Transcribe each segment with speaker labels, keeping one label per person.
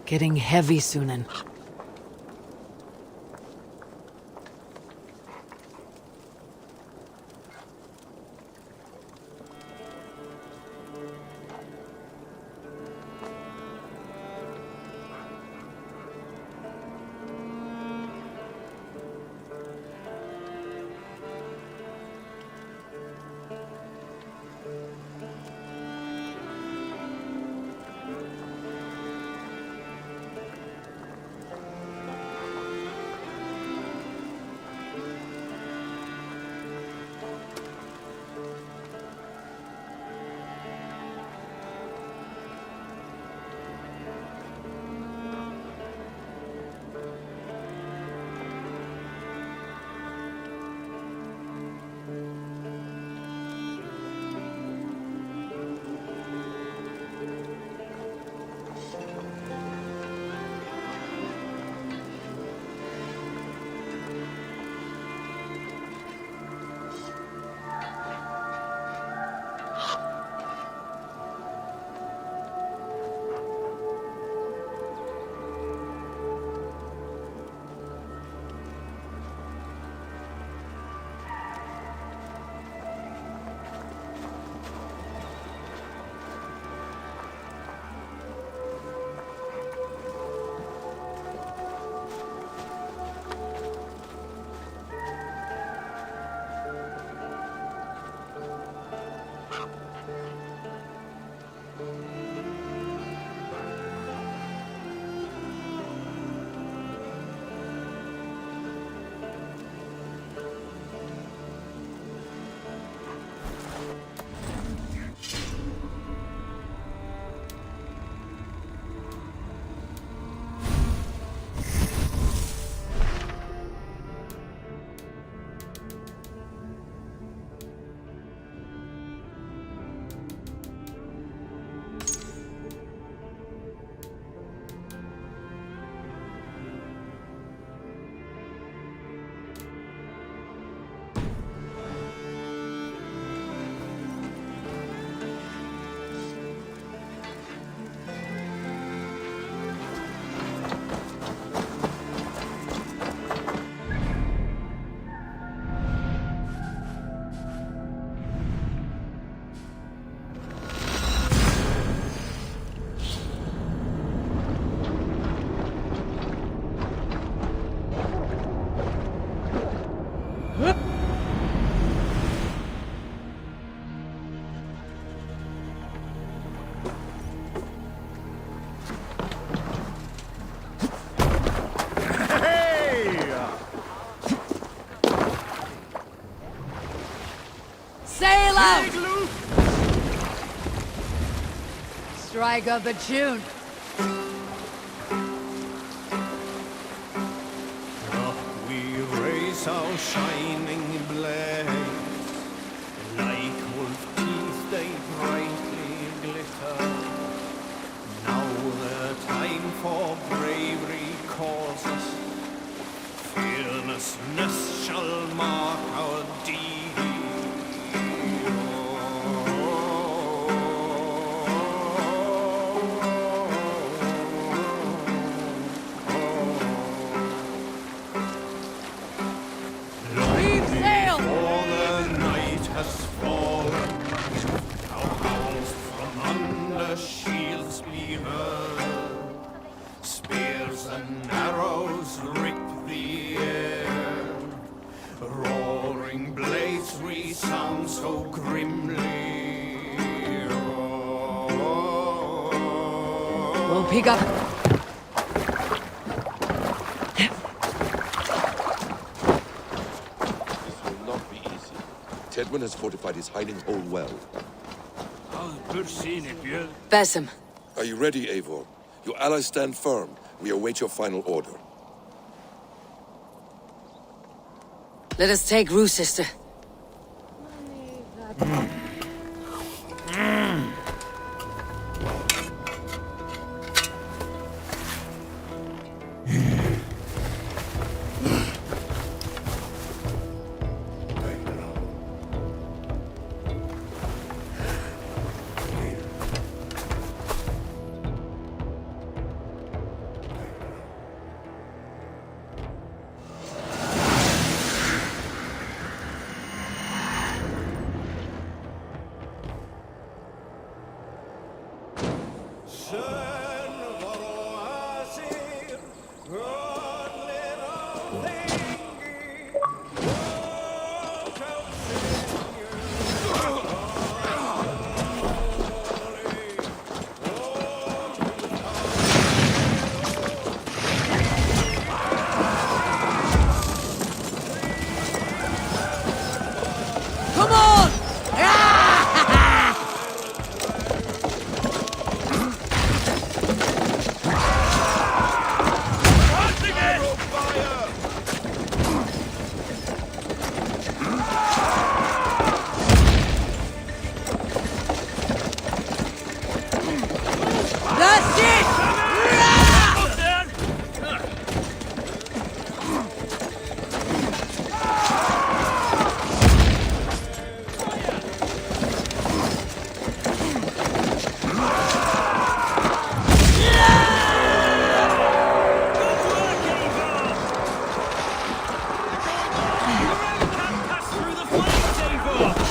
Speaker 1: Getting heavy soonin'.
Speaker 2: Sail out! Strike up a tune.
Speaker 3: Up we raise our shining blades, like wolf teeth they brightly glitter. Now the time for bravery calls us, fearlessness shall mark our deed.
Speaker 2: We'll pick up.
Speaker 4: This will not be easy. Tedwin has fortified his hiding hole well.
Speaker 2: Basim.
Speaker 4: Are you ready, Eivor? Your allies stand firm. We await your final order.
Speaker 2: Let us take Rue, sister.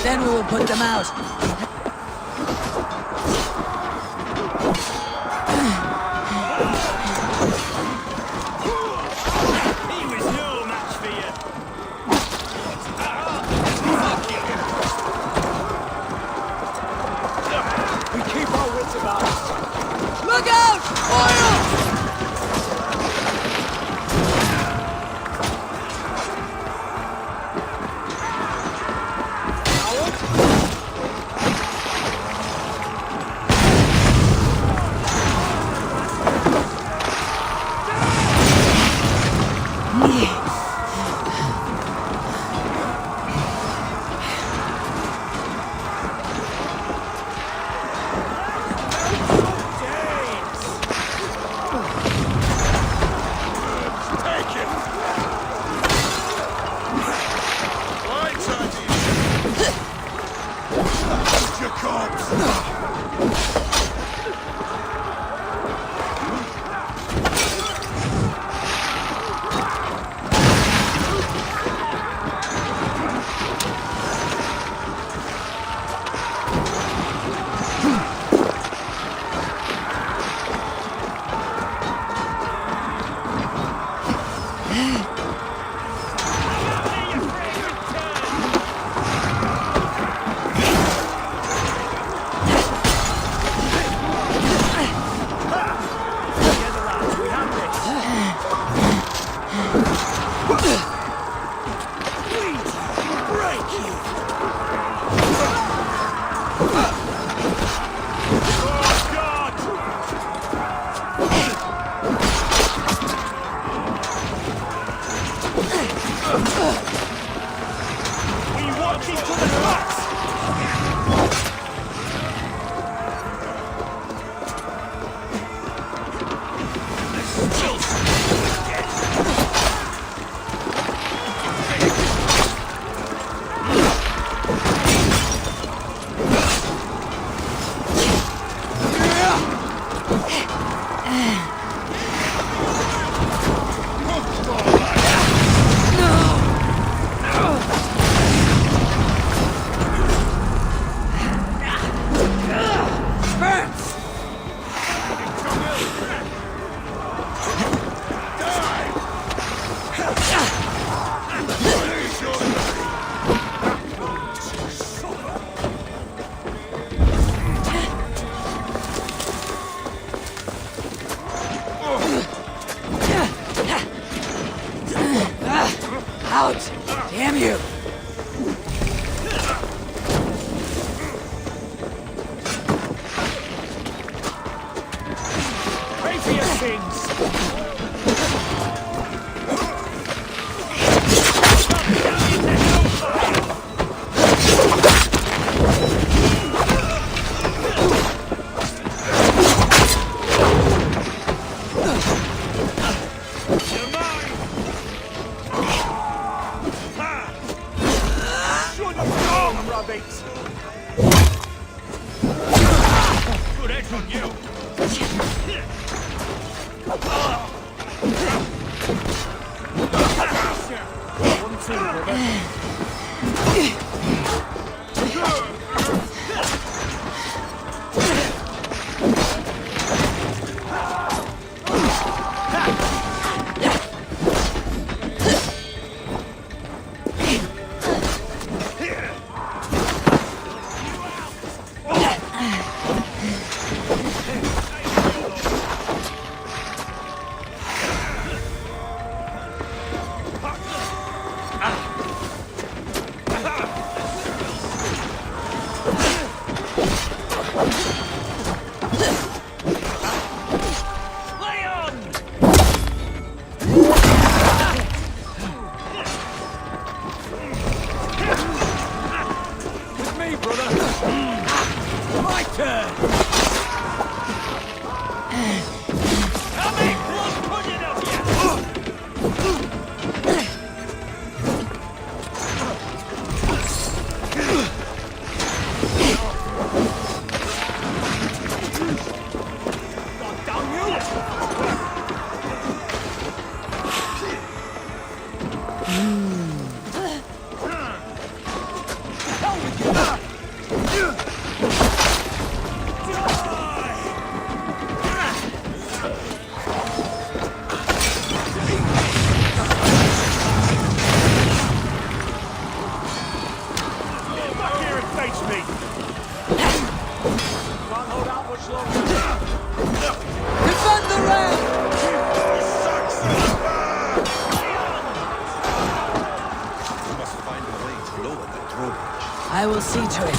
Speaker 2: Then we will put them out.
Speaker 3: He was no match for you. We keep our wits about us.
Speaker 2: Look out! Oil! Out! Damn you!
Speaker 3: Pray for your sins! Good edge on you! One, two, Face me! Can't hold out much longer.
Speaker 2: Defend the ram!
Speaker 4: We must find a way to lower that drawbridge.
Speaker 2: I will see to it.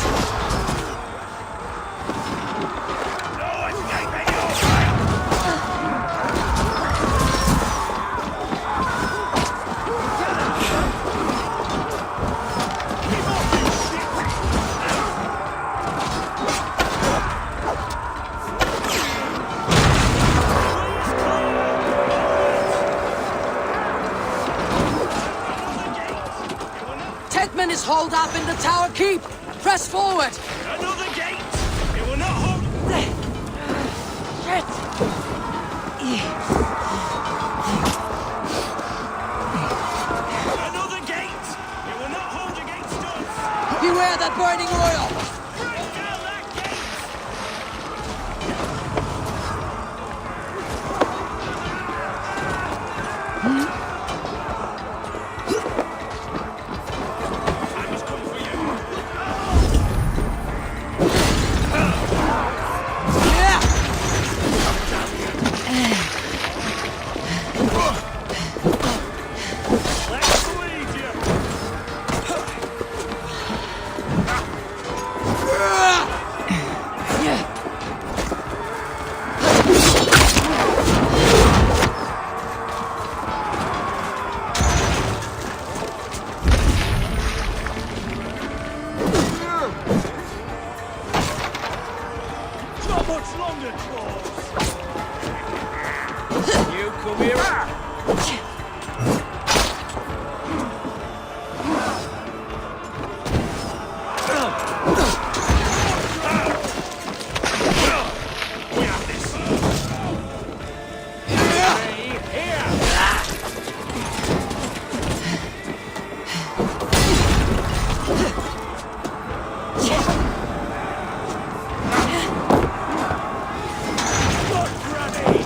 Speaker 2: Tetman is holed up in the tower keep. Press forward.
Speaker 3: Another gate! It will not hold...
Speaker 2: Shit.
Speaker 3: Another gate! It will not hold against us!
Speaker 2: Beware that burning oil.
Speaker 3: Break down that gate! I must come for you!
Speaker 2: Yeah.
Speaker 3: Let's lead you!
Speaker 2: Yeah.
Speaker 3: Not much longer, trolls! You come here! We have this! Here! Good granny!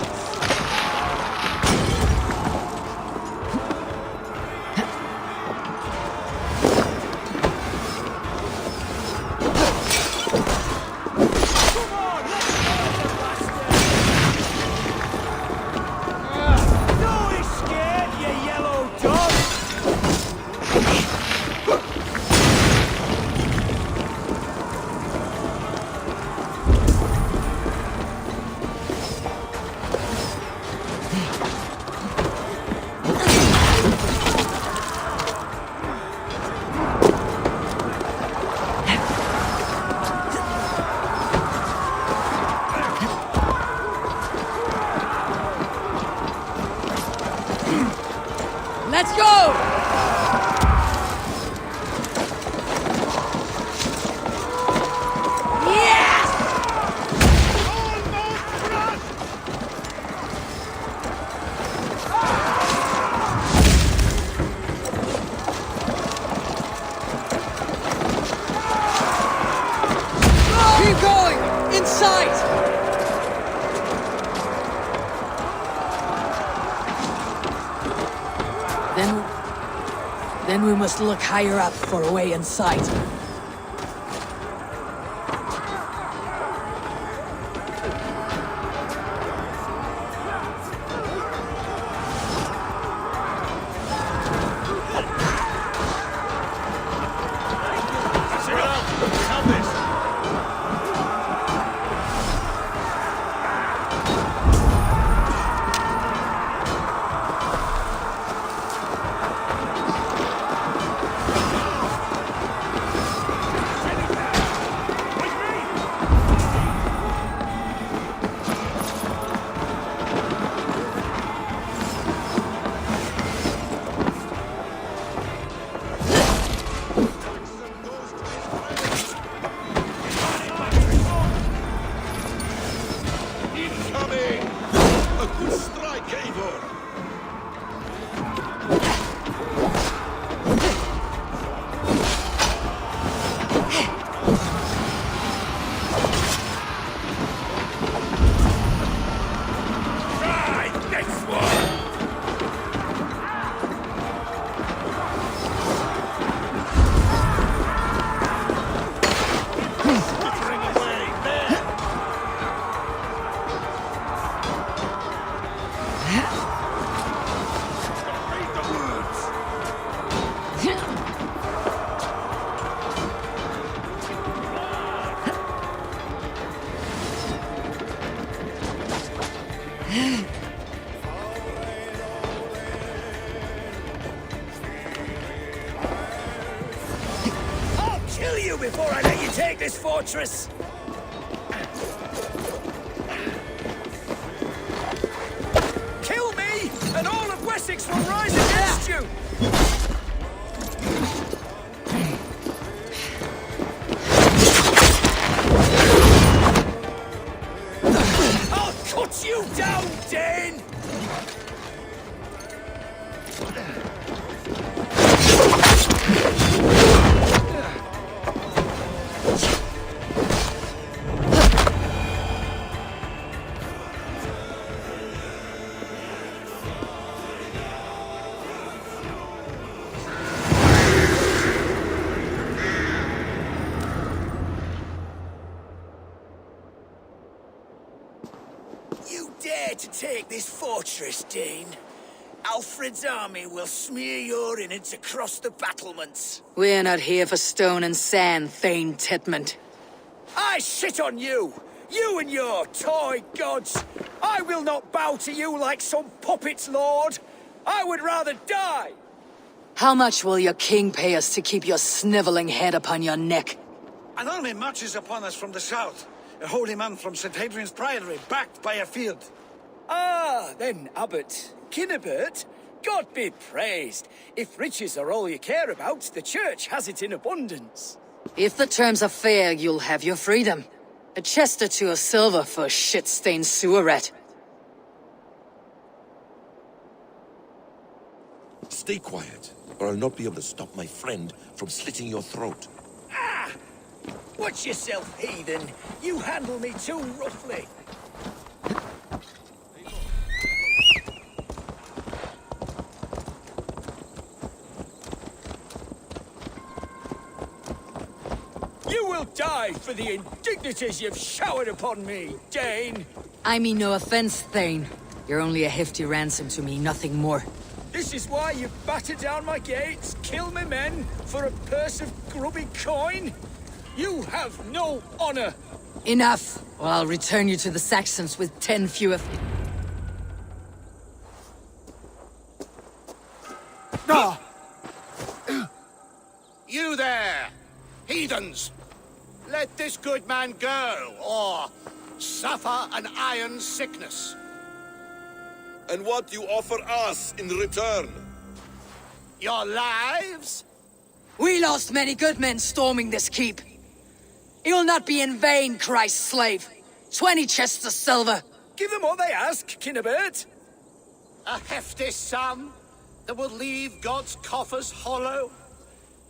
Speaker 3: Come on, let's go, the bastard! Don't be scared, you yellow dog!
Speaker 2: Let's go! Yes! Keep going! In sight! Then we must look higher up for a way in sight.
Speaker 3: Help this! Skittering away there! Read the words! I'll kill you before I let you take this fortress! Kill me, and all of Wessex will rise against you! I'll cut you down, Dane! You dare to take this fortress, Dane? Alfred's army will smear your innards across the battlements.
Speaker 2: We're not here for stone and sand, Thane Tedmund.
Speaker 3: I shit on you! You and your toy gods! I will not bow to you like some puppet's lord! I would rather die!
Speaker 2: How much will your king pay us to keep your sniveling head upon your neck?
Speaker 1: An army marches upon us from the south. A holy man from St. Hadrian's Priory, backed by a field.
Speaker 3: Ah, then, Abbot. Kinnebert, God be praised. If riches are all you care about, the church has it in abundance.
Speaker 2: If the terms are fair, you'll have your freedom. A chest or two of silver for a shit-stained sewer rat.
Speaker 4: Stay quiet, or I'll not be able to stop my friend from slitting your throat.
Speaker 3: Ah! Watch yourself, heathen. You handle me too roughly. You will die for the indignities you've showered upon me, Dane.
Speaker 2: I mean no offense, Thane. You're only a hefty ransom to me, nothing more.
Speaker 3: This is why you batter down my gates, kill my men, for a purse of grubby coin? You have no honor!
Speaker 2: Enough, or I'll return you to the Saxons with 10 fewer...
Speaker 5: You there, heathens! Let this good man go, or suffer an iron sickness.
Speaker 4: And what you offer us in return?
Speaker 5: Your lives?
Speaker 2: We lost many good men storming this keep. It will not be in vain, Christ's slave. 20 chests of silver.
Speaker 3: Give them what they ask, Kinnebert.
Speaker 5: A hefty sum that will leave God's coffers hollow?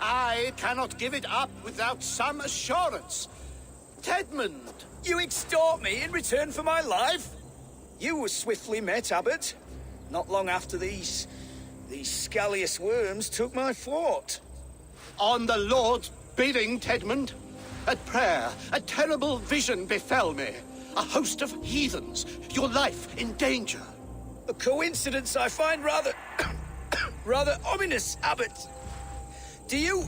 Speaker 5: I cannot give it up without some assurance. Tedmund!
Speaker 3: You extort me in return for my life? You were swiftly met, Abbot. Not long after these scallious worms took my fort.
Speaker 5: On the Lord's bidding, Tedmund. At prayer, a terrible vision befell me. A host of heathens, your life in danger.
Speaker 3: A coincidence I find rather... rather ominous, Abbot. Do you...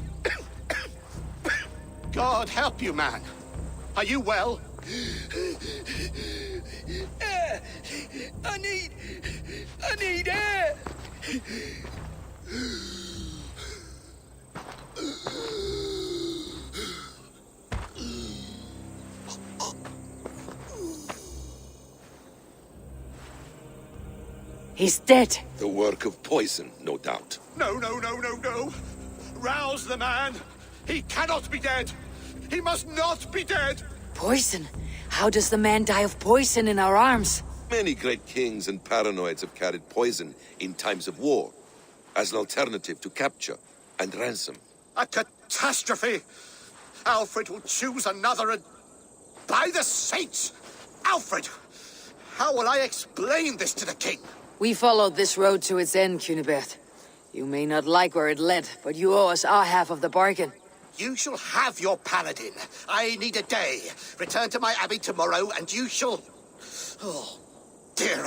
Speaker 5: God help you, man. Are you well?
Speaker 3: Air! I need air!
Speaker 2: He's dead.
Speaker 4: The work of poison, no doubt.
Speaker 5: No. Rouse the man. He cannot be dead. He must not be dead.
Speaker 2: Poison? How does the man die of poison in our arms?
Speaker 4: Many great kings and paranoids have carried poison in times of war, as an alternative to capture and ransom.
Speaker 5: A catastrophe. Alfred will choose another and... By the saints! Alfred! How will I explain this to the king?
Speaker 2: We followed this road to its end, Cunibert. You may not like where it led, but you owe us our half of the bargain.
Speaker 5: You shall have your paladin. I need a day. Return to my abbey tomorrow, and you shall... Oh, oh dear.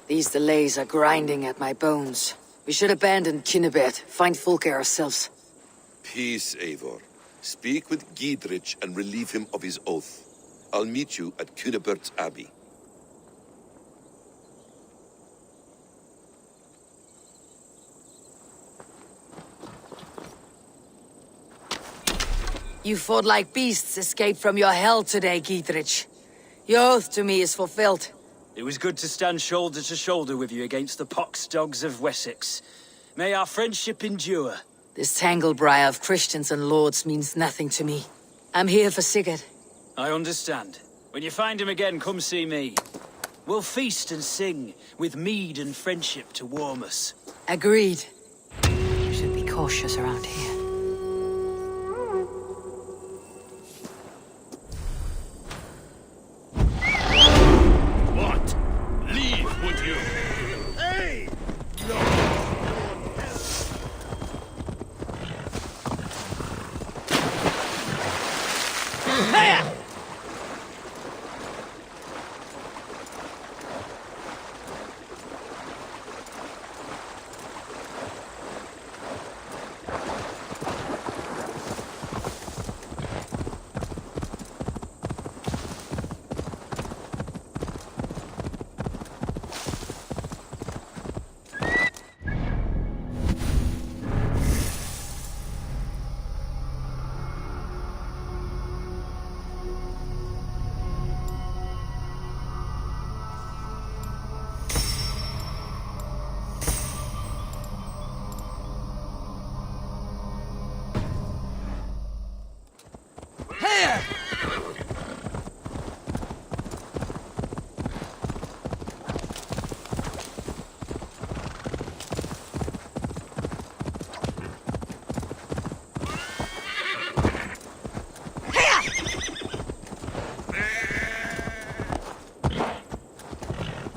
Speaker 2: These delays are grinding at my bones. We should abandon Kinnebert, find Fulke ourselves.
Speaker 4: Peace, Eivor. Speak with Giedrich and relieve him of his oath. I'll meet you at Kunnebert's Abbey.
Speaker 2: You fought like beasts escaped from your hell today, Giedrich. Your oath to me is fulfilled.
Speaker 6: It was good to stand shoulder to shoulder with you against the pox dogs of Wessex. May our friendship endure.
Speaker 2: This tanglebriar of Christians and lords means nothing to me. I'm here for Sigurd.
Speaker 6: I understand. When you find him again, come see me. We'll feast and sing, with mead and friendship to warm us.
Speaker 2: Agreed. You should be cautious around here.
Speaker 7: What? Leave, would you? Hey!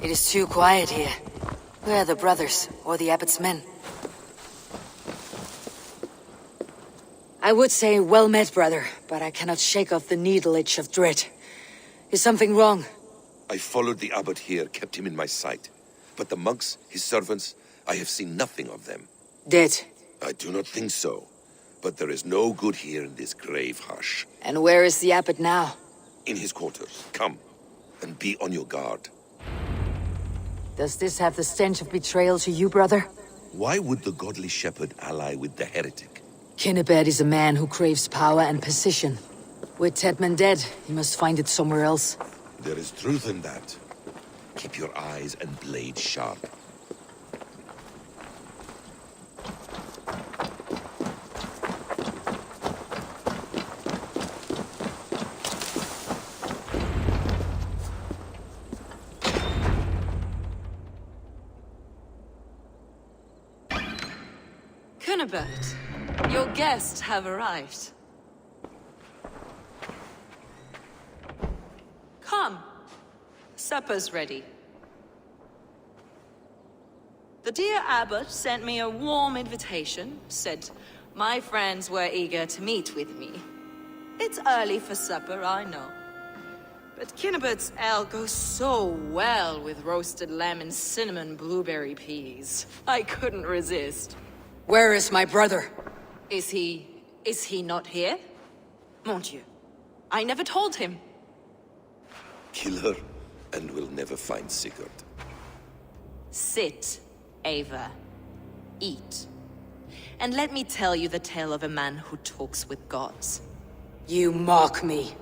Speaker 2: It is too quiet here. Where are the brothers, or the abbot's men? I would say well met, brother, but I cannot shake off the needle itch of dread. Is something wrong?
Speaker 4: I followed the abbot here, kept him in my sight. But the monks, his servants, I have seen nothing of them.
Speaker 2: Dead.
Speaker 4: I do not think so. But there is no good here in this grave hush.
Speaker 2: And where is the abbot now?
Speaker 4: In his quarters. Come, and be on your guard.
Speaker 2: Does this have the stench of betrayal to you, brother?
Speaker 4: Why would the godly shepherd ally with the heretic?
Speaker 2: Kinnebert is a man who craves power and position. With Tedman dead, he must find it somewhere else.
Speaker 4: There is truth in that. Keep your eyes and blade sharp.
Speaker 8: Kunneberт, your guests have arrived. Come. Supper's ready. The dear abbot sent me a warm invitation, said my friends were eager to meet with me. It's early for supper, I know. But Kinnebert's ale goes so well with roasted lamb and cinnamon blueberry peas. I couldn't resist.
Speaker 2: Where is my brother?
Speaker 8: Is he not here? Mon Dieu, I never told him.
Speaker 4: Kill her, and we'll never find Sigurd.
Speaker 8: Sit, Ava. Eat. And let me tell you the tale of a man who talks with gods.
Speaker 2: You mock me.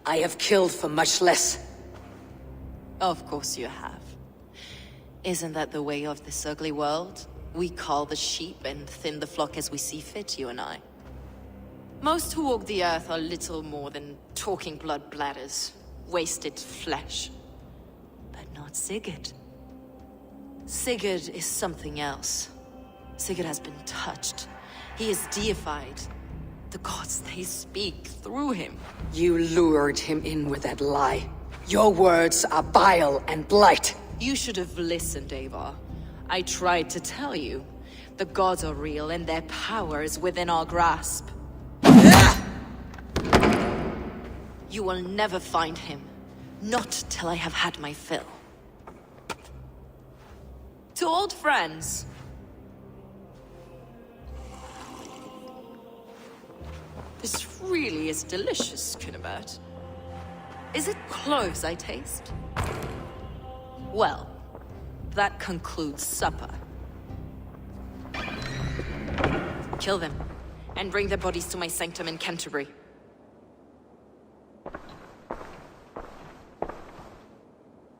Speaker 2: I have killed for much less.
Speaker 8: Of course you have. Isn't that the way of this ugly world? We cull the sheep and thin the flock as we see fit, you and I. Most who walk the earth are little more than talking blood bladders, wasted flesh. But not Sigurd. Sigurd is something else. Sigurd has been touched. He is deified. The gods, they speak through him.
Speaker 2: You lured him in with that lie. Your words are bile and blight.
Speaker 8: You should have listened, Avar. I tried to tell you. The gods are real, and their power is within our grasp. You will never find him. Not till I have had my fill. To old friends. This really is delicious, Kinnebert. Is it cloves I taste? Well, that concludes supper. Kill them, and bring their bodies to my sanctum in Canterbury.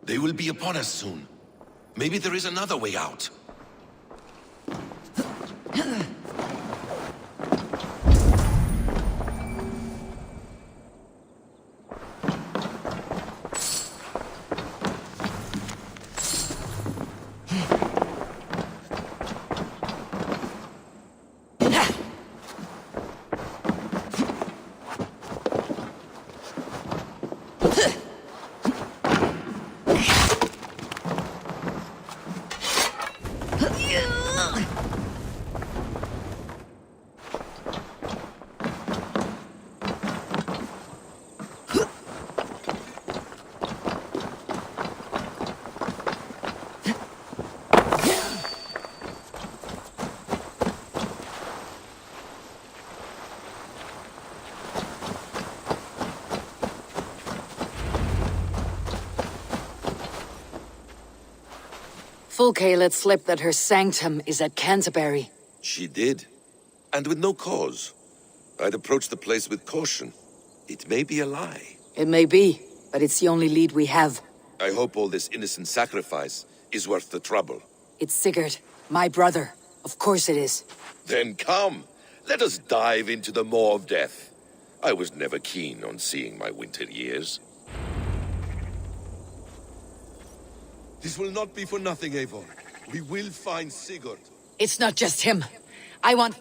Speaker 4: They will be upon us soon. Maybe there is another way out.
Speaker 2: Fulke let slip that her sanctum is at Canterbury.
Speaker 4: She did. And with no cause. I'd approach the place with caution. It may be a lie.
Speaker 2: It may be, but it's the only lead we have.
Speaker 4: I hope all this innocent sacrifice is worth the trouble.
Speaker 2: It's Sigurd, my brother. Of course it is.
Speaker 4: Then come, let us dive into the maw of death. I was never keen on seeing my winter years. This will not be for nothing, Eivor. We will find Sigurd.
Speaker 2: It's not just him. I want...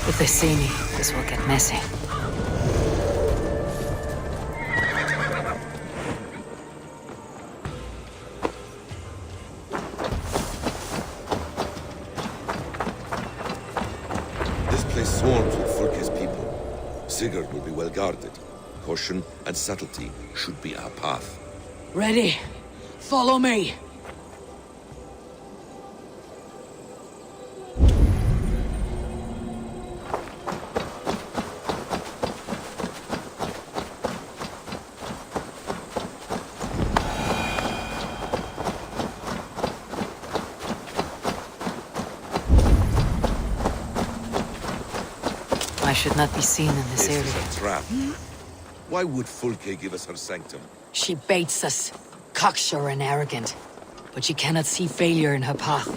Speaker 2: If they see me, this will get messy.
Speaker 4: This place swarms with Fulke's people. Sigurd will be well guarded. Caution and subtlety should be our path.
Speaker 2: Ready? Follow me. I should not be seen in this
Speaker 4: This
Speaker 2: area.
Speaker 4: is a trap. Why would Fulke give us her sanctum?
Speaker 2: She baits us, cocksure and arrogant. But she cannot see failure in her path.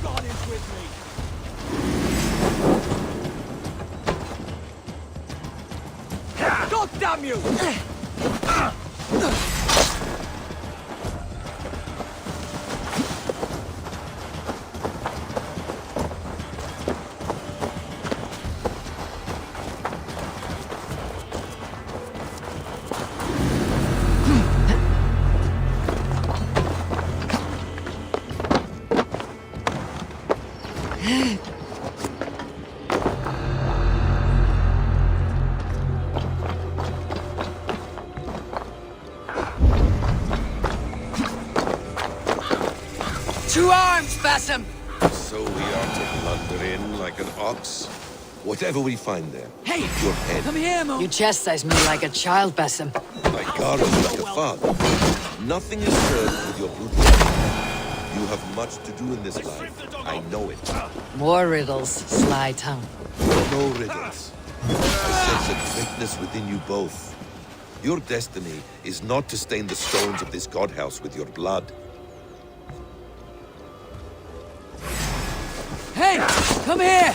Speaker 6: God is with me. God damn you!
Speaker 2: To arms, Bassam!
Speaker 4: So we are to blunder in like an ox? Whatever we find there,
Speaker 2: Hey!
Speaker 4: your head.
Speaker 2: Come here, Mo! You chastise me like a child, Bassam.
Speaker 4: I guard you like a father. Nothing is served with your brutality. You have much to do in this life. I know it.
Speaker 2: More riddles, sly tongue.
Speaker 4: No riddles. I sense a greatness within you both. Your destiny is not to stain the stones of this godhouse with your blood.
Speaker 2: Hey! Come here!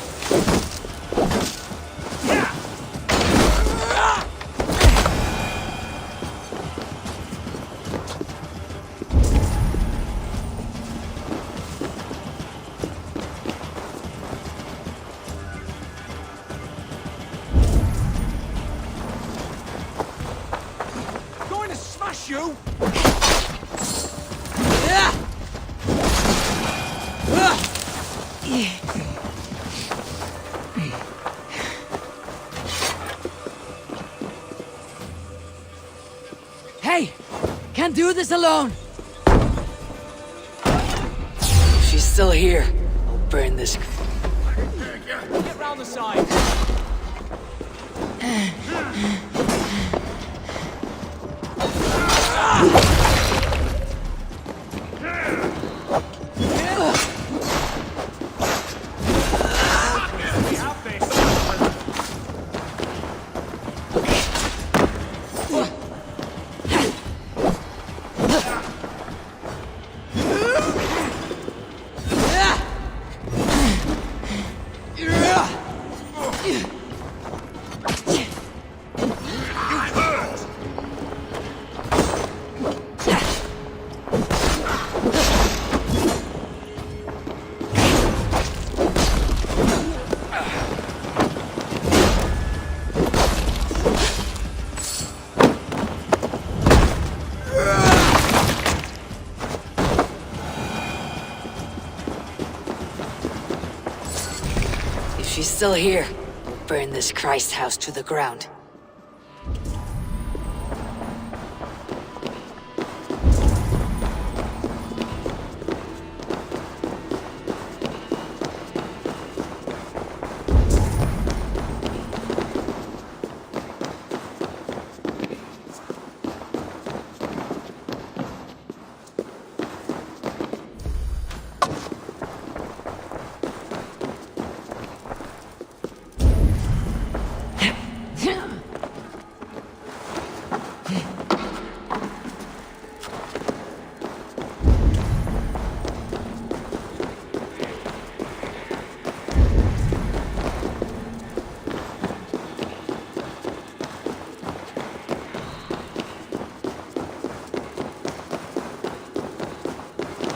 Speaker 6: Going to smash you!
Speaker 2: Hey! Can't do this alone! She's still here. I'll burn this.
Speaker 6: Get round the side. We have this.
Speaker 2: If she's still here, we'll burn this Christ house to the ground.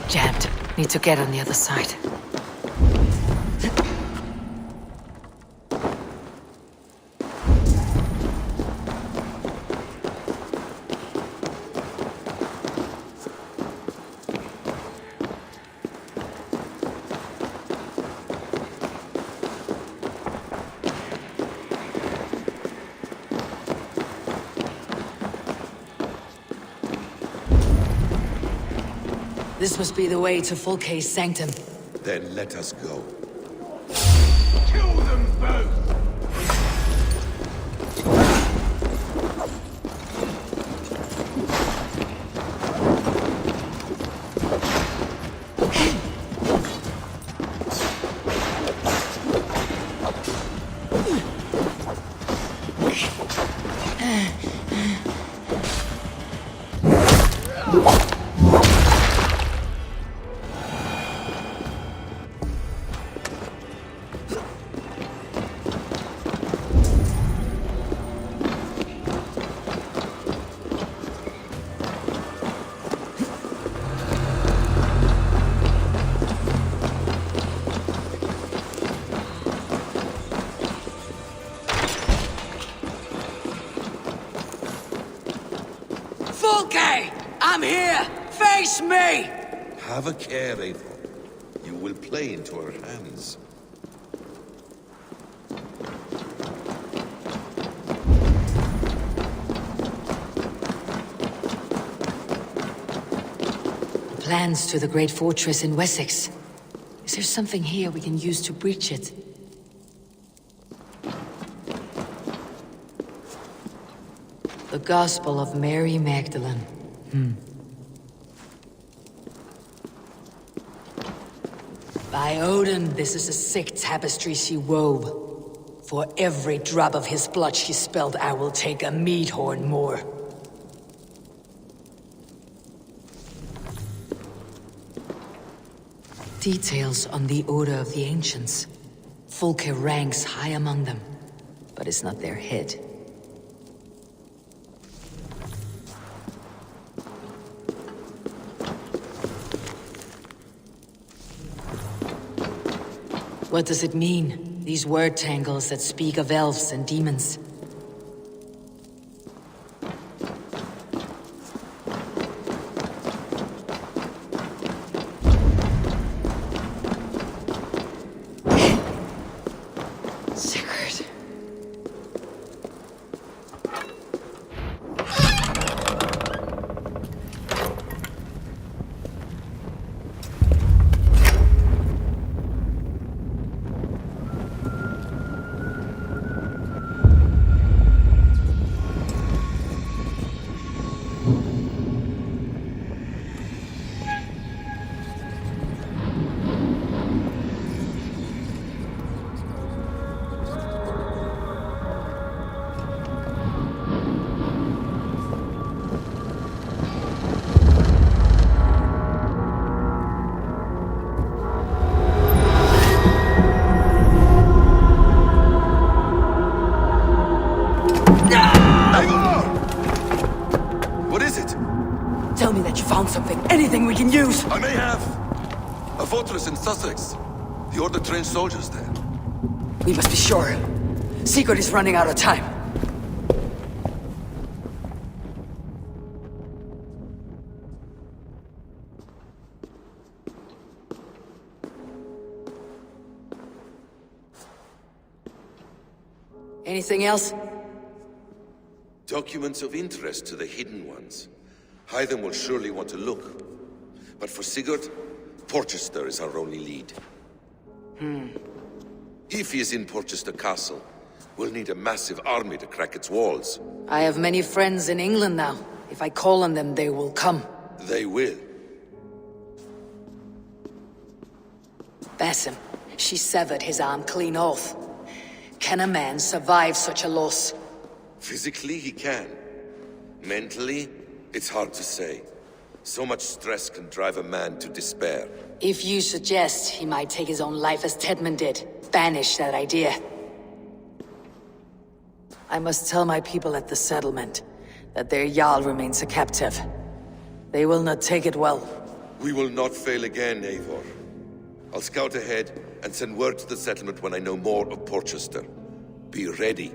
Speaker 2: Jammed. Need to get on the other side. This must be the way to Fulke's sanctum.
Speaker 4: Then let us go.
Speaker 7: Kill them both!
Speaker 2: Fulke! I'm here! Face me!
Speaker 4: Have a care, Eivor. You will play into our hands.
Speaker 2: Plans to the great fortress in Wessex. Is there something here we can use to breach it? The Gospel of Mary Magdalene. By Odin, this is a sick tapestry she wove. For every drop of his blood she spilled, I will take a mead horn more. Details on the Order of the Ancients. Fulke ranks high among them, but it's not their head. What does it mean, these word tangles that speak of elves and demons? Sigurd.
Speaker 4: What is it?
Speaker 2: Tell me that you found something, anything we can use!
Speaker 4: I may have. A fortress in Sussex. The Order trained soldiers there.
Speaker 2: We must be sure. Sigurd is running out of time. Anything else?
Speaker 4: Documents of interest to the Hidden Ones. Hyden will surely want to look. But for Sigurd, Porchester is our only lead. If he is in Porchester Castle, we'll need a massive army to crack its walls.
Speaker 2: I have many friends in England now. If I call on them, they will come.
Speaker 4: They will.
Speaker 2: Basim, she severed his arm clean off. Can a man survive such a loss?
Speaker 4: Physically, he can. Mentally, it's hard to say. So much stress can drive a man to despair.
Speaker 2: If you suggest he might take his own life as Tedman did, banish that idea. I must tell my people at the settlement that their Jarl remains a captive. They will not take it well.
Speaker 4: We will not fail again, Eivor. I'll scout ahead and send word to the settlement when I know more of Porchester. Be ready.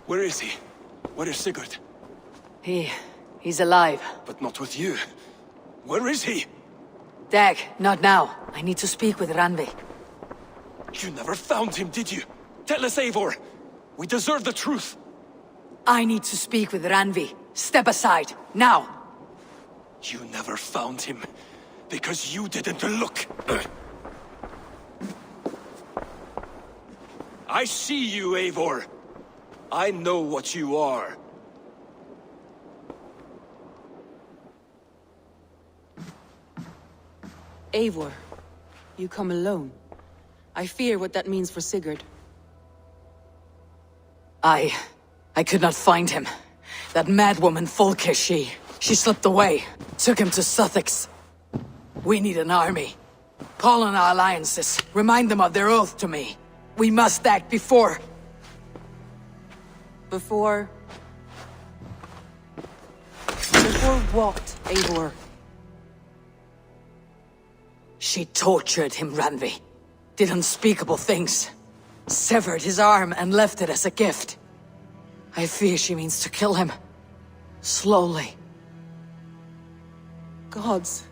Speaker 9: Where is he? Where is Sigurd?
Speaker 2: He's alive.
Speaker 9: But not with you. Where is he?
Speaker 2: Dag, not now. I need to speak with Randvi.
Speaker 9: You never found him, did you? Tell us, Eivor. We deserve the truth.
Speaker 2: I need to speak with Randvi. Step aside, now.
Speaker 9: You never found him, because you didn't look. I see you, Eivor. I know what you are.
Speaker 10: Eivor, you come alone. I fear what that means for Sigurd.
Speaker 2: I could not find him. That madwoman Folke, she slipped away. Took him to Sussex. We need an army. Call on our alliances. Remind them of their oath to me. We must act before...
Speaker 10: Before what, Eivor?
Speaker 2: She tortured him, Randvi. Did unspeakable things. Severed his arm and left it as a gift. I fear she means to kill him. Slowly.
Speaker 10: Gods.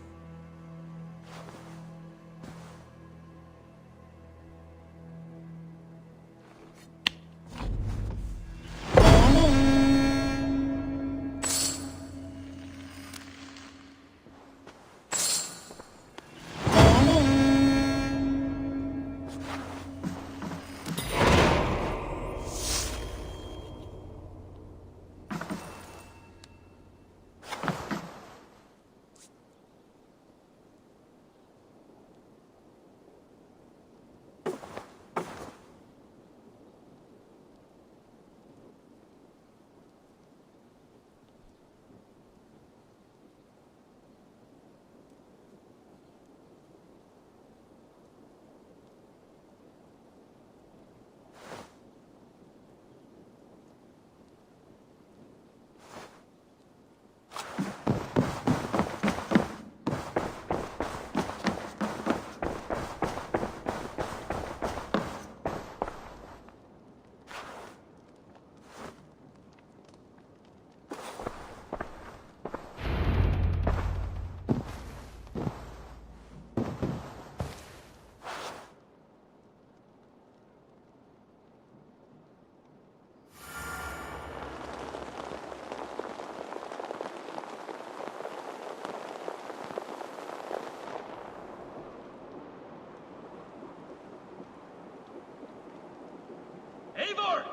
Speaker 7: Eivor!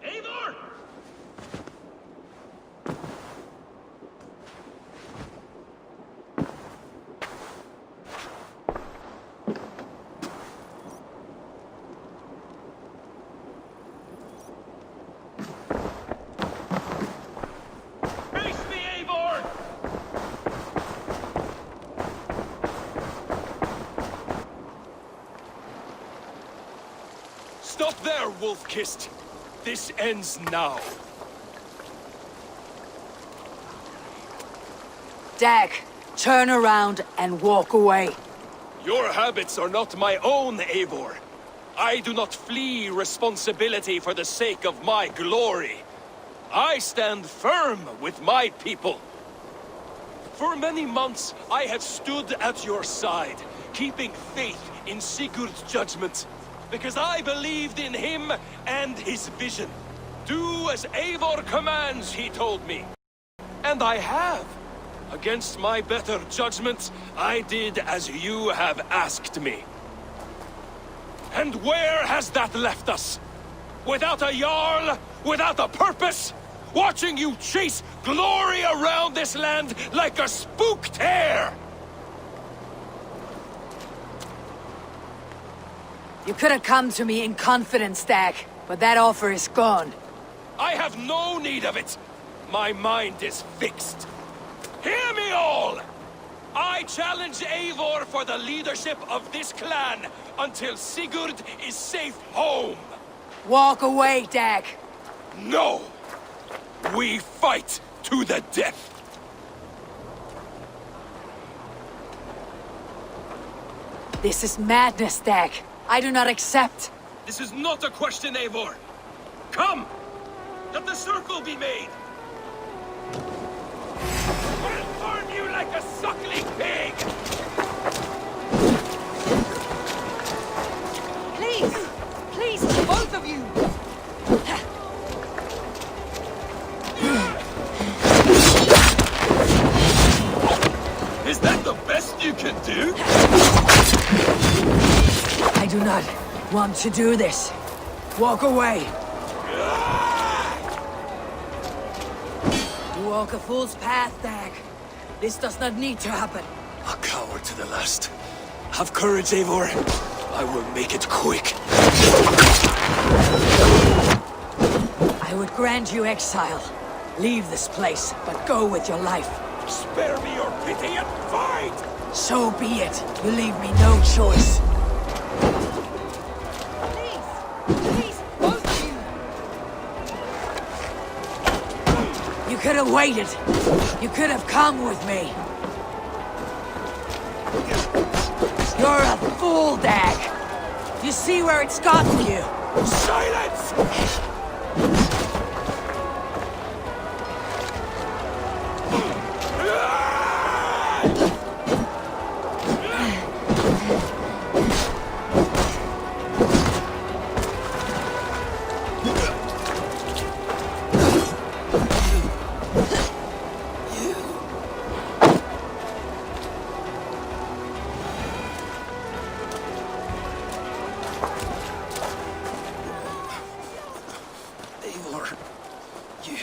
Speaker 7: Eivor! Face me, Eivor!
Speaker 9: Stop there, Wolf-Kissed. This ends now.
Speaker 2: Dag, turn around and walk away.
Speaker 9: Your habits are not my own, Eivor. I do not flee responsibility for the sake of my glory. I stand firm with my people. For many months, I have stood at your side, keeping faith in Sigurd's judgment, because I believed in him and his vision. Do as Eivor commands, he told me. And I have. Against my better judgment, I did as you have asked me. And where has that left us? Without a Jarl? Without a purpose? Watching you chase glory around this land like a spooked hare!
Speaker 2: You could have come to me in confidence, Dag, but that offer is gone.
Speaker 9: I have no need of it. My mind is fixed. Hear me all! I challenge Eivor for the leadership of this clan until Sigurd is safe home.
Speaker 2: Walk away, Dag.
Speaker 9: No! We fight to the death!
Speaker 2: This is madness, Dag. I do not accept.
Speaker 9: This is not a question, Eivor! Come! Let the circle be made! We'll farm you like a suckling pig!
Speaker 10: Please! Please, both of you!
Speaker 9: Is that the best you can do?
Speaker 2: I do not want to do this. Walk away. You walk a fool's path, Dag. This does not need to happen.
Speaker 9: A coward to the last. Have courage, Eivor. I will make it quick.
Speaker 2: I would grant you exile. Leave this place, but go with your life.
Speaker 9: Spare me your pity and fight!
Speaker 2: So be it. You leave me no choice.
Speaker 10: Please, both of you!
Speaker 2: You could have waited. You could have come with me. You're a fool, Dag. You see where it's gotten you?
Speaker 9: Silence!
Speaker 3: Eivor, you...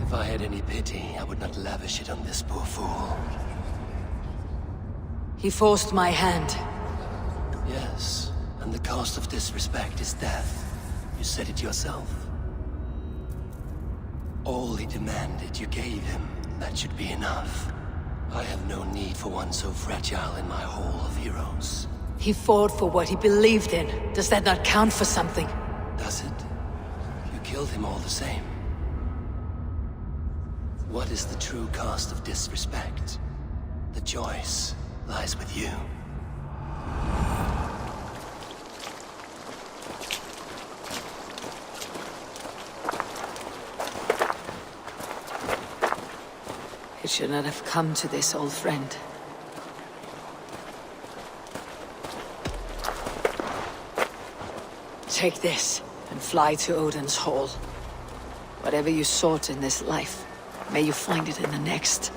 Speaker 11: If I had any pity, I would not lavish it on this poor fool.
Speaker 2: He forced my hand.
Speaker 11: Yes, and the cost of disrespect is death. You said it yourself. All he demanded, you gave him. That should be enough. I have no need for one so fragile in my hall of heroes.
Speaker 2: He fought for what he believed in. Does that not count for something?
Speaker 11: Does it? You killed him all the same. What is the true cost of disrespect? The choice lies with you.
Speaker 2: It should not have come to this, old friend. Take this and fly to Odin's Hall. Whatever you sought in this life, may you find it in the next.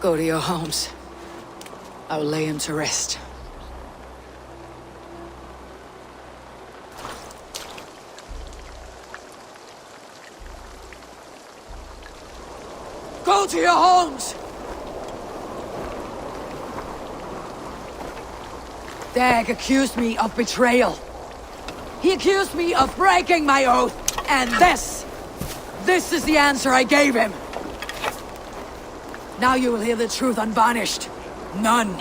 Speaker 2: Go to your homes. I will lay him to rest. Go to your homes! Dag accused me of betrayal. He accused me of breaking my oath, and this is the answer I gave him. Now you will hear the truth unvarnished. None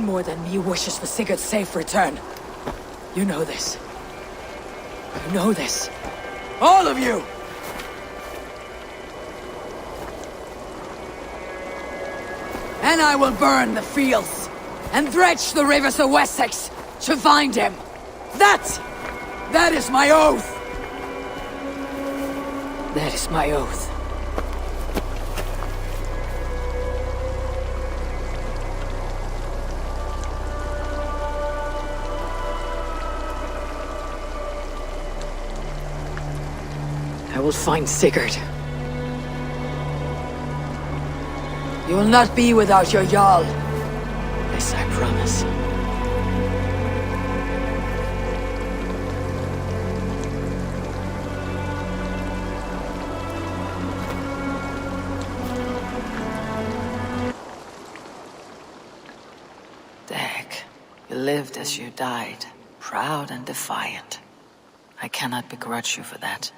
Speaker 2: more than me wishes for Sigurd's safe return. You know this. You know this. All of you! And I will burn the fields and dredge the rivers of Wessex to find him. That is my oath. That is my oath. I will find Sigurd. You will not be without your Jarl. This I promise. Dag, you lived as you died, proud and defiant. I cannot begrudge you for that.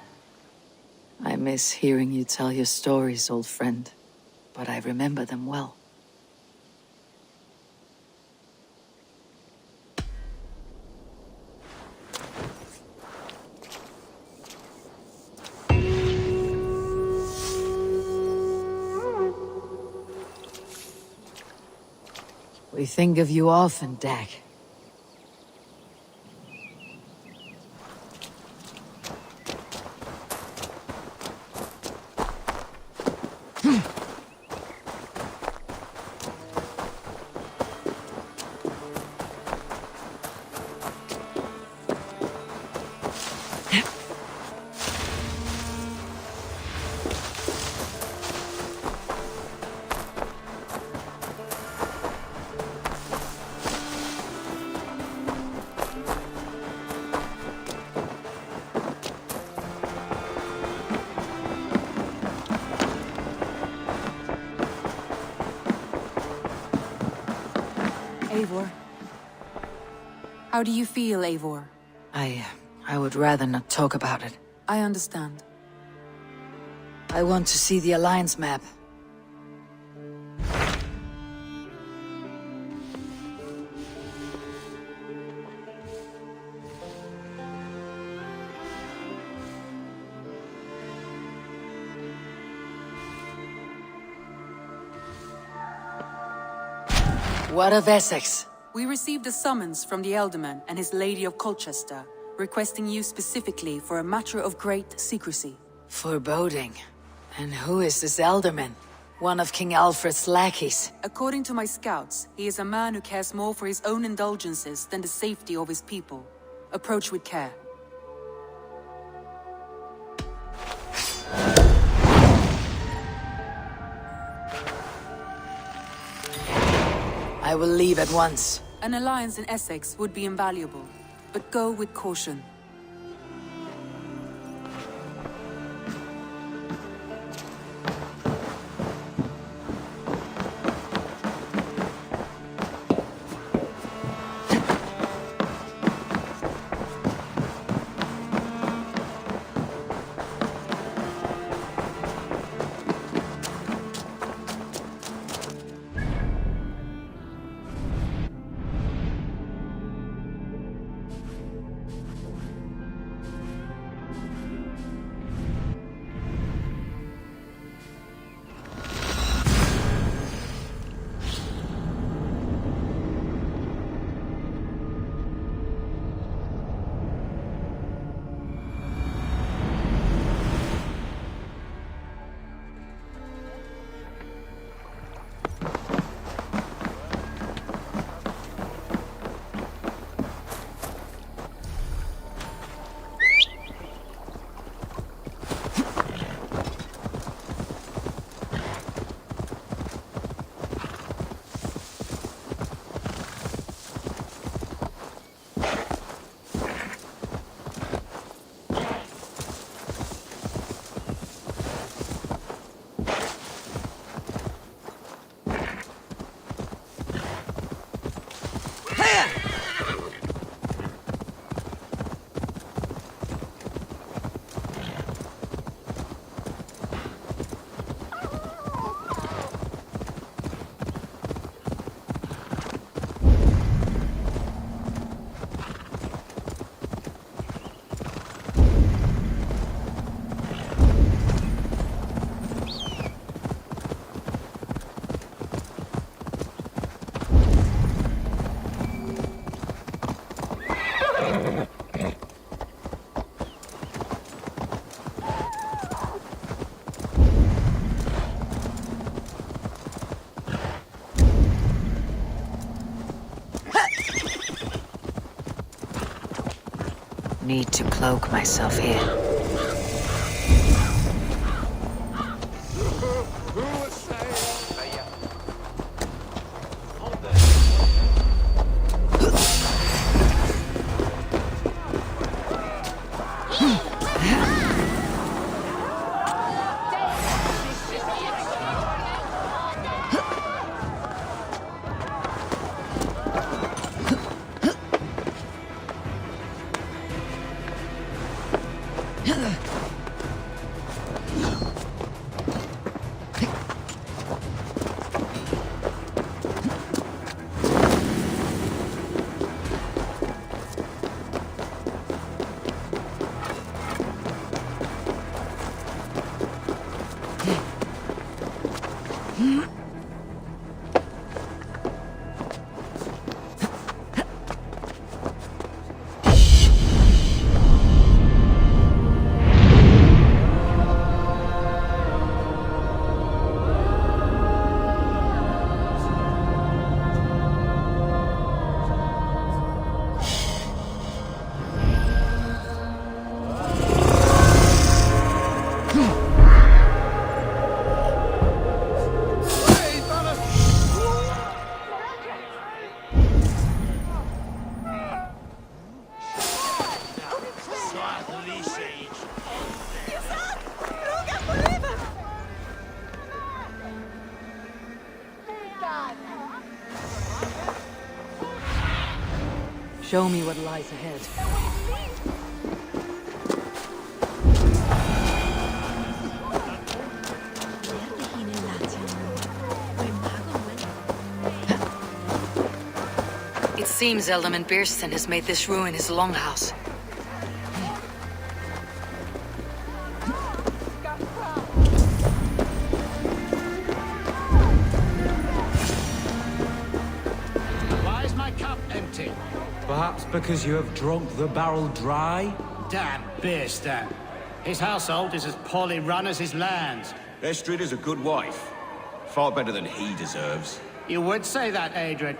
Speaker 2: I miss hearing you tell your stories, old friend, but I remember them well. We think of you often, Dag.
Speaker 10: Eivor. How do you feel, Eivor?
Speaker 2: I would rather not talk about it.
Speaker 10: I understand.
Speaker 2: I want to see the Alliance map. What of Essex?
Speaker 10: We received a summons from the Elderman and his Lady of Colchester, requesting you specifically for a matter of great secrecy.
Speaker 2: Foreboding. And who is this Elderman? One of King Alfred's lackeys.
Speaker 10: According to my scouts, he is a man who cares more for his own indulgences than the safety of his people. Approach with care.
Speaker 2: I will leave at once.
Speaker 10: An alliance in Essex would be invaluable, but go with caution.
Speaker 2: Need to cloak myself here. Show me what lies ahead. It seems Alderman Biersten has made this ruin his longhouse.
Speaker 5: Why is my cup empty?
Speaker 12: Perhaps because you have drunk the barrel dry?
Speaker 5: Damn Biersten. His household is as poorly run as his lands.
Speaker 13: Estrid is a good wife. Far better than he deserves.
Speaker 5: You would say that, Adrian.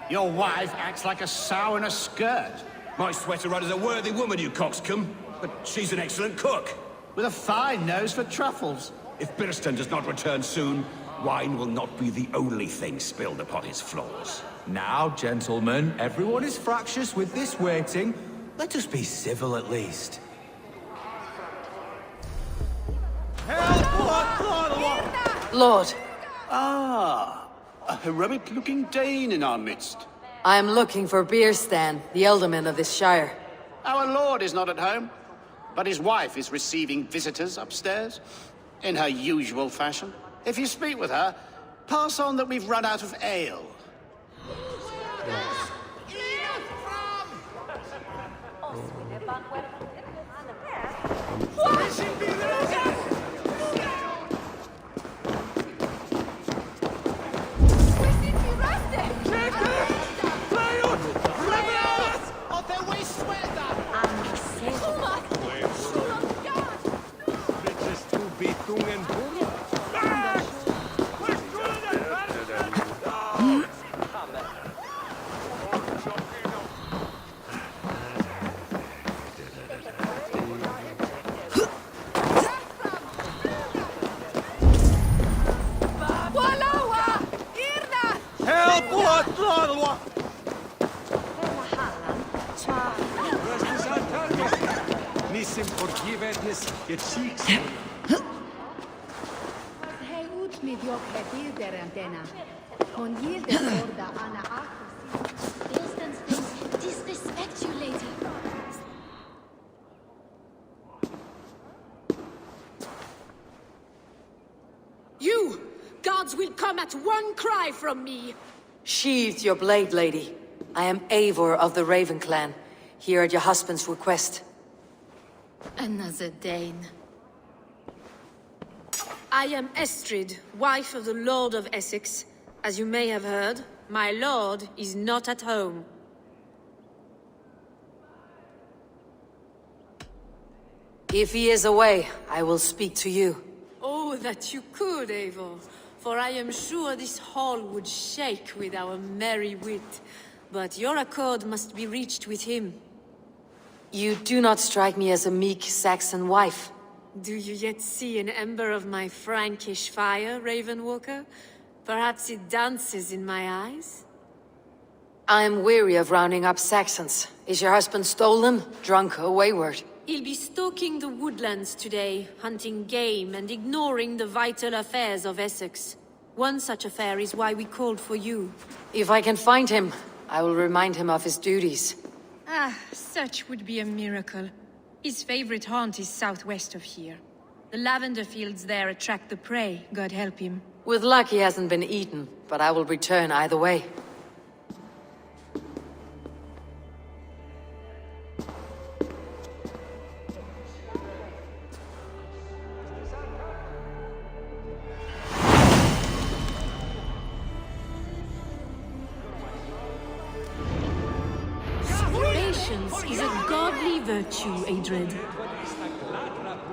Speaker 5: Your wife acts like a sow in a skirt.
Speaker 13: My sweater run is a worthy woman, you coxcomb. But she's an excellent cook.
Speaker 5: With a fine nose for truffles.
Speaker 13: If Biersten does not return soon, wine will not be the only thing spilled upon his floors.
Speaker 12: Now, gentlemen, everyone is fractious with this waiting. Let us be civil at least.
Speaker 2: Lord,
Speaker 5: Ah, a heroic-looking Dane in our midst.
Speaker 2: I am looking for Biersten, the alderman of this shire.
Speaker 5: Our lord is not at home, but his wife is receiving visitors upstairs, in her usual fashion. If you speak with her, pass on that we've run out of ale.
Speaker 14: Disrespect you, lady.
Speaker 15: You! Gods will come at one cry from me!
Speaker 2: Sheathe your blade, lady. I am Eivor of the Raven clan, here at your husband's request.
Speaker 15: Another Dane. I am Estrid, wife of the Lord of Essex. As you may have heard, my lord is not at home.
Speaker 2: If he is away, I will speak to you.
Speaker 15: Oh, that you could, Eivor. For I am sure this hall would shake with our merry wit. But your accord must be reached with him.
Speaker 2: You do not strike me as a meek Saxon wife.
Speaker 15: Do you yet see an ember of my Frankish fire, Ravenwalker? Perhaps it dances in my eyes?
Speaker 2: I am weary of rounding up Saxons. Is your husband stolen, drunk, or wayward?
Speaker 15: He'll be stalking the woodlands today, hunting game and ignoring the vital affairs of Essex. One such affair is why we called for you.
Speaker 2: If I can find him, I will remind him of his duties.
Speaker 15: Ah, such would be a miracle. His favorite haunt is southwest of here. The lavender fields there attract the prey, God help him.
Speaker 2: With luck he hasn't been eaten, but I will return either way.
Speaker 15: Patience is a godly virtue, Adred.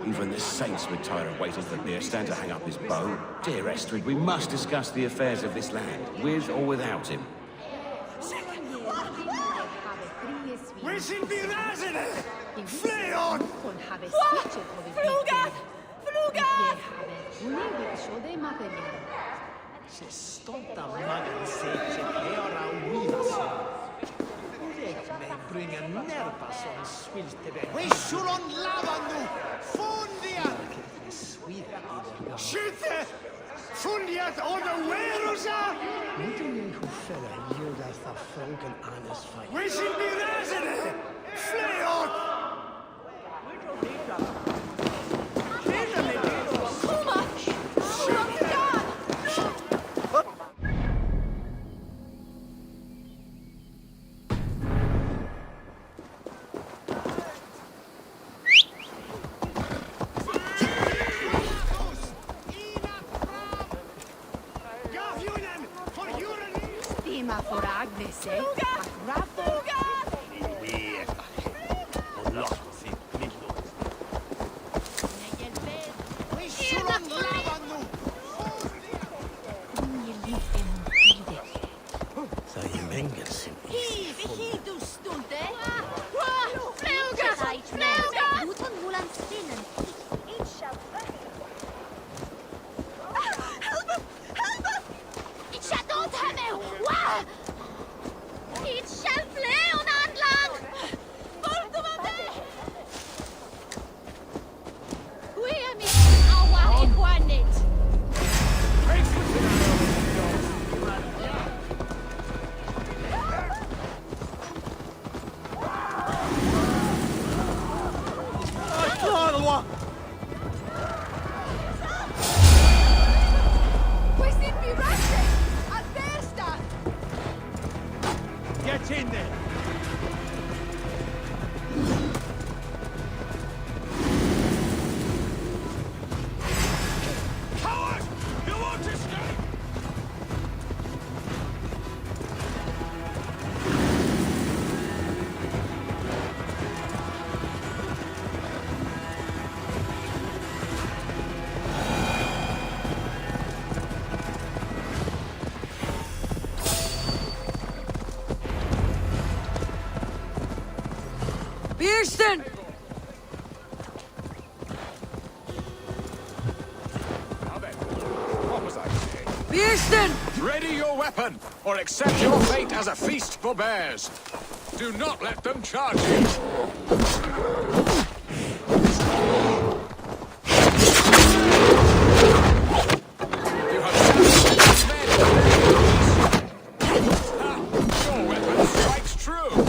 Speaker 13: Even the saints would tire of waiting for Biersten to hang up his bow. Dear Estrid, we must discuss the affairs of this land, with or without him.
Speaker 3: Fly on!
Speaker 15: Fluga! Fluga!
Speaker 3: Vishulon lavandu! Fundiat! Skytte! Fundiat on the Werusa! We should be resident! Flee on!
Speaker 14: Stima for Agnes, eh?
Speaker 3: Get in there! Coward! You won't escape!
Speaker 2: Kirsten! Kirsten!
Speaker 16: Ready your weapon, or accept your fate as a feast for bears. Do not let them charge you. Your weapon strikes true.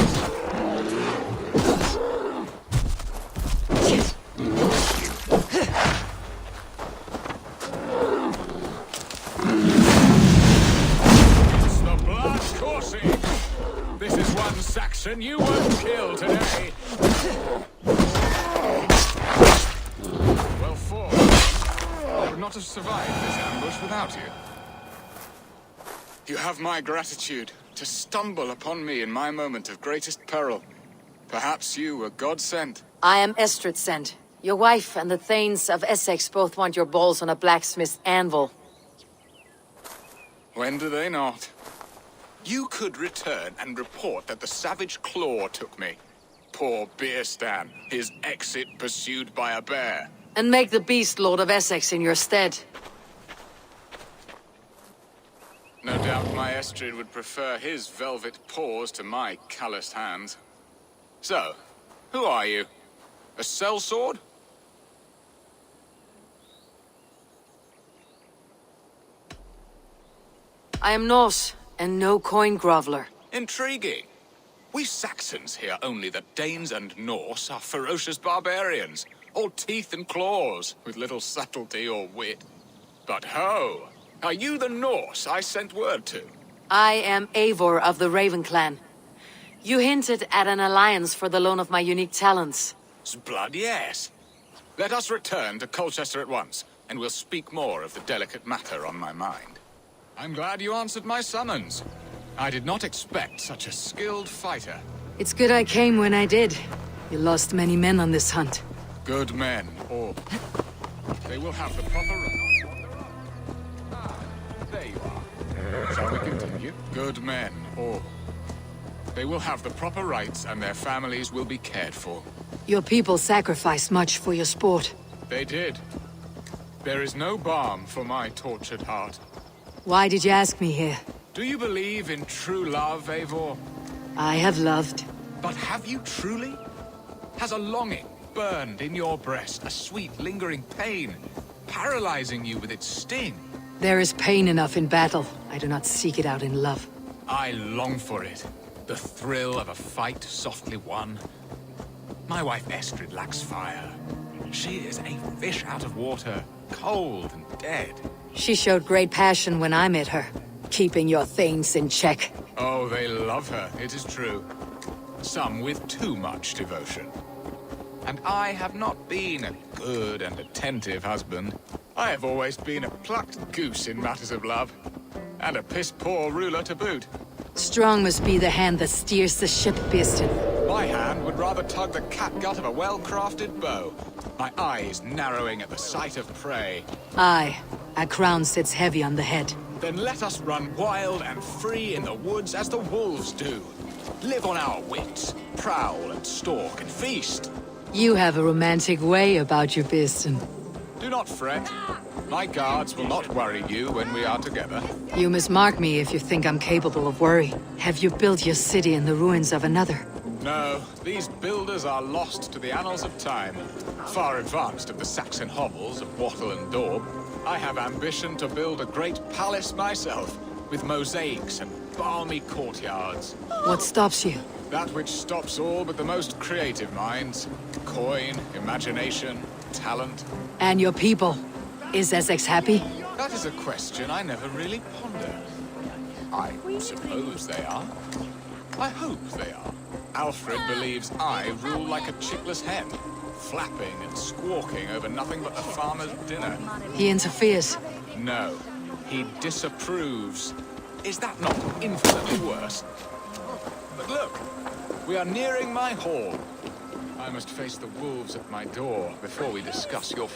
Speaker 16: This is one Saxon you won't kill today. Well fought. I would not have survived this ambush without you. You have my gratitude to stumble upon me in my moment of greatest peril. Perhaps you were God-sent.
Speaker 2: I am Estrid sent. Your wife and the Thanes of Essex both want your balls on a blacksmith's anvil.
Speaker 16: When do they not? You could return and report that the savage Claw took me. Poor Beerstan, his exit pursued by a bear.
Speaker 2: And make the beast Lord of Essex in your stead.
Speaker 16: No doubt my Estrid would prefer his velvet paws to my calloused hands. So, who are you? A sellsword?
Speaker 2: I am Norse, and no coin groveler.
Speaker 16: Intriguing. We Saxons hear only that Danes and Norse are ferocious barbarians, all teeth and claws, with little subtlety or wit. But ho! Are you the Norse I sent word to?
Speaker 2: I am Eivor of the Raven clan. You hinted at an alliance for the loan of my unique talents.
Speaker 16: Blood, yes. Let us return to Colchester at once, and we'll speak more of the delicate matter on my mind. I'm glad you answered my summons. I did not expect such a skilled fighter.
Speaker 2: It's good I came when I did. You lost many men on this hunt.
Speaker 16: Good men, or... They will have the proper... There you are. Shall we continue? Good men, or... They will have the proper rights and their families will be cared for.
Speaker 2: Your people sacrificed much for your sport.
Speaker 16: They did. There is no balm for my tortured heart.
Speaker 2: Why did you ask me here?
Speaker 16: Do you believe in true love, Eivor?
Speaker 2: I have loved.
Speaker 16: But have you truly? Has a longing burned in your breast, a sweet, lingering pain, paralyzing you with its sting?
Speaker 2: There is pain enough in battle. I do not seek it out in love.
Speaker 16: I long for it. The thrill of a fight softly won. My wife Estrid lacks fire. She is a fish out of water, cold and dead.
Speaker 2: She showed great passion when I met her, keeping your things in check.
Speaker 16: Oh, they love her, it is true. Some with too much devotion. And I have not been a good and attentive husband. I have always been a plucked goose in matters of love. And a piss-poor ruler to boot.
Speaker 2: Strong must be the hand that steers the ship, Beaston.
Speaker 16: My hand would rather tug the catgut of a well-crafted bow. My eyes narrowing at the sight of prey.
Speaker 2: Aye, a crown sits heavy on the head.
Speaker 16: Then let us run wild and free in the woods as the wolves do. Live on our wits, prowl and stalk and feast.
Speaker 2: You have a romantic way about you, Beaston.
Speaker 16: Do not fret. My guards will not worry you when we are together.
Speaker 2: You must mark me if you think I'm capable of worry. Have you built your city in the ruins of another?
Speaker 16: No, these builders are lost to the annals of time. Far advanced of the Saxon hovels of Wattle and Daub, I have ambition to build a great palace myself, with mosaics and balmy courtyards.
Speaker 2: What stops you?
Speaker 16: That which stops all but the most creative minds. Coin, imagination, talent.
Speaker 2: And your people? Is Essex happy?
Speaker 16: That is a question I never really pondered. I suppose they are. I hope they are. Alfred believes I rule like a chickless hen, flapping and squawking over nothing but the farmer's dinner.
Speaker 2: He interferes.
Speaker 16: No, he disapproves. Is that not infinitely worse? But look, we are nearing my hall. I must face the wolves at my door before we discuss your...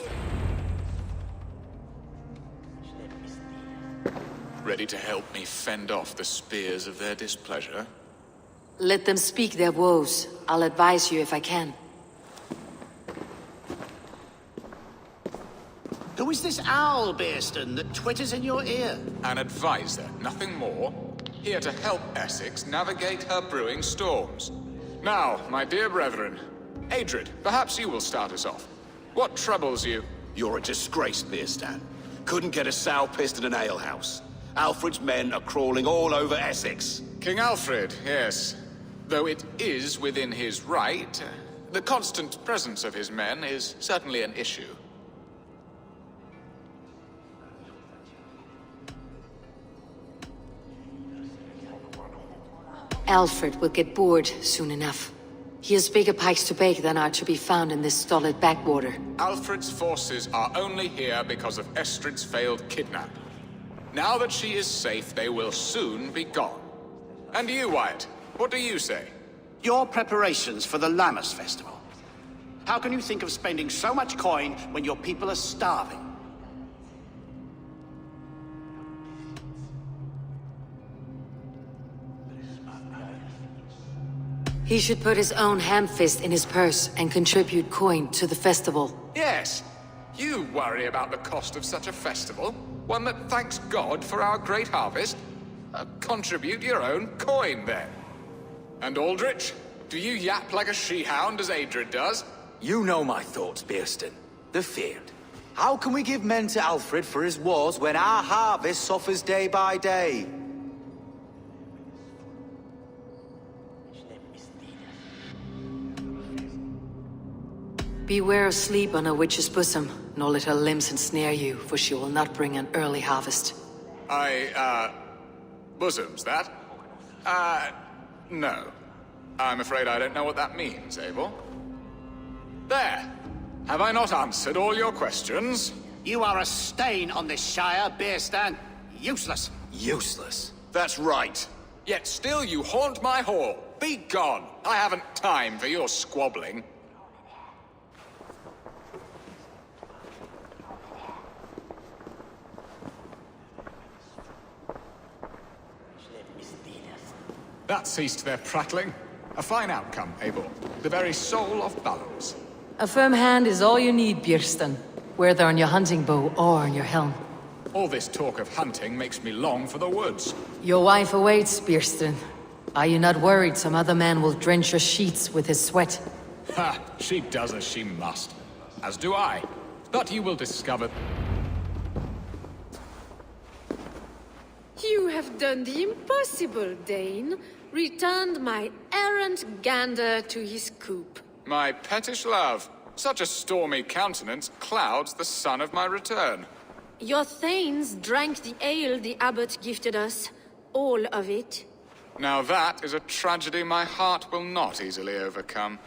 Speaker 16: Ready to help me fend off the spears of their displeasure?
Speaker 2: Let them speak their woes. I'll advise you if I can.
Speaker 5: Who is this owl, Beaston, that twitters in your ear?
Speaker 16: An advisor, nothing more. Here to help Essex navigate her brewing storms. Now, my dear brethren, Adrid, perhaps you will start us off. What troubles you?
Speaker 17: You're a disgrace, Beaston. Couldn't get a sow pissed in an alehouse. Alfred's men are crawling all over Essex.
Speaker 16: King Alfred, yes. Though it is within his right, the constant presence of his men is certainly an issue.
Speaker 2: Alfred will get bored soon enough. He has bigger pikes to bake than are to be found in this stolid backwater.
Speaker 16: Alfred's forces are only here because of Estrid's failed kidnap. Now that she is safe, they will soon be gone. And you, Wyatt, what do you say?
Speaker 5: Your preparations for the Lammas festival. How can you think of spending so much coin when your people are starving?
Speaker 2: He should put his own ham-fist in his purse and contribute coin to the festival.
Speaker 16: Yes. You worry about the cost of such a festival? One that thanks God for our great harvest? Contribute your own coin, then. And Aldrich, do you yap like a she-hound as Adrid does?
Speaker 18: You know my thoughts, Beaston. The field. How can we give men to Alfred for his wars when our harvest suffers day by day?
Speaker 2: Beware of sleep on a witch's bosom, nor let her limbs ensnare you, for she will not bring an early harvest.
Speaker 16: Bosoms, that? No. I'm afraid I don't know what that means, Abel. There! Have I not answered all your questions?
Speaker 5: You are a stain on this shire, Beaston. Useless.
Speaker 18: Useless?
Speaker 17: That's right.
Speaker 16: Yet still you haunt my hall. Be gone! I haven't time for your squabbling. That ceased their prattling. A fine outcome, Abel. The very soul of balance.
Speaker 2: A firm hand is all you need, Beaston, whether on your hunting bow or on your helm.
Speaker 16: All this talk of hunting makes me long for the woods.
Speaker 2: Your wife awaits, Beaston. Are you not worried some other man will drench your sheets with his sweat?
Speaker 16: Ha! She does as she must. As do I. But you will discover...
Speaker 15: You have done the impossible, Dane. Returned my errant gander to his coop.
Speaker 16: My pettish love. Such a stormy countenance clouds the sun of my return.
Speaker 15: Your thanes drank the ale the abbot gifted us. All of it.
Speaker 16: Now that is a tragedy my heart will not easily overcome.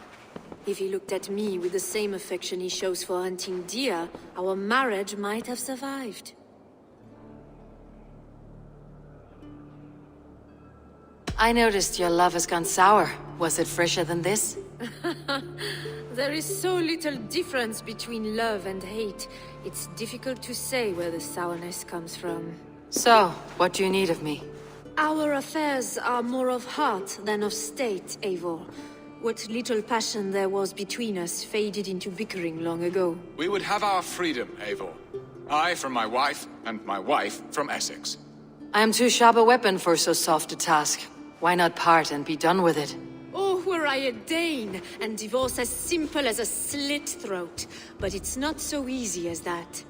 Speaker 15: If he looked at me with the same affection he shows for hunting deer, our marriage might have survived.
Speaker 2: I noticed your love has gone sour. Was it fresher than this?
Speaker 15: There is so little difference between love and hate. It's difficult to say where the sourness comes from.
Speaker 2: So, what do you need of me?
Speaker 15: Our affairs are more of heart than of state, Eivor. What little passion there was between us faded into bickering long ago.
Speaker 16: We would have our freedom, Eivor. I from my wife, and my wife from Essex.
Speaker 2: I am too sharp a weapon for so soft a task. Why not part and be done with it?
Speaker 15: Oh, were I a Dane, and divorce as simple as a slit throat. But it's not so easy as that.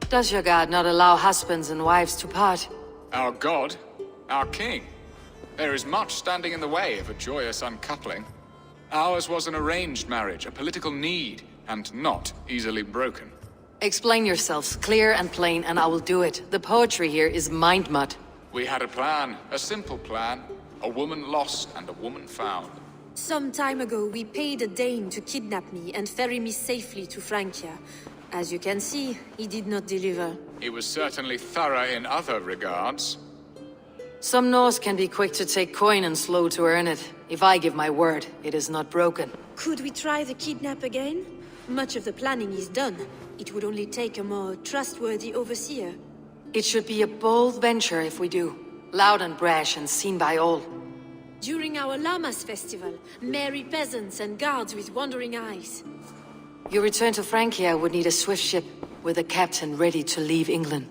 Speaker 2: Does your god not allow husbands and wives to part?
Speaker 16: Our god? Our king? There is much standing in the way of a joyous uncoupling. Ours was an arranged marriage, a political need, and not easily broken.
Speaker 2: Explain yourselves clear and plain, and I will do it. The poetry here is mind mud.
Speaker 16: We had a plan, a simple plan. A woman lost and a woman found.
Speaker 15: Some time ago, we paid a Dane to kidnap me and ferry me safely to Francia. As you can see, he did not deliver.
Speaker 16: He was certainly thorough in other regards.
Speaker 2: Some Norse can be quick to take coin and slow to earn it. If I give my word, it is not broken.
Speaker 15: Could we try the kidnap again? Much of the planning is done. It would only take a more trustworthy overseer.
Speaker 2: It should be a bold venture if we do. Loud and brash and seen by all.
Speaker 15: During our Llamas festival, merry peasants and guards with wandering eyes.
Speaker 2: Your return to Francia would need a swift ship, with a captain ready to leave England.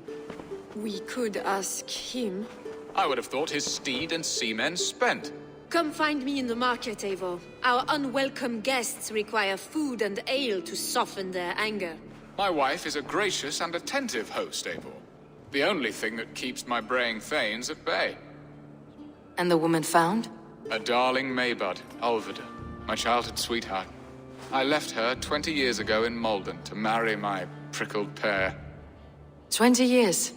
Speaker 15: We could ask him.
Speaker 16: I would have thought his steed and seamen spent.
Speaker 15: Come find me in the market, Eivor. Our unwelcome guests require food and ale to soften their anger.
Speaker 16: My wife is a gracious and attentive host, Eivor. The only thing that keeps my braying thanes at bay.
Speaker 2: And the woman found?
Speaker 16: A darling Maybud, Alvida, my childhood sweetheart. I left her 20 years ago in Malden to marry my prickled pear.
Speaker 2: 20 years?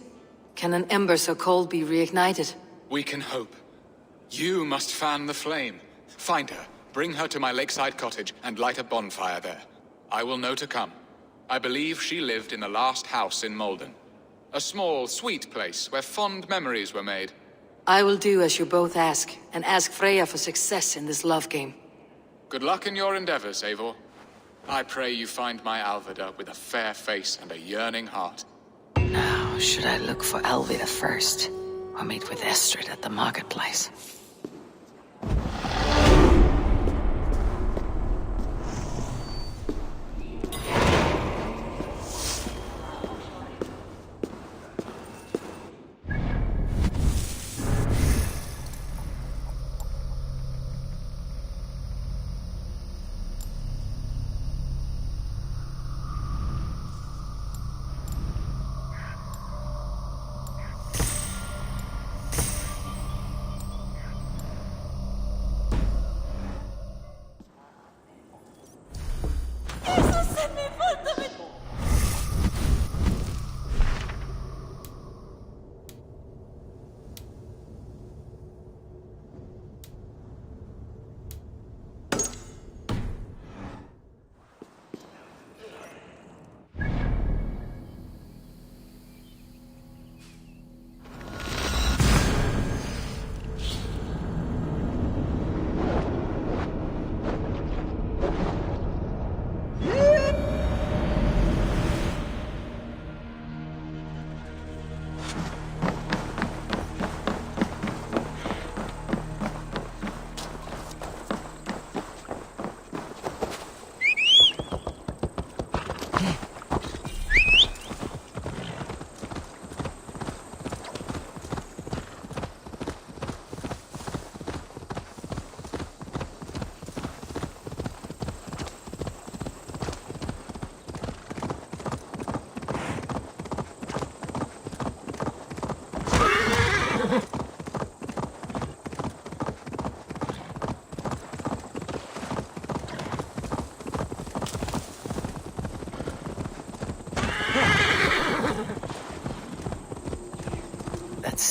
Speaker 2: Can an ember so cold be reignited?
Speaker 16: We can hope. You must fan the flame. Find her, bring her to my lakeside cottage, and light a bonfire there. I will know to come. I believe she lived in the last house in Malden. A small, sweet place where fond memories were made.
Speaker 2: I will do as you both ask, and ask Freya for success in this love game.
Speaker 16: Good luck in your endeavors, Eivor. I pray you find my Alvida with a fair face and a yearning heart.
Speaker 2: Now, should I look for Alvida first, or meet with Estrid at the marketplace?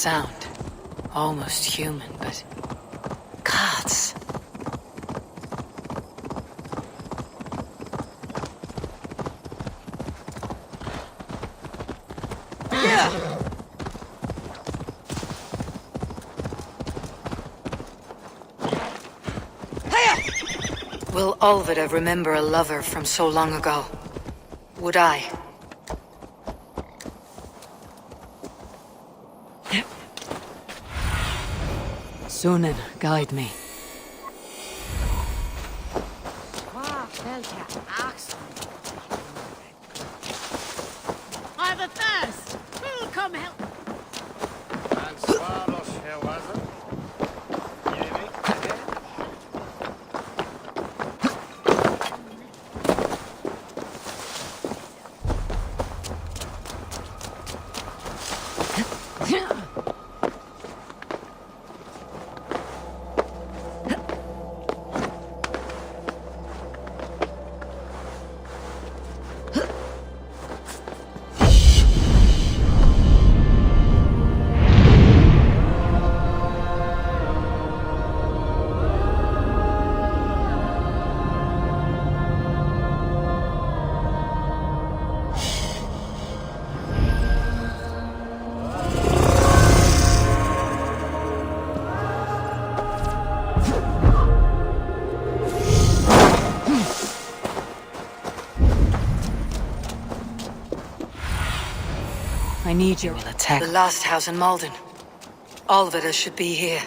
Speaker 2: sound. Almost human, but... gods. Will Olvida remember a lover from so long ago? Would I? Sunan, guide me.
Speaker 14: I have a thirst. Who'll come help?
Speaker 2: I need you. Will attack. The last house in Malden. Olvida should be here.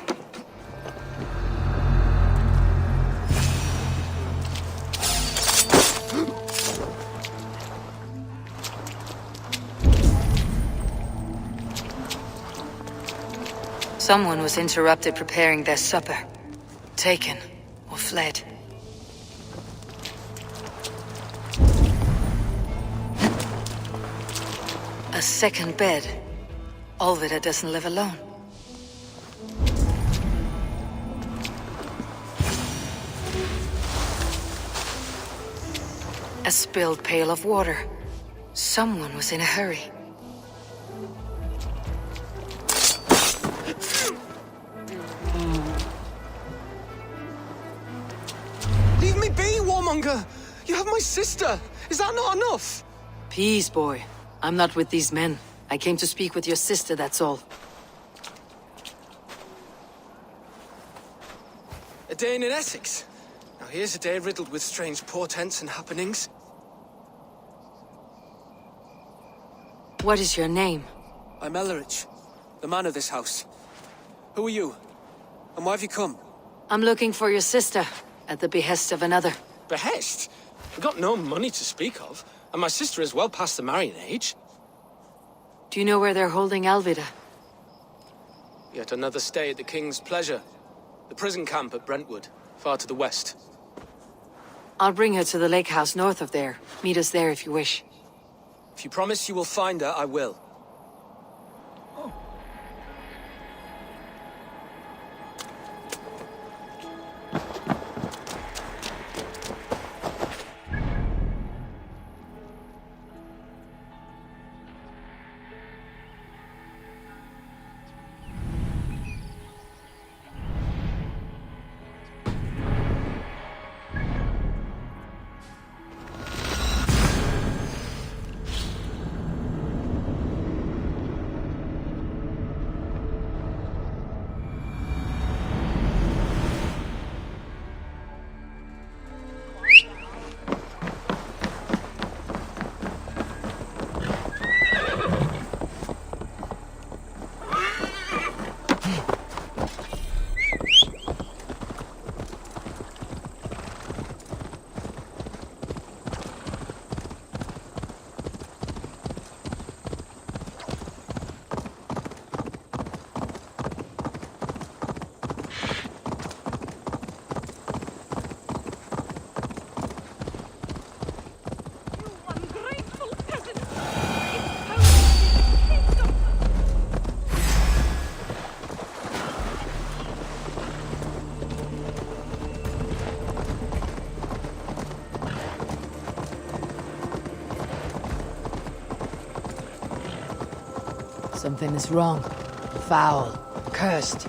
Speaker 2: Someone was interrupted preparing their supper. Taken or fled. A second bed. Olvida doesn't live alone. A spilled pail of water. Someone was in a hurry.
Speaker 19: Leave me be, warmonger! You have my sister! Is that not enough?
Speaker 2: Peace, boy. I'm not with these men. I came to speak with your sister, that's all.
Speaker 19: A day in Essex. Now here's a day riddled with strange portents and happenings.
Speaker 2: What is your name?
Speaker 19: I'm Ellerich, the man of this house. Who are you? And why have you come?
Speaker 2: I'm looking for your sister, at the behest of another.
Speaker 19: Behest? We've got no money to speak of, and my sister is well past the marrying age.
Speaker 2: Do you know where they're holding Alvida?
Speaker 19: Yet another stay at the King's pleasure. The prison camp at Brentwood, far to the west.
Speaker 2: I'll bring her to the lake house north of there. Meet us there if you wish.
Speaker 19: If you promise you will find her, I will.
Speaker 2: Something is wrong. Foul. Cursed.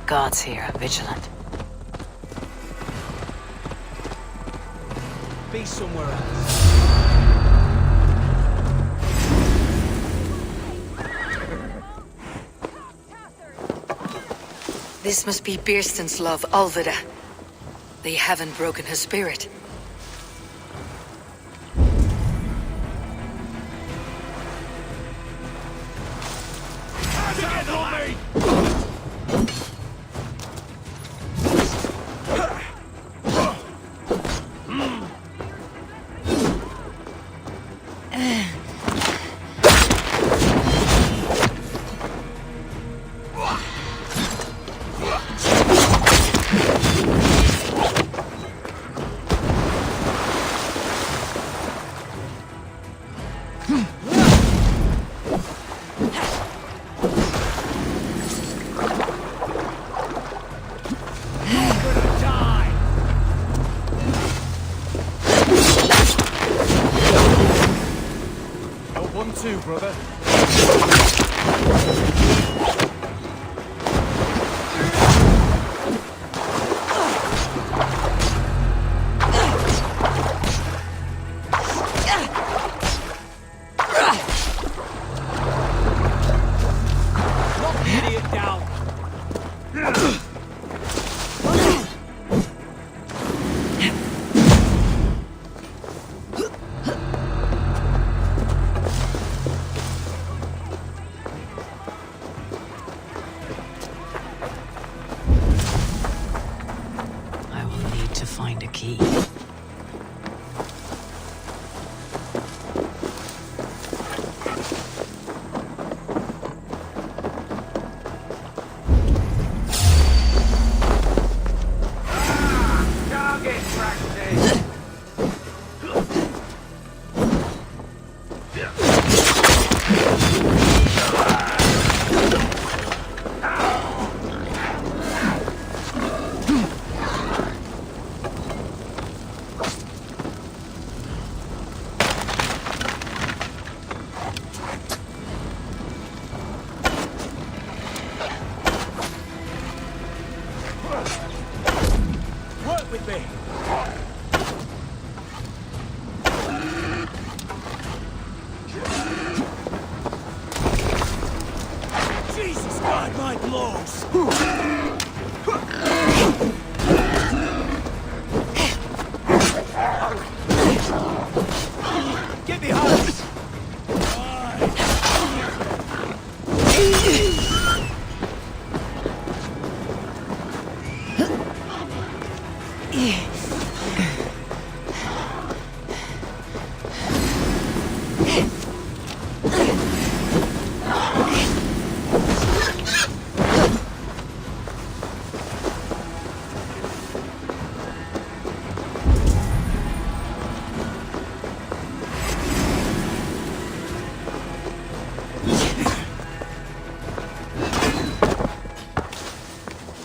Speaker 2: Guards here are vigilant.
Speaker 19: Be somewhere else.
Speaker 2: This must be Birsten's love, Alvida. They haven't broken her spirit.
Speaker 19: Brother.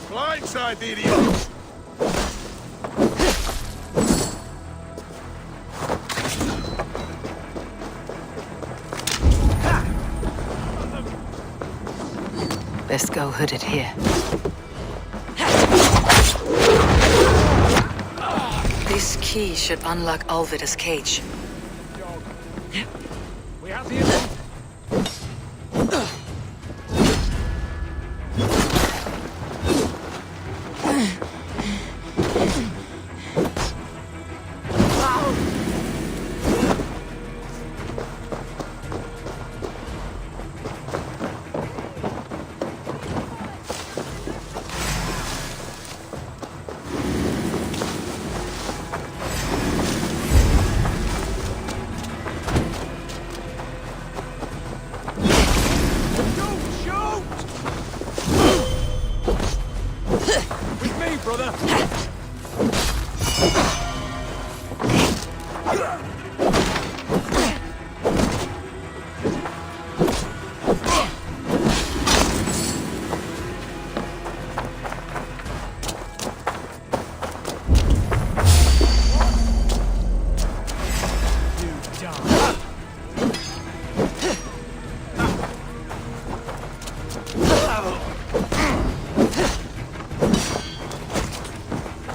Speaker 4: Blindside the idiot!
Speaker 2: Best go hooded here. This key should unlock Alvida's cage.
Speaker 19: We have the info.
Speaker 9: brother.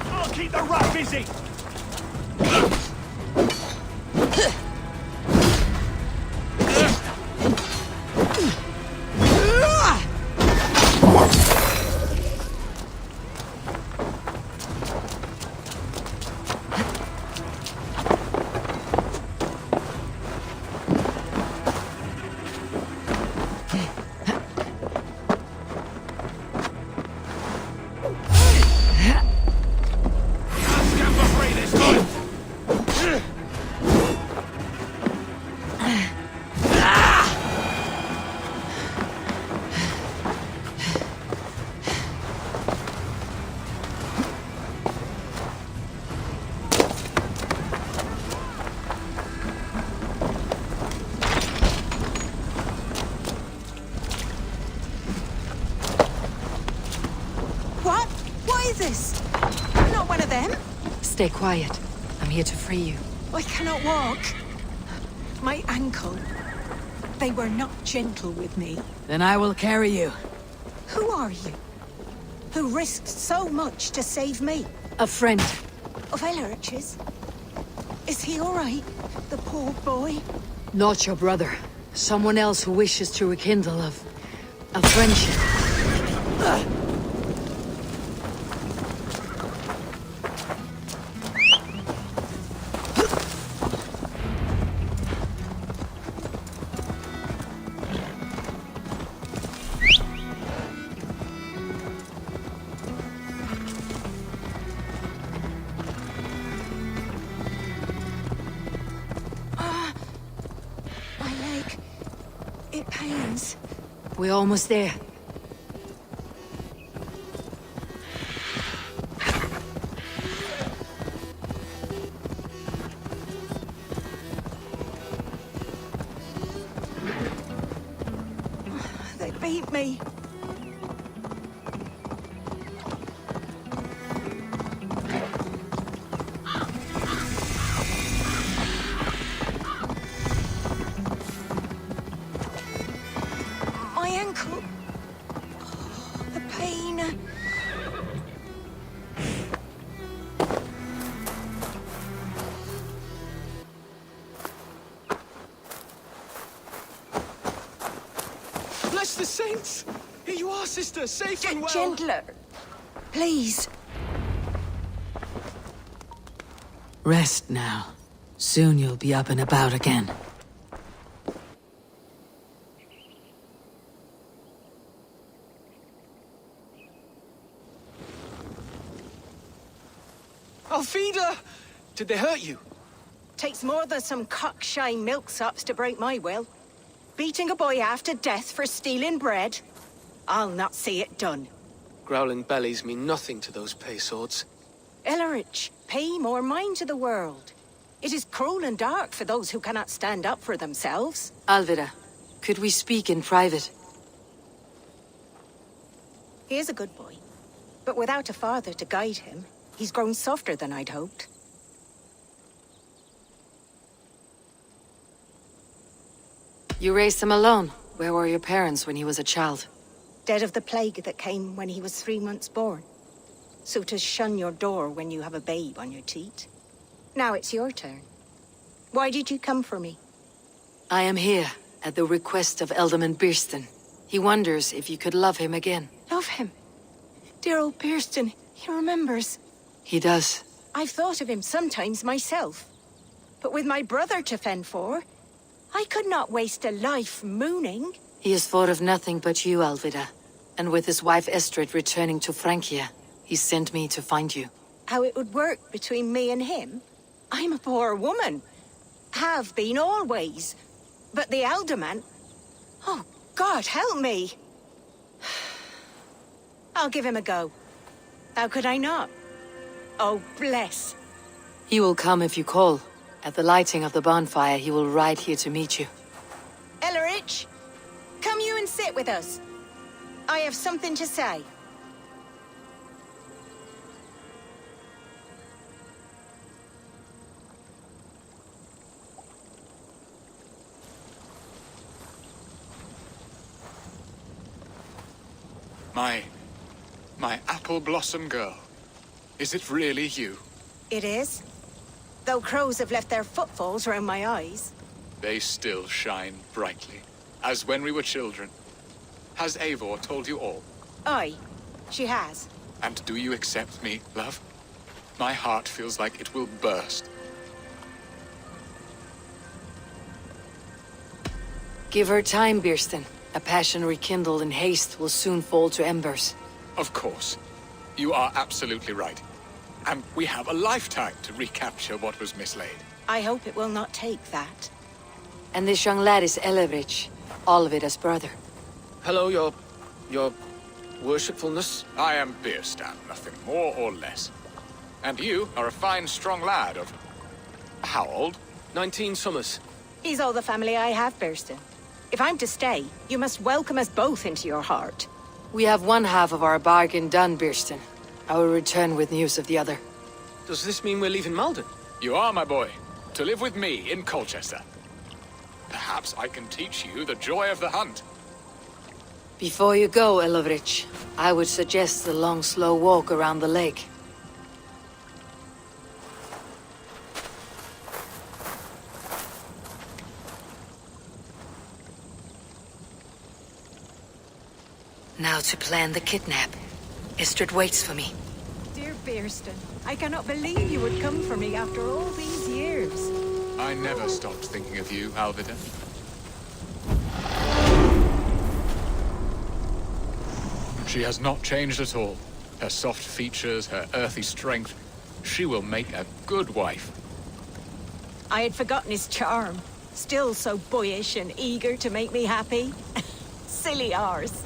Speaker 7: I'll keep the rat busy.
Speaker 20: What? What is this? I'm not one of them.
Speaker 8: Stay quiet. I'm here to free you.
Speaker 20: I cannot walk. My ankle. They were not gentle with me.
Speaker 2: Then I will carry you.
Speaker 20: Who are you? Who risked so much to save me?
Speaker 8: A friend.
Speaker 20: Of Elrich's? Is he all right? The poor boy?
Speaker 8: Not your brother. Someone else who wishes to rekindle a friendship.
Speaker 20: My leg. It pains.
Speaker 8: We're almost there.
Speaker 20: They beat me. My ankle. Oh, the pain.
Speaker 19: Bless the saints! Here you are, sister, safe and well.
Speaker 20: Gentler. Please.
Speaker 2: Rest now. Soon you'll be up and about again.
Speaker 19: Alfida! Did they hurt you?
Speaker 20: Takes more than some cockshy milksops to break my will. Beating a boy half to death for stealing bread? I'll not see it done.
Speaker 19: Growling bellies mean nothing to those pay swords.
Speaker 20: Elrich, pay more mind to the world. It is cruel and dark for those who cannot stand up for themselves.
Speaker 8: Alvida, could we speak in private?
Speaker 20: He is a good boy, but without a father to guide him, he's grown softer than I'd hoped.
Speaker 8: You raised him alone. Where were your parents when he was a child?
Speaker 20: Dead of the plague that came when he was 3 months born. So to shun your door when you have a babe on your teat. Now it's your turn. Why did you come for me?
Speaker 8: I am here at the request of Ealdorman Birsten. He wonders if you could love him again.
Speaker 20: Love him? Dear old Birsten, he remembers.
Speaker 8: He does.
Speaker 20: I've thought of him sometimes myself. But with my brother to fend for, I could not waste a life mooning.
Speaker 8: He has thought of nothing but you, Alvida. And with his wife Estrid returning to Francia, he sent me to find you.
Speaker 20: How it would work between me and him? I'm a poor woman. Have been always. But the Alderman... Oh, God, help me. I'll give him a go. How could I not? Oh, bless.
Speaker 2: He will come if you call. At the lighting of the bonfire, he will ride here to meet you.
Speaker 20: Ellerich, come you and sit with us. I have something to say.
Speaker 16: My apple blossom girl. Is it really you?
Speaker 20: It is. Though crows have left their footfalls round my eyes.
Speaker 16: They still shine brightly, as when we were children. Has Eivor told you all?
Speaker 20: Aye, she has.
Speaker 16: And do you accept me, love? My heart feels like it will burst.
Speaker 2: Give her time, Birsten. A passion rekindled in haste will soon fall to embers.
Speaker 16: Of course. You are absolutely right. And we have a lifetime to recapture what was mislaid.
Speaker 20: I hope it will not take that.
Speaker 2: And this young lad is Ellerich, Olvida's brother.
Speaker 19: Hello, your worshipfulness.
Speaker 16: I am Birstan, nothing more or less. And you are a fine, strong lad of... how old?
Speaker 19: 19 summers.
Speaker 20: He's all the family I have, Birsten. If I'm to stay, you must welcome us both into your heart.
Speaker 2: We have one half of our bargain done, Birsten. I will return with news of the other.
Speaker 19: Does this mean we're leaving Malden?
Speaker 16: You are, my boy, to live with me in Colchester. Perhaps I can teach you the joy of the hunt.
Speaker 2: Before you go, Ellerich, I would suggest a long, slow walk around the lake. Now to plan the kidnap. Istrid waits for me.
Speaker 20: Dear Birsten, I cannot believe you would come for me after all these years.
Speaker 16: I never stopped thinking of you, Alvida. She has not changed at all. Her soft features, her earthy strength. She will make a good wife.
Speaker 20: I had forgotten his charm. Still so boyish and eager to make me happy. Silly ours.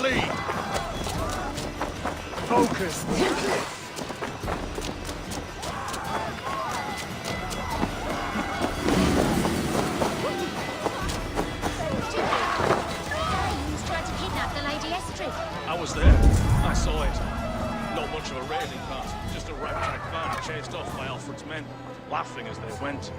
Speaker 7: lead! Focus! I was there. I saw it. Not much of a raiding party, just a ragtag band chased off by Alfred's men, laughing as they went.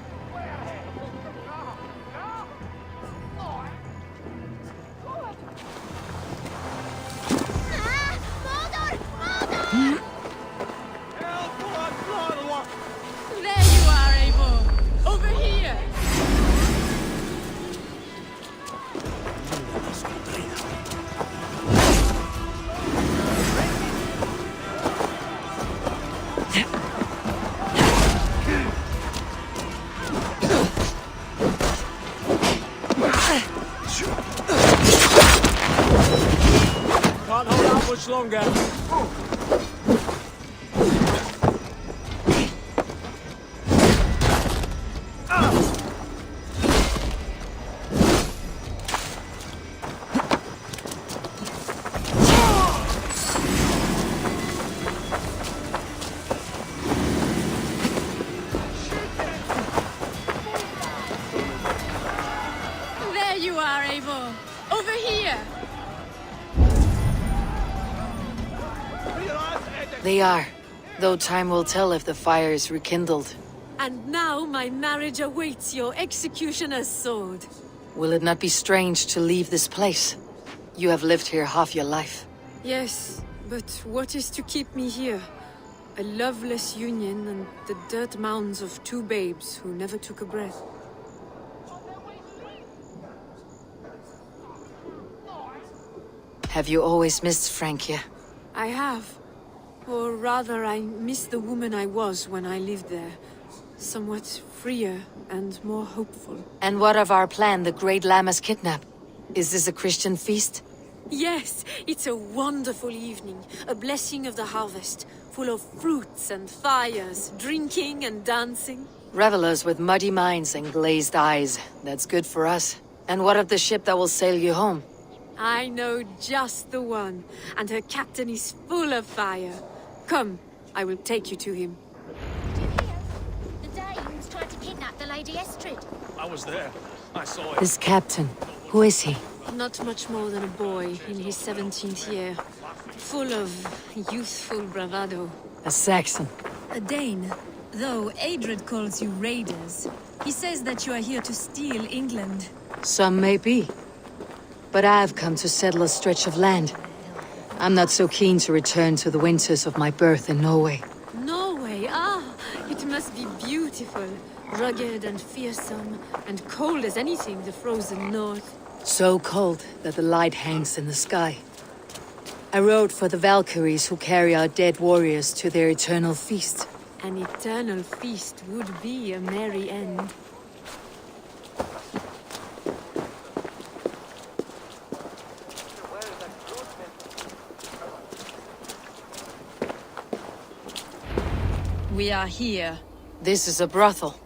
Speaker 15: There you are, Eivor! Over here!
Speaker 6: Can't hold out much longer.
Speaker 15: There you are, Eivor! Over here!
Speaker 2: They are, though time will tell if the fire is rekindled.
Speaker 15: And now my marriage awaits your executioner's sword.
Speaker 2: Will it not be strange to leave this place? You have lived here half your life.
Speaker 15: Yes, but what is to keep me here? A loveless union and the dirt mounds of two babes who never took a breath.
Speaker 2: Have you always missed Francia?
Speaker 15: I have. Or rather, I miss the woman I was when I lived there. Somewhat freer and more hopeful.
Speaker 2: And what of our plan, the Great Lammas kidnap? Is this a Christian feast?
Speaker 15: Yes, it's a wonderful evening. A blessing of the harvest, full of fruits and fires, drinking and dancing.
Speaker 2: Revelers with muddy minds and glazed eyes. That's good for us. And what of the ship that will sail you home?
Speaker 15: I know just the one, and her captain is full of fire. Come, I will take you to him.
Speaker 14: The Danes tried to kidnap the Lady Estrid.
Speaker 7: I was there. I saw it.
Speaker 2: This captain, who is he?
Speaker 15: Not much more than a boy in his 17th year. Full of youthful bravado.
Speaker 2: A Saxon.
Speaker 21: A Dane. Though Adred calls you raiders. He says that you are here to steal England.
Speaker 2: Some may be. But I've come to settle a stretch of land. I'm not so keen to return to the winters of my birth in Norway.
Speaker 15: Norway, it must be beautiful. Rugged and fearsome, and cold as anything the frozen north.
Speaker 2: So cold that the light hangs in the sky. I rode for the Valkyries who carry our dead warriors to their eternal feast.
Speaker 15: An eternal feast would be a merry end.
Speaker 21: We are here.
Speaker 2: This is a brothel.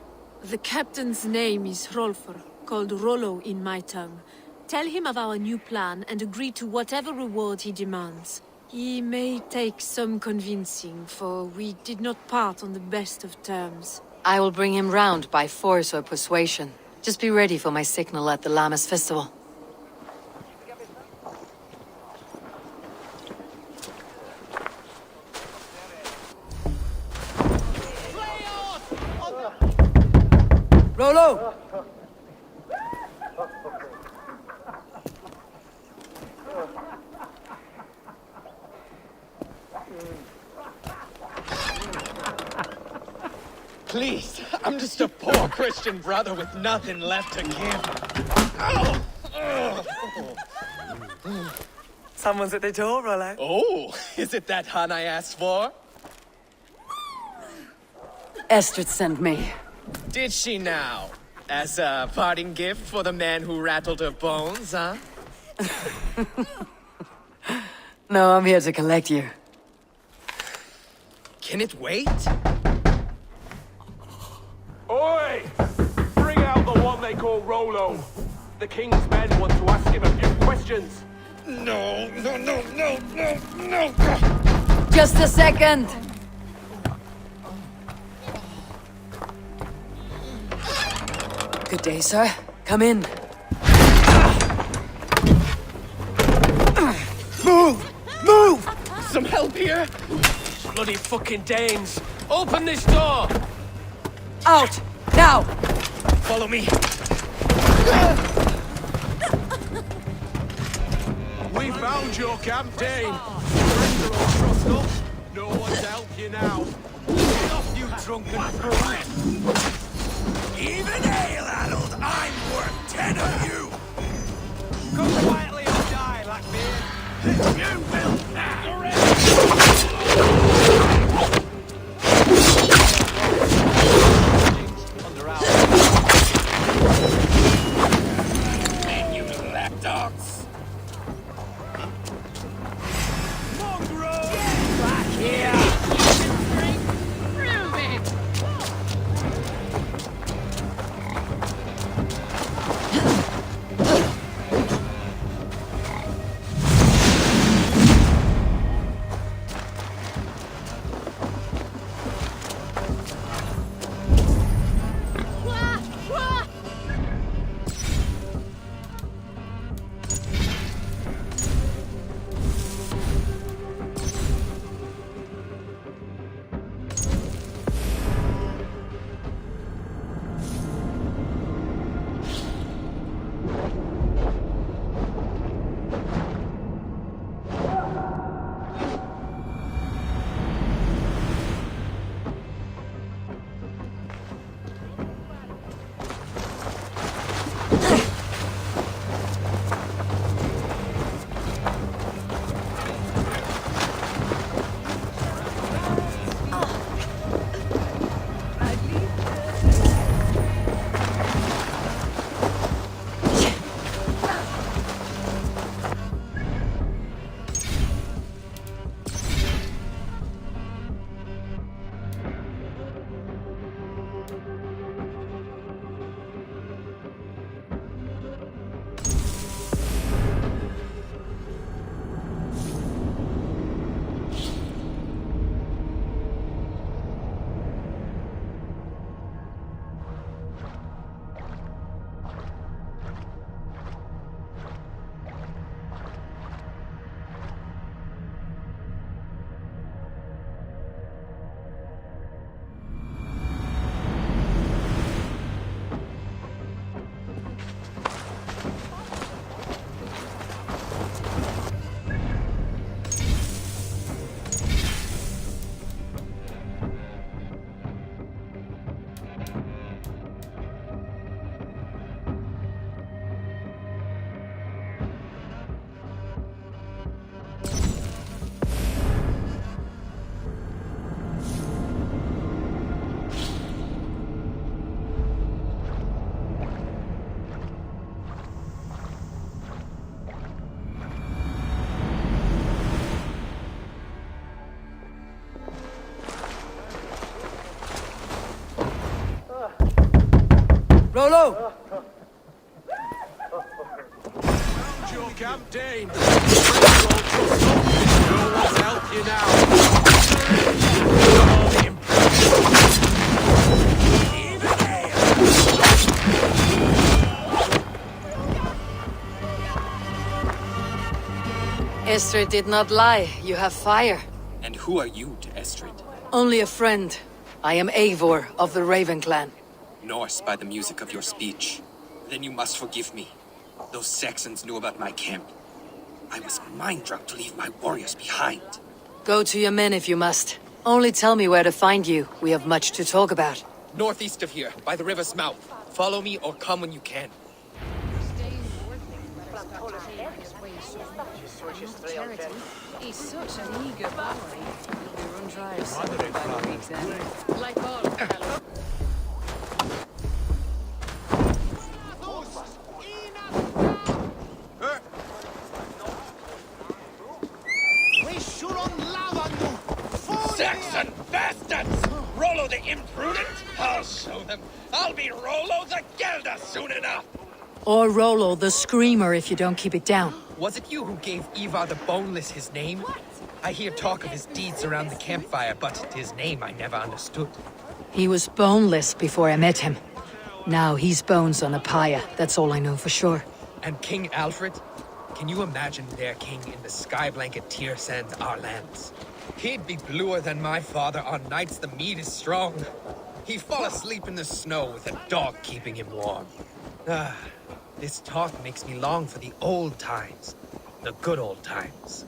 Speaker 15: The captain's name is Hrolfr, called Rollo in my tongue. Tell him of our new plan and agree to whatever reward he demands. He may take some convincing, for we did not part on the best of terms.
Speaker 2: I will bring him round by force or persuasion. Just be ready for my signal at the Lammas festival.
Speaker 6: Rollo!
Speaker 22: Please, I'm just a poor Christian brother with nothing left to give.
Speaker 23: Someone's at the door, Rollo.
Speaker 22: Oh, is it that hun I asked for?
Speaker 2: Estrid sent me.
Speaker 22: Did she now? As a parting gift for the man who rattled her bones, huh?
Speaker 2: No, I'm here to collect you.
Speaker 22: Can it wait?
Speaker 9: Oi! Bring out the one they call Rollo. The king's men want to ask him a few questions. No, no, no, no, no, no!
Speaker 2: Just a second! Good day, sir. Come in.
Speaker 22: Move! Move! Some help here? Bloody fucking Danes! Open this door!
Speaker 2: Out! Now!
Speaker 22: Follow me.
Speaker 13: We found your camp, Dane. Friends are all trussed up. No one to help you now. Get off, you drunken fool!
Speaker 9: Even ale-addled, I'm worth 10 of you!
Speaker 13: Come quietly or die, Blackbeard.
Speaker 9: You will
Speaker 13: Under our...
Speaker 9: And you lapdogs! Mongrel! Back here!
Speaker 14: Prove it!
Speaker 2: Rollo!
Speaker 13: Found your camp, Dane. Friends are all trussed up. No one to help you now.
Speaker 2: Estrid did not lie. You have fire.
Speaker 1: And who are you to Estrid?
Speaker 2: Only a friend. I am Eivor of the Raven clan.
Speaker 1: Norse by the music of your speech. Then you must forgive me. Those Saxons knew about my camp. I was mind-drunk to leave my warriors behind.
Speaker 2: Go to your men if you must. Only tell me where to find you. We have much to talk about.
Speaker 1: Northeast of here, by the river's mouth. Follow me or come when you can.
Speaker 14: He's such an eager boy. He'll be run dry of summer by the week's end. Like all fellows.
Speaker 9: Saxon bastards! Rollo the imprudent? I'll show them. I'll be Rollo the Gelder soon enough!
Speaker 2: Or Rollo the Screamer if you don't keep it down.
Speaker 1: Was it you who gave Ivar the Boneless his name? I hear talk of his deeds around the campfire, but his name I never understood.
Speaker 2: He was boneless before I met him. Now he's bones on a pyre, that's all I know for sure.
Speaker 1: And King Alfred? Can you imagine their king in the sky blanket tier sands our lands? He'd be bluer than my father on nights the meat is strong. He'd fall asleep in the snow with a dog keeping him warm. Ah, this talk makes me long for the old times. The good old times.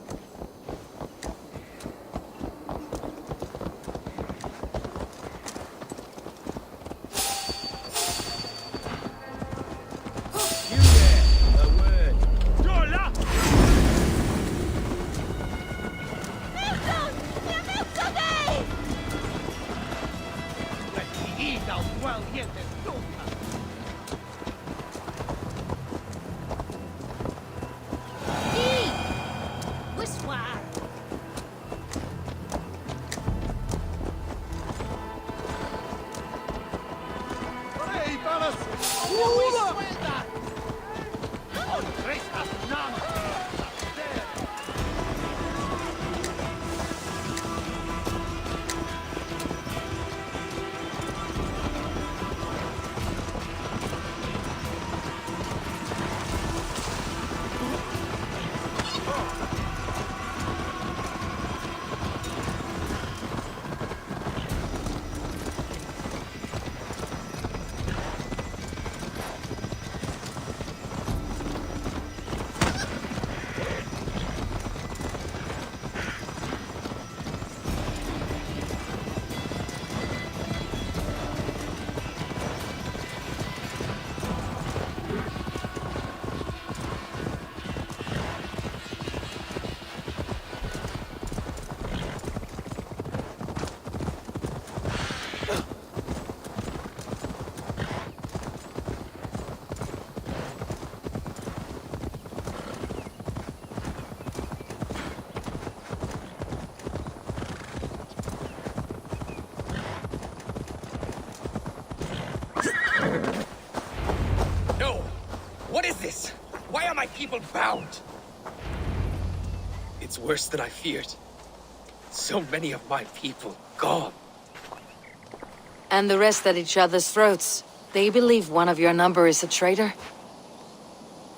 Speaker 1: People bound. It's worse than I feared. So many of my people gone.
Speaker 2: And the rest at each other's throats. They believe one of your number is a traitor?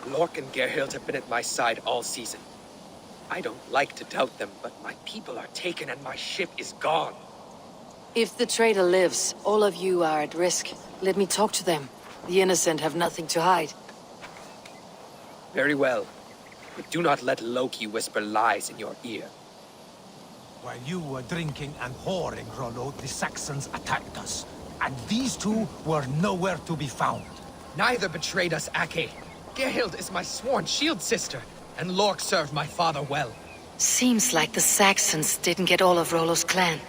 Speaker 1: Lork and Gerhild have been at my side all season. I don't like to doubt them, but my people are taken and my ship is gone.
Speaker 2: If the traitor lives, all of you are at risk. Let me talk to them. The innocent have nothing to hide.
Speaker 1: Very well. But do not let Loki whisper lies in your ear.
Speaker 10: While you were drinking and whoring, Rollo, the Saxons attacked us. And these two were nowhere to be found.
Speaker 1: Neither betrayed us, Ake. Gerhild is my sworn shield sister, and Lork served my father well.
Speaker 2: Seems like the Saxons didn't get all of Rollo's clan.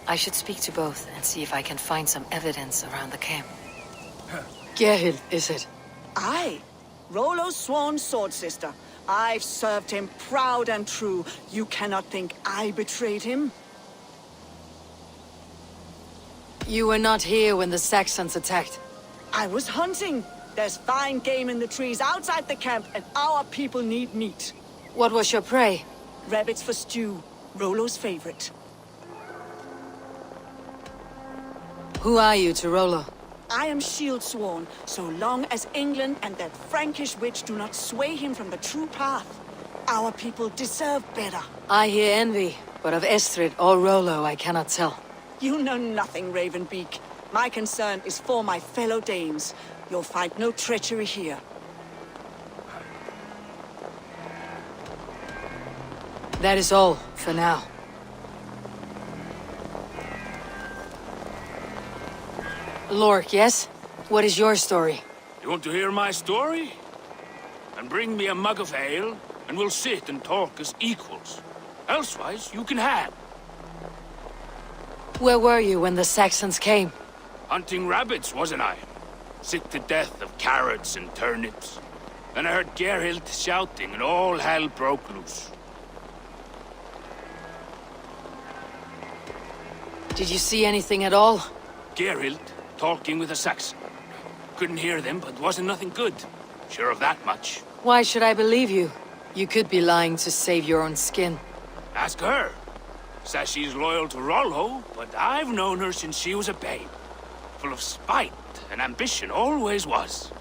Speaker 2: I should speak to both and see if I can find some evidence around the camp. Gerhild, is it?
Speaker 11: Aye. Rollo's sworn sword sister. I've served him proud and true. You cannot think I betrayed him?
Speaker 2: You were not here when the Saxons attacked.
Speaker 11: I was hunting. There's fine game in the trees outside the camp, and our people need meat.
Speaker 2: What was your prey?
Speaker 11: Rabbits for stew. Rollo's favorite.
Speaker 2: Who are you to Rollo?
Speaker 11: I am shield sworn, so long as England and that Frankish witch do not sway him from the true path. Our people deserve better.
Speaker 2: I hear envy, but of Estrid or Rollo I cannot tell.
Speaker 11: You know nothing, Ravenbeak. My concern is for my fellow Danes. You'll find no treachery here.
Speaker 2: That is all, for now. Lork, yes? What is your story?
Speaker 6: You want to hear my story? And bring me a mug of ale, and we'll sit and talk as equals. Elsewise, you can have.
Speaker 2: Where were you when the Saxons came?
Speaker 6: Hunting rabbits, wasn't I? Sick to death of carrots and turnips. Then I heard Gerhild shouting, and all hell broke loose.
Speaker 2: Did you see anything at all?
Speaker 6: Gerhild talking with a Saxon. Couldn't hear them, but wasn't nothing good. Sure of that much.
Speaker 2: Why should I believe you? You could be lying to save your own skin.
Speaker 6: Ask her. Says she's loyal to Rollo, but I've known her since she was a babe. Full of spite and ambition, always was.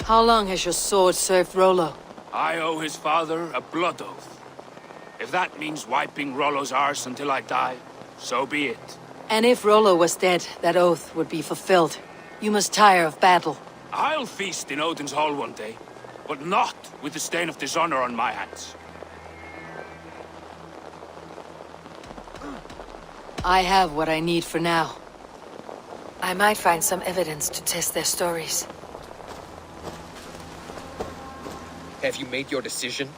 Speaker 2: How long has your sword served Rollo?
Speaker 6: I owe his father a blood oath. If that means wiping Rollo's arse until I die, so be it.
Speaker 2: And if Rollo was dead, that oath would be fulfilled. You must tire of battle.
Speaker 6: I'll feast in Odin's hall one day, but not with the stain of dishonor on my hands.
Speaker 2: I have what I need for now. I might find some evidence to test their stories.
Speaker 1: Have you made your decision?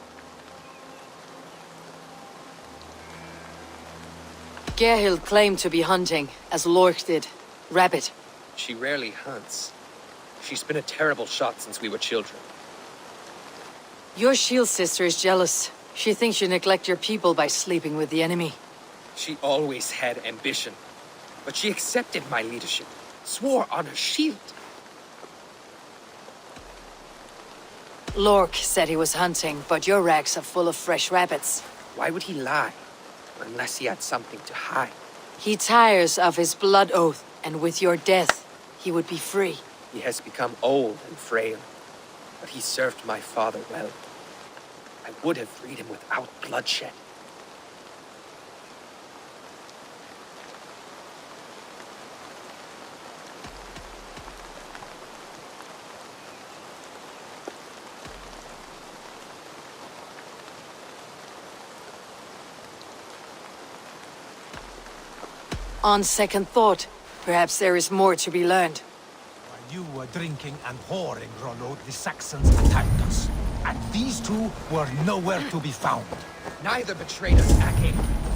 Speaker 2: Gerhild claimed to be hunting, as Lork did. Rabbit.
Speaker 1: She rarely hunts. She's been a terrible shot since we were children.
Speaker 2: Your shield sister is jealous. She thinks you neglect your people by sleeping with the enemy.
Speaker 1: She always had ambition, but she accepted my leadership, swore on her shield.
Speaker 2: Lork said he was hunting, but your racks are full of fresh rabbits.
Speaker 1: Why would he lie? Unless he had something to hide.
Speaker 2: He tires of his blood oath, and with your death, he would be free.
Speaker 1: He has become old and frail, but he served my father well. I would have freed him without bloodshed.
Speaker 2: On second thought, perhaps there is more to be learned.
Speaker 10: While you were drinking and whoring, Rollo, the Saxons attacked us. And these two were nowhere to be found.
Speaker 1: Neither betrayed us, Ake.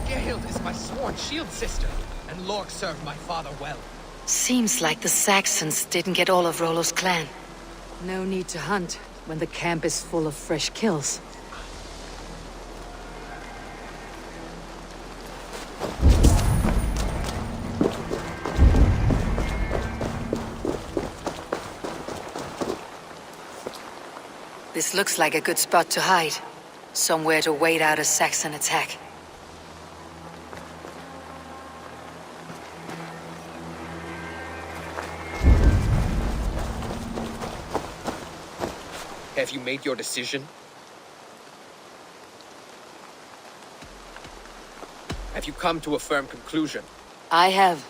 Speaker 1: Gerhild is my sworn shield sister, and Lork served my father well.
Speaker 2: Seems like the Saxons didn't get all of Rollo's clan. No need to hunt when the camp is full of fresh kills. This looks like a good spot to hide. Somewhere to wait out a Saxon attack.
Speaker 1: Have you made your decision? Have you come to a firm conclusion?
Speaker 2: I have.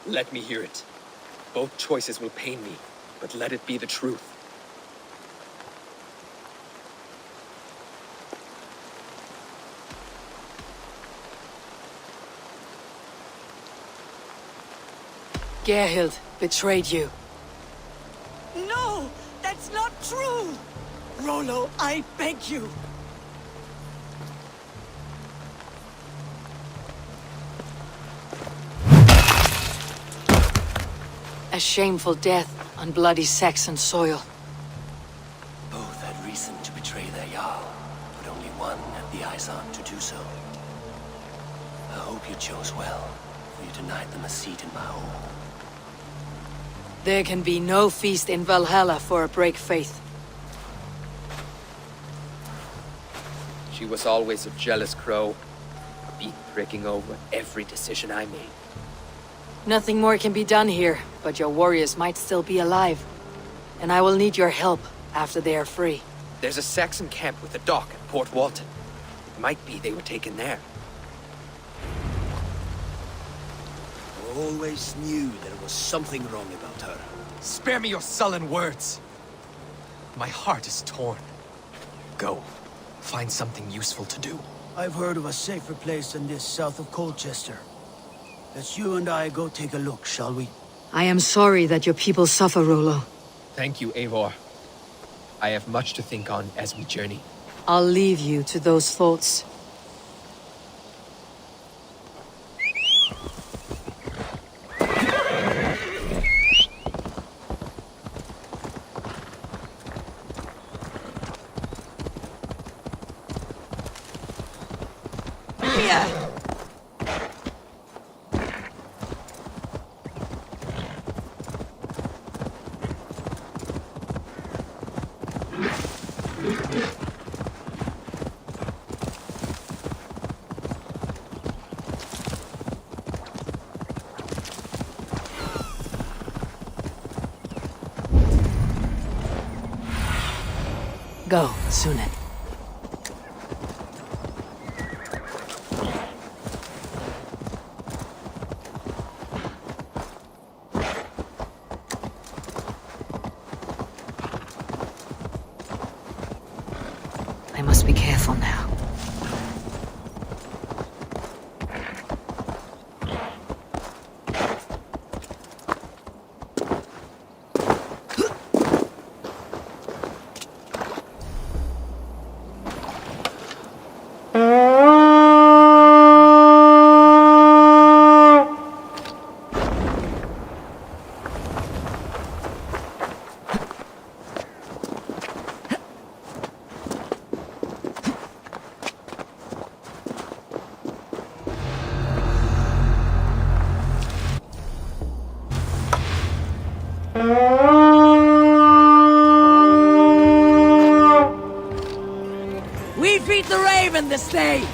Speaker 1: Let me hear it. Both choices will pain me, but let it be the truth.
Speaker 2: Gerhild betrayed you.
Speaker 11: No! That's not true! Rollo, I beg you!
Speaker 2: A shameful death on bloody Saxon soil.
Speaker 3: Both had reason to betray their Jarl, but only one had the eyes on to do so. I hope you chose well, for you denied them a seat in my hall.
Speaker 2: There can be no feast in Valhalla for a break faith.
Speaker 1: She was always a jealous crow, beak pricking over every decision I made.
Speaker 2: Nothing more can be done here, but your warriors might still be alive. And I will need your help after they are free.
Speaker 1: There's a Saxon camp with a dock at Port Walton. It might be they were taken there.
Speaker 3: I always knew there was something wrong about her.
Speaker 1: Spare me your sullen words. My heart is torn. Go. Find something useful to do.
Speaker 3: I've heard of a safer place than this south of Colchester. Let's you and I go take a look, shall we?
Speaker 2: I am sorry that your people suffer, Rollo.
Speaker 1: Thank you, Eivor. I have much to think on as we journey.
Speaker 2: I'll leave you to those thoughts. Go, Sune. I must be careful now.
Speaker 5: We beat the Raven this day!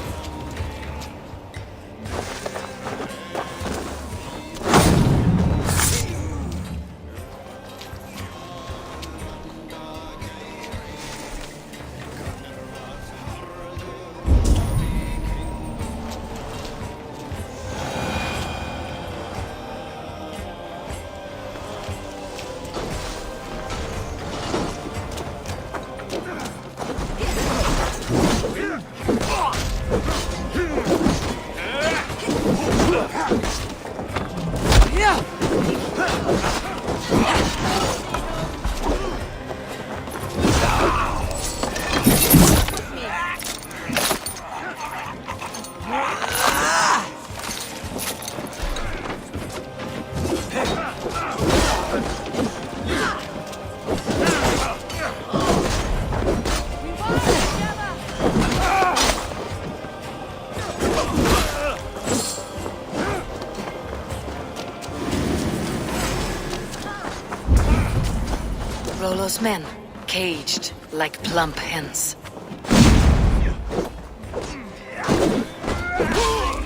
Speaker 2: Rollo's men, caged like plump hens.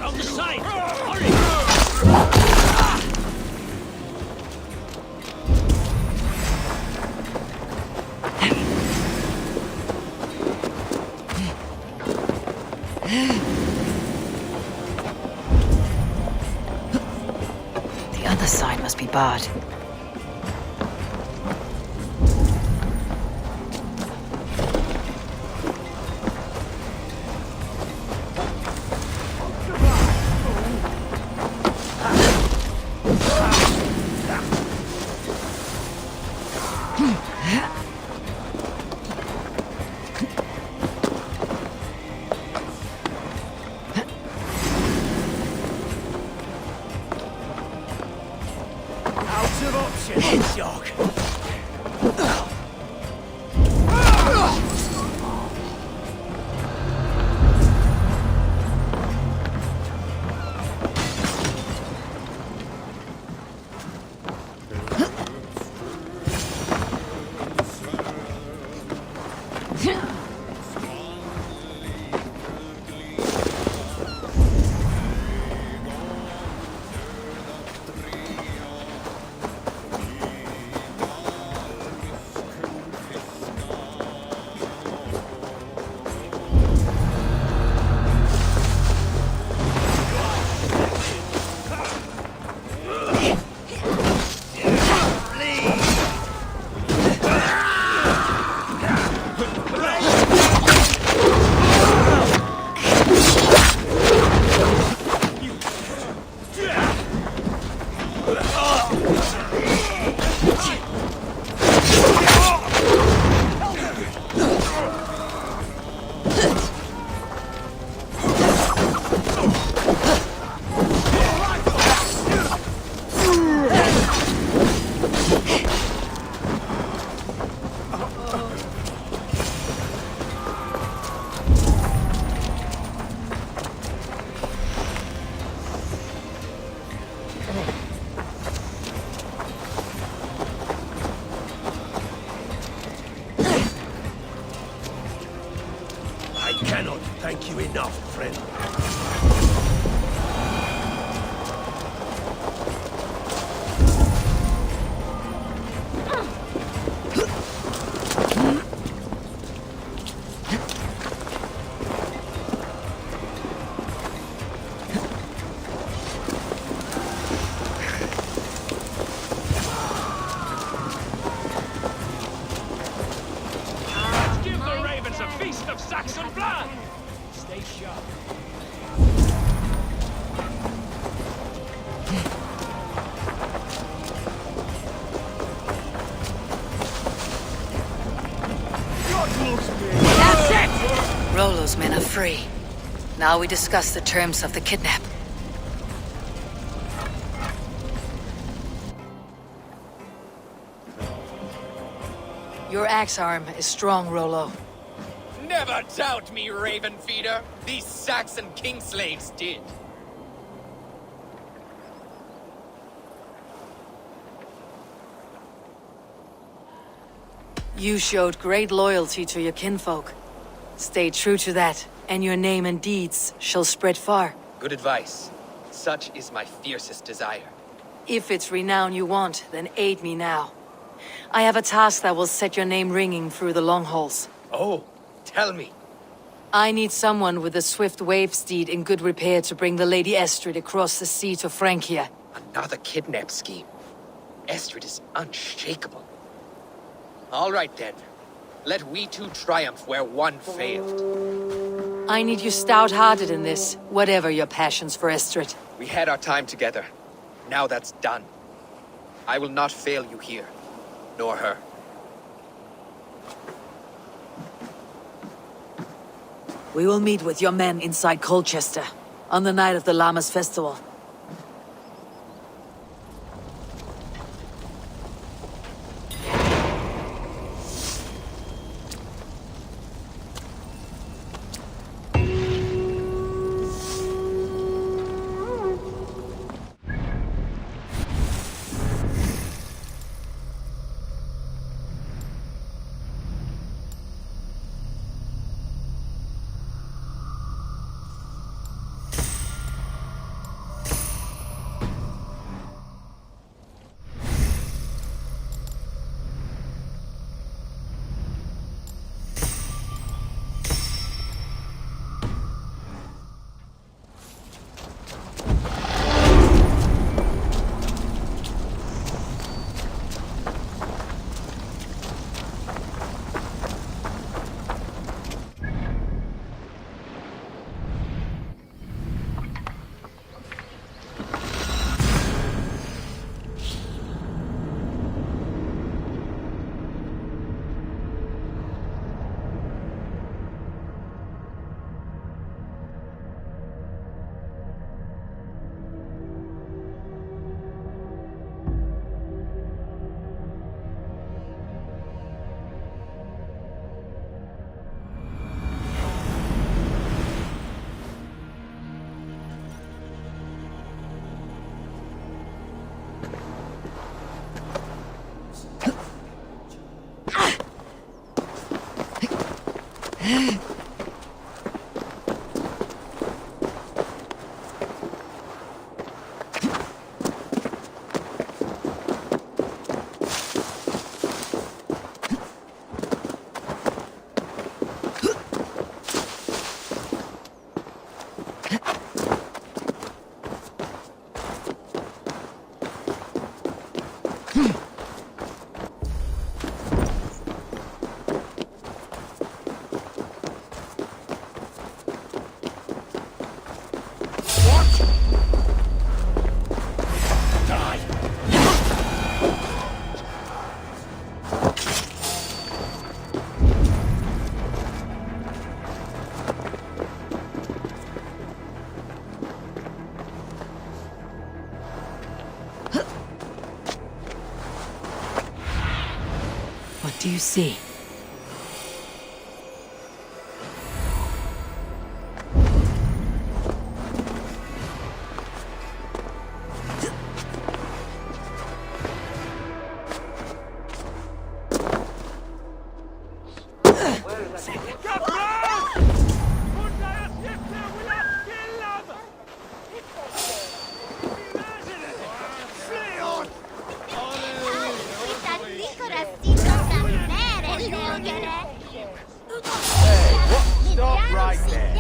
Speaker 22: On the side! Hurry!
Speaker 2: The other side must be barred.
Speaker 22: Out of options, Jock. I cannot thank you enough, friend.
Speaker 2: Rollo's men are free. Now we discuss the terms of the kidnap. Your axe arm is strong, Rollo.
Speaker 1: Never doubt me, Raven Feeder. These Saxon kingslaves did.
Speaker 2: You showed great loyalty to your kinfolk. Stay true to that, and your name and deeds shall spread far.
Speaker 1: Good advice. Such is my fiercest desire.
Speaker 2: If it's renown you want, then aid me now. I have a task that will set your name ringing through the long halls.
Speaker 1: Oh, tell me.
Speaker 2: I need someone with a swift wave steed in good repair to bring the Lady Estrid across the sea to Francia.
Speaker 1: Another kidnap scheme. Estrid is unshakable. All right then. Let we two triumph where one failed.
Speaker 2: I need you stout-hearted in this, whatever your passions for Estrid.
Speaker 1: We had our time together. Now that's done. I will not fail you here, nor her.
Speaker 2: We will meet with your men inside Colchester, on the night of the Lammas festival. What do you see?
Speaker 10: Stop right there.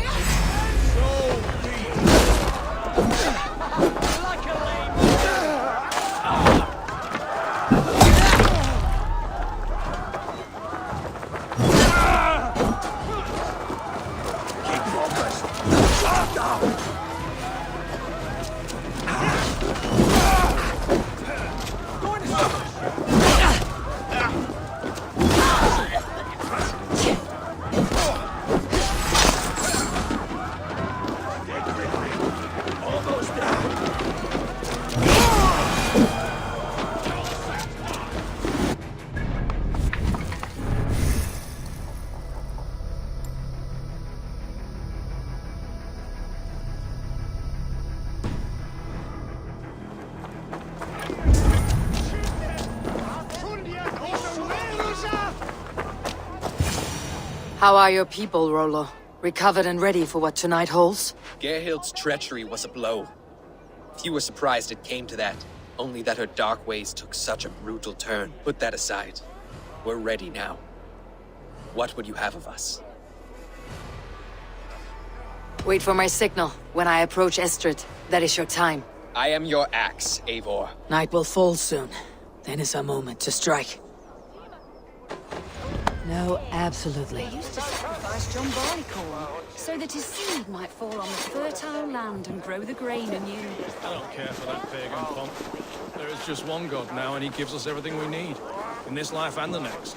Speaker 2: How are your people, Rollo? Recovered and ready for what tonight holds?
Speaker 1: Gerhild's treachery was a blow. Few were surprised it came to that, only that her dark ways took such a brutal turn. Put that aside. We're ready now. What would you have of us?
Speaker 2: Wait for my signal. When I approach Estrid, that is your time.
Speaker 1: I am your axe, Eivor.
Speaker 2: Night will fall soon. Then is our moment to strike. No, absolutely.
Speaker 5: They used to sacrifice John Barleycorn so that his seed might fall on the fertile land and grow the grain anew.
Speaker 7: I don't care for that pagan pomp. There is just one god now, and he gives us everything we need. In this life and the next.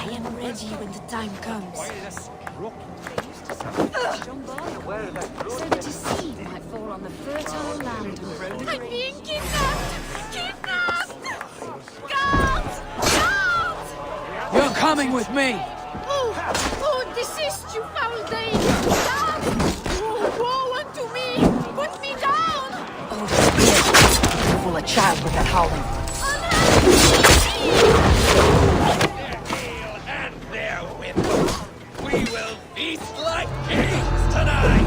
Speaker 15: I am ready when the time comes.
Speaker 5: So that his seed might fall on the fertile land and grow the
Speaker 15: I'm
Speaker 5: grain.
Speaker 15: being kidnapped! Kidnapped! Guards! Guards!
Speaker 2: You're coming with me!
Speaker 15: Oh, desist, you foul Dane! Guards! Oh, woe unto me! Put me down!
Speaker 2: Oh, careful, a child with that howling.
Speaker 1: And therewith, we will feast like kings tonight!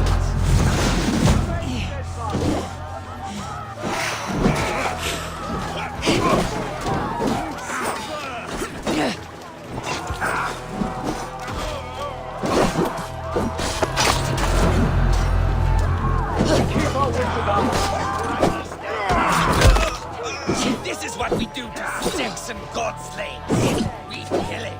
Speaker 1: This is what we do to Saxon godslaves. We pillage.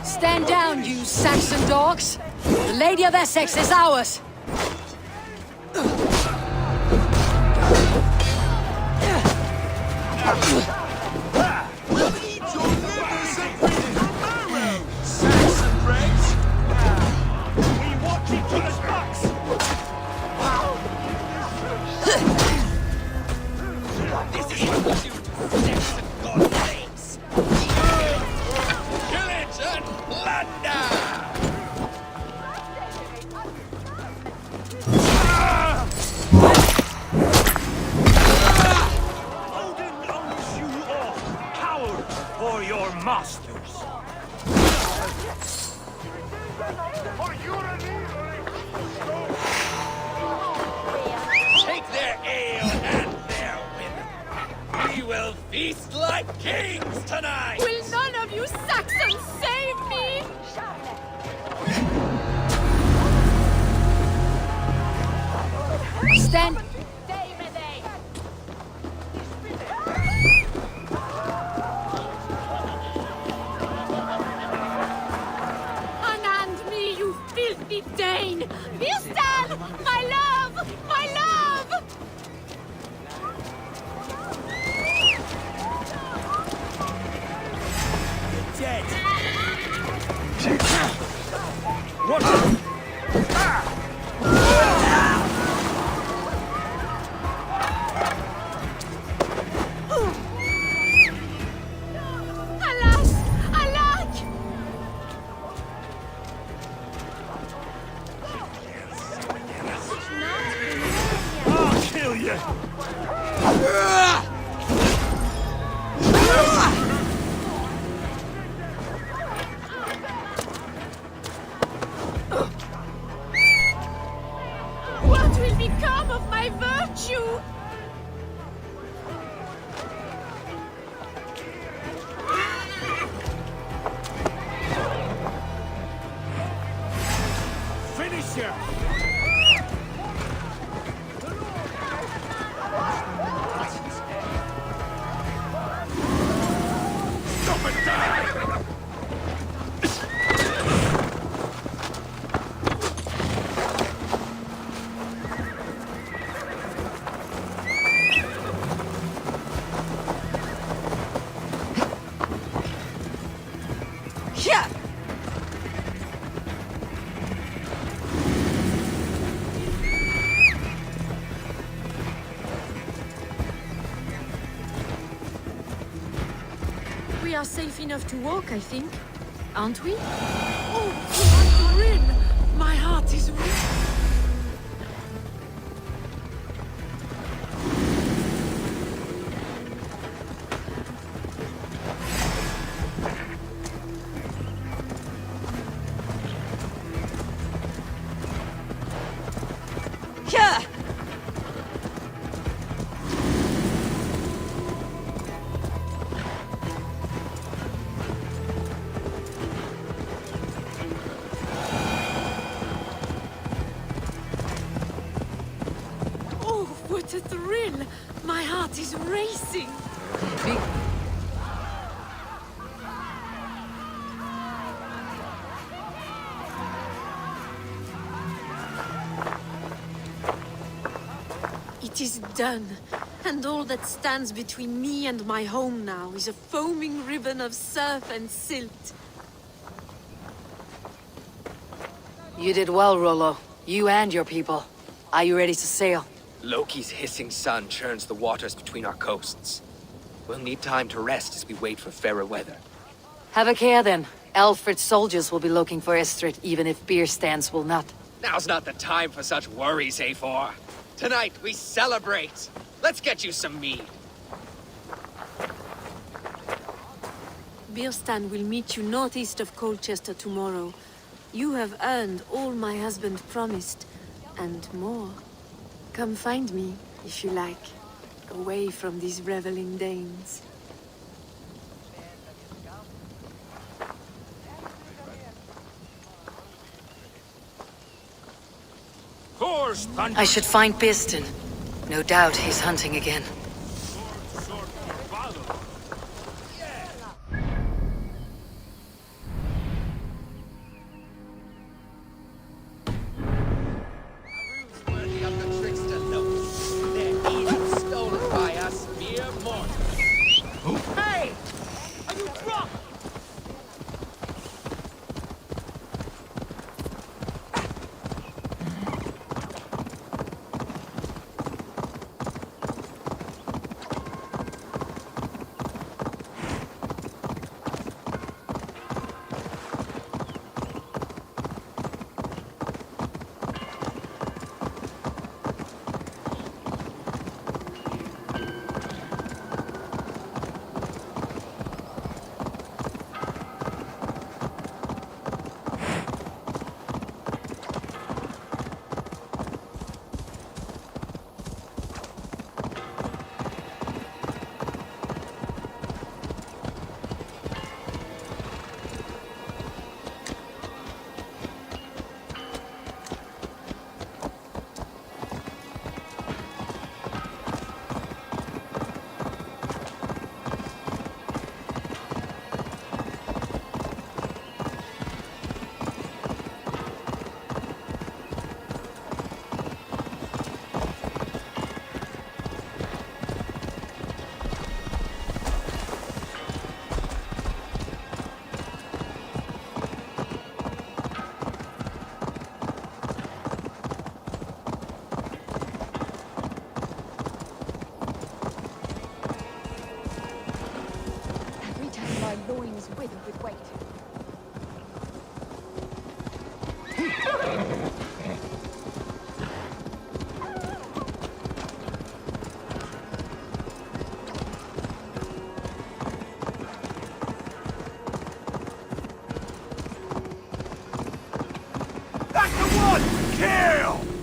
Speaker 2: Stand down, you Saxon dogs! The Lady of Essex is ours!
Speaker 1: Take their ale and their women. We will feast like kings tonight!
Speaker 15: Will none of you Saxons save me?
Speaker 2: Stand...
Speaker 15: Unhand me, you filthy Dane! Vilstan! My love! My love!
Speaker 22: Dead. What?
Speaker 15: Alas! Alack!
Speaker 22: I'll kill you.
Speaker 15: What will become of my virtue?
Speaker 22: Finish her. Stop and die!
Speaker 15: We are safe enough to walk, I think. Aren't we? Oh, what a thrill! My heart is
Speaker 2: Yeah!
Speaker 15: Oh, what a thrill! My heart is racing. It is done, and all that stands between me and my home now is a foaming ribbon of surf and silt.
Speaker 2: You did well, Rollo. You and your people. Are you ready to sail?
Speaker 1: Loki's hissing sun churns the waters between our coasts. We'll need time to rest as we wait for fairer weather.
Speaker 2: Have a care then. Alfred's soldiers will be looking for Estrid, even if beer stands will not.
Speaker 1: Now's not the time for such worries, A4. Tonight, we celebrate. Let's get you some mead.
Speaker 15: Birstan will meet you northeast of Colchester tomorrow. You have earned all my husband promised, and more. Come find me, if you like, away from these reveling Danes.
Speaker 2: I should find Birstan. No doubt he's hunting again.
Speaker 1: Worthy of the trickster Loki. They're even stolen by us mere mortals.
Speaker 22: Hey! Are you drunk?
Speaker 5: loins wither with weight.
Speaker 22: That's the one! Kill!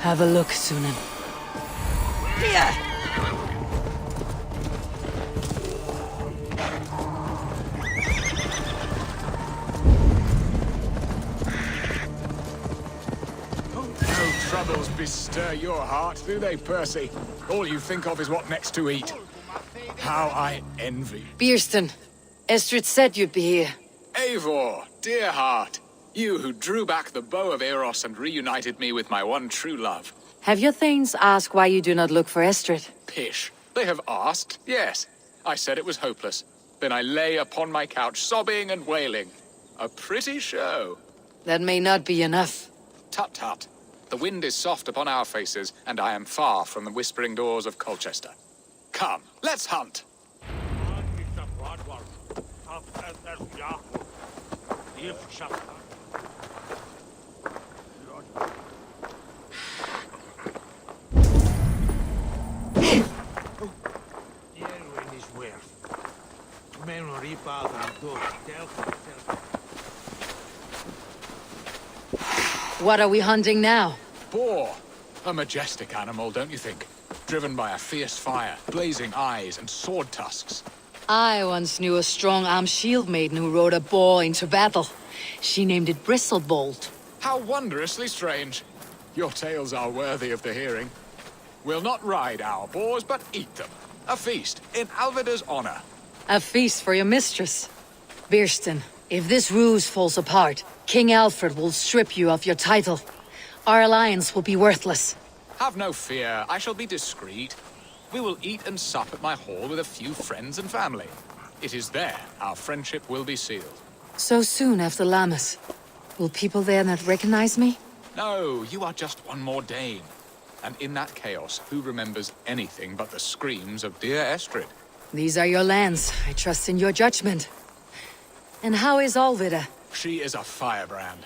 Speaker 2: Have a look, Sunan.
Speaker 22: Here!
Speaker 16: No troubles bestir your heart, do they, Percy? All you think of is what next to eat. How I envy.
Speaker 2: Birstan, Estrid said you'd be here.
Speaker 16: Eivor, dear heart. You who drew back the bow of Eros and reunited me with my one true love.
Speaker 2: Have your thanes asked why you do not look for Estrid?
Speaker 16: Pish. They have asked, yes. I said it was hopeless. Then I lay upon my couch, sobbing and wailing. A pretty show.
Speaker 2: That may not be enough.
Speaker 16: Tut-tut. The wind is soft upon our faces, and I am far from the whispering doors of Colchester. Come, let's hunt!
Speaker 2: What are we hunting now?
Speaker 16: Boar. A majestic animal, don't you think? Driven by a fierce fire, blazing eyes, and sword tusks.
Speaker 2: I once knew a strong-armed shield maiden who rode a boar into battle. She named it Bristlebolt.
Speaker 16: How wondrously strange. Your tales are worthy of the hearing. We'll not ride our boars, but eat them. A feast, in Alvida's honor.
Speaker 2: A feast for your mistress. Birsten, if this ruse falls apart, King Alfred will strip you of your title. Our alliance will be worthless.
Speaker 16: Have no fear, I shall be discreet. We will eat and sup at my hall with a few friends and family. It is there our friendship will be sealed.
Speaker 2: So soon after Lammas. Will people there not recognize me?
Speaker 16: No, you are just one more Dane. And in that chaos, who remembers anything but the screams of dear Estrid?
Speaker 2: These are your lands. I trust in your judgment. And how is Alvida?
Speaker 16: She is a firebrand.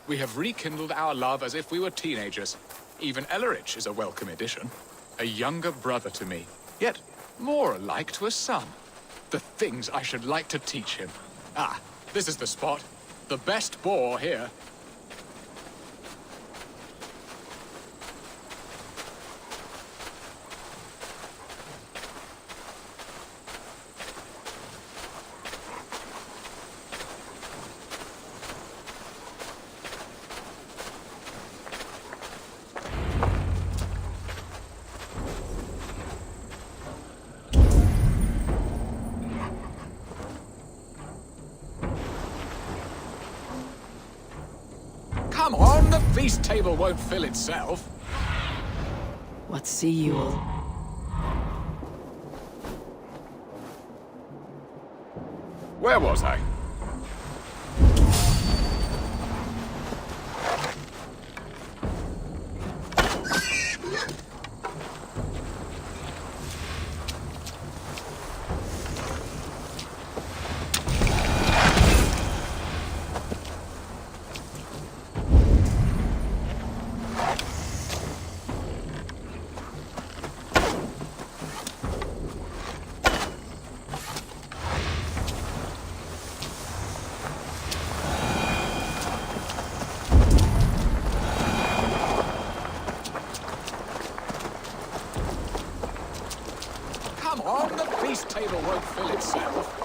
Speaker 16: We have rekindled our love as if we were teenagers. Even Ellerich is a welcome addition. A younger brother to me, yet more alike to a son. The things I should like to teach him. Ah, this is the spot. The best boar here. Come on, the feast table won't fill itself.
Speaker 2: What see you all?
Speaker 16: Where was I? Come on, the feast table won't fill itself.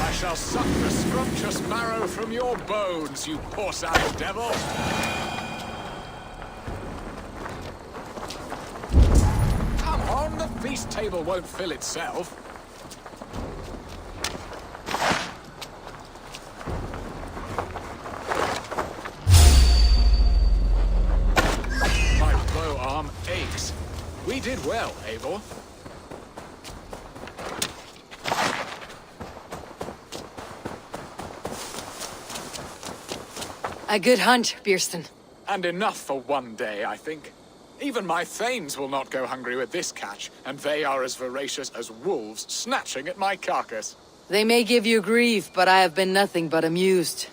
Speaker 16: I shall suck the scrumptious marrow from your bones, you poor-sounded devil! Come on, the feast table won't fill itself. My bow arm aches. We did well, Eivor.
Speaker 2: A good hunt, Birsten.
Speaker 16: And enough for one day, I think. Even my thanes will not go hungry with this catch, and they are as voracious as wolves snatching at my carcass.
Speaker 2: They may give you grief, but I have been nothing but amused.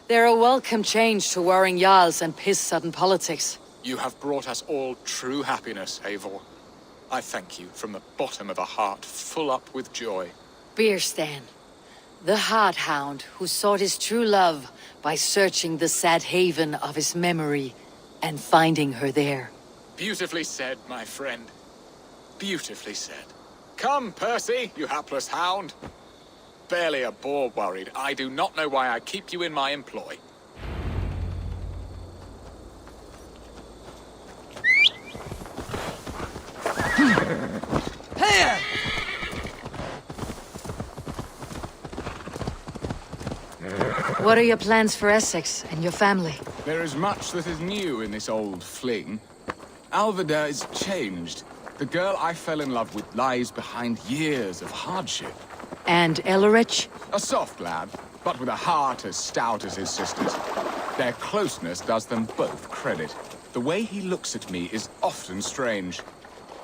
Speaker 2: They're a welcome change to warring jarls and piss-sudden politics.
Speaker 16: You have brought us all true happiness, Eivor. I thank you from the bottom of a heart full up with joy.
Speaker 2: Birsten, The Heart Hound who sought his true love by searching the sad haven of his memory and finding her there.
Speaker 16: Beautifully said, my friend. Beautifully said. Come, Percy, you hapless hound. Barely a boar worried. I do not know why I keep you in my employ.
Speaker 2: Here! What are your plans for Essex and your family?
Speaker 16: There is much that is new in this old fling. Alveda is changed. The girl I fell in love with lies behind years of hardship.
Speaker 2: And Ellerich?
Speaker 16: A soft lad, but with a heart as stout as his sister's. Their closeness does them both credit. The way he looks at me is often strange.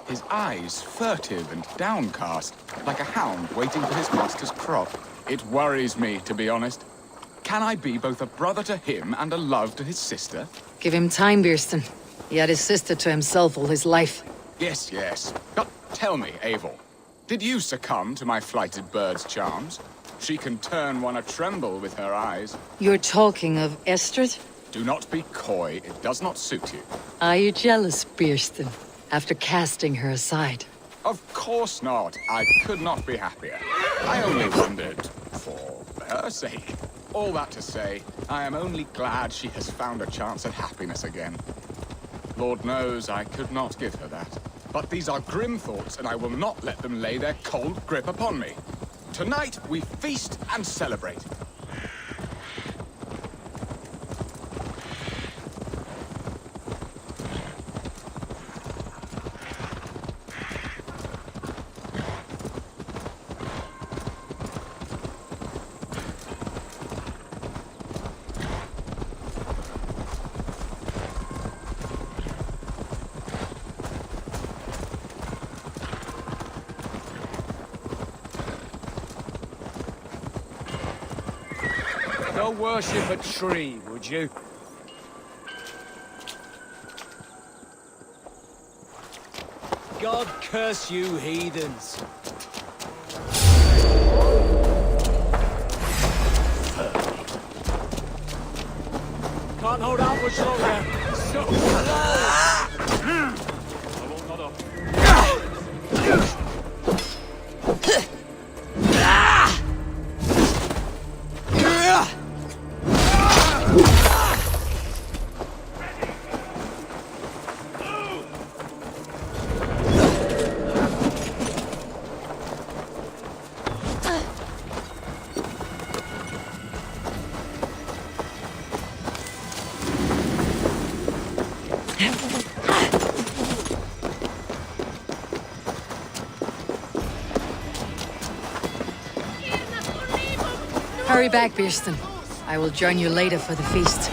Speaker 16: His eyes furtive and downcast, like a hound waiting for his master's crop. It worries me, to be honest. Can I be both a brother to him and a love to his sister?
Speaker 2: Give him time, Bierston. He had his sister to himself all his life.
Speaker 16: Yes, yes. But tell me, Eivor, did you succumb to my flighted bird's charms? She can turn one a-tremble with her eyes.
Speaker 2: You're talking of Estrid?
Speaker 16: Do not be coy, it does not suit you.
Speaker 2: Are you jealous, Bierston, after casting her aside?
Speaker 16: Of course not. I could not be happier. I only wondered for her sake. All that to say, I am only glad she has found a chance at happiness again. Lord knows I could not give her that. But these are grim thoughts, and I will not let them lay their cold grip upon me. Tonight, we feast and celebrate.
Speaker 22: Don't worship a tree, would you? God curse you, heathens. Can't hold out much longer. So slow. I won't nod up.
Speaker 2: Hurry back, Bierston. I will join you later for the feast.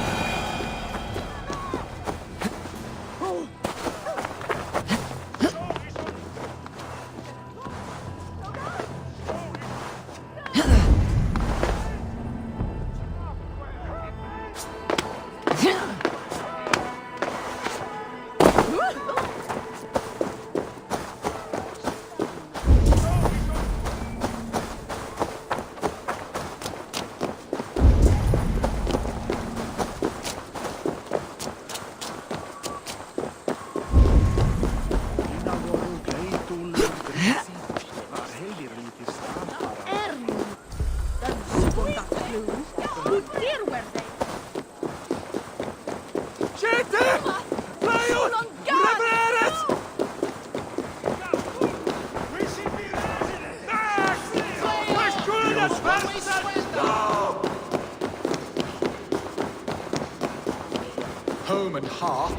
Speaker 16: Home and hearth.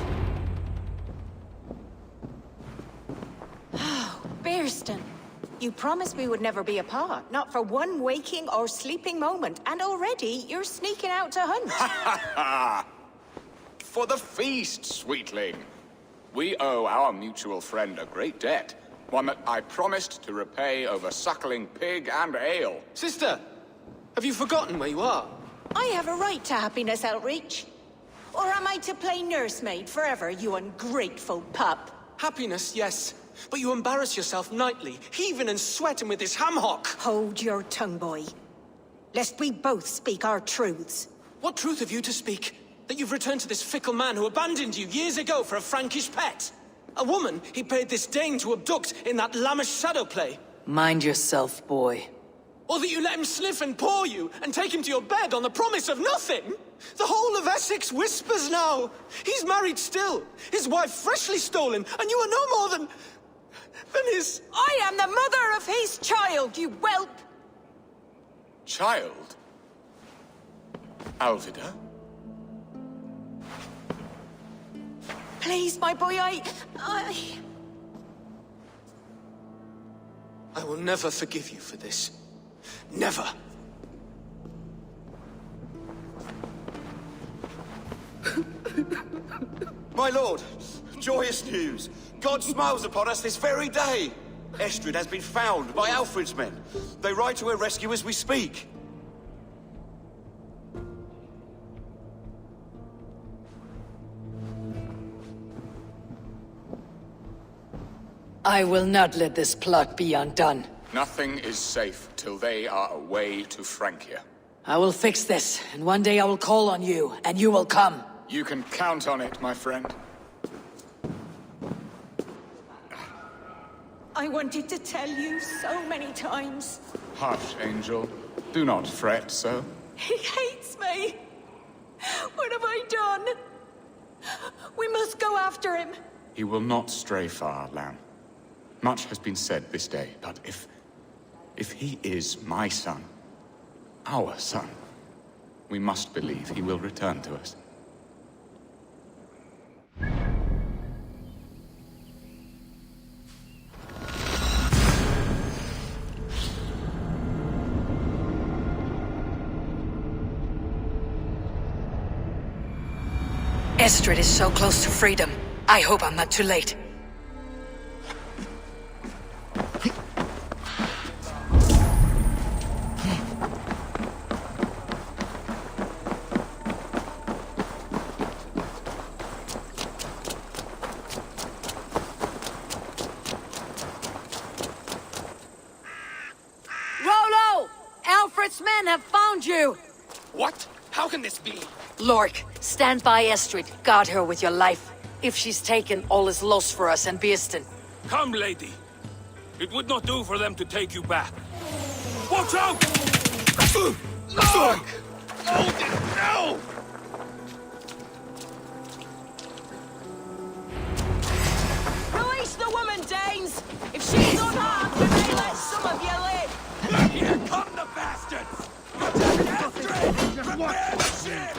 Speaker 20: Bierston, you promised we would never be apart, not for one waking or sleeping moment, and already you're sneaking out to hunt.
Speaker 16: For the feast, sweetling. We owe our mutual friend a great debt. One that I promised to repay over suckling pig and ale.
Speaker 19: Sister, have you forgotten where you are?
Speaker 20: I have a right to happiness, Outreach. Or am I to play nursemaid forever, you ungrateful pup?
Speaker 19: Happiness, yes. But you embarrass yourself nightly, heaving and sweating with this ham hock.
Speaker 20: Hold your tongue, boy. lest we both speak our truths.
Speaker 19: What truth have you to speak? That you've returned to this fickle man who abandoned you years ago for a Frankish pet? A woman he paid this Dane to abduct in that lammish shadow play?
Speaker 2: Mind yourself, boy.
Speaker 19: Or that you let him sniff and paw you, and take him to your bed on the promise of nothing? The whole of Essex whispers now. He's married still, his wife freshly stolen, and you are no more than his...
Speaker 11: I am the mother of his child, you whelp!
Speaker 16: Child? Alvida?
Speaker 11: Please, my boy, I
Speaker 19: will never forgive you for this. Never.
Speaker 12: My lord, joyous news. God smiles upon us this very day. Estrid has been found by Alfred's men. They ride to her rescue as we speak.
Speaker 2: I will not let this plot be undone.
Speaker 16: Nothing is safe till they are away to Francia.
Speaker 2: I will fix this, and one day I will call on you, and you will come.
Speaker 16: You can count on it, my friend.
Speaker 11: I wanted to tell you so many times.
Speaker 16: Hush, Angel. Do not fret so.
Speaker 11: He hates me. What have I done? We must go after him.
Speaker 16: He will not stray far, Lamb. Much has been said this day, but if he is my son, our son, we must believe he will return to us.
Speaker 2: Estrid is so close to freedom. I hope I'm not too late. Rollo! Alfred's men have found you!
Speaker 1: What? How can this be?
Speaker 2: Lork, stand by Estrid. Guard her with your life. If she's taken, all is lost for us and Beeston.
Speaker 6: Come, lady. It would not do for them to take you back. Watch out!
Speaker 1: Look! No!
Speaker 11: Release the woman, Danes! If she's unharmed, we may let some of you live!
Speaker 6: Here come the bastards! Astrid! Prepare the ship!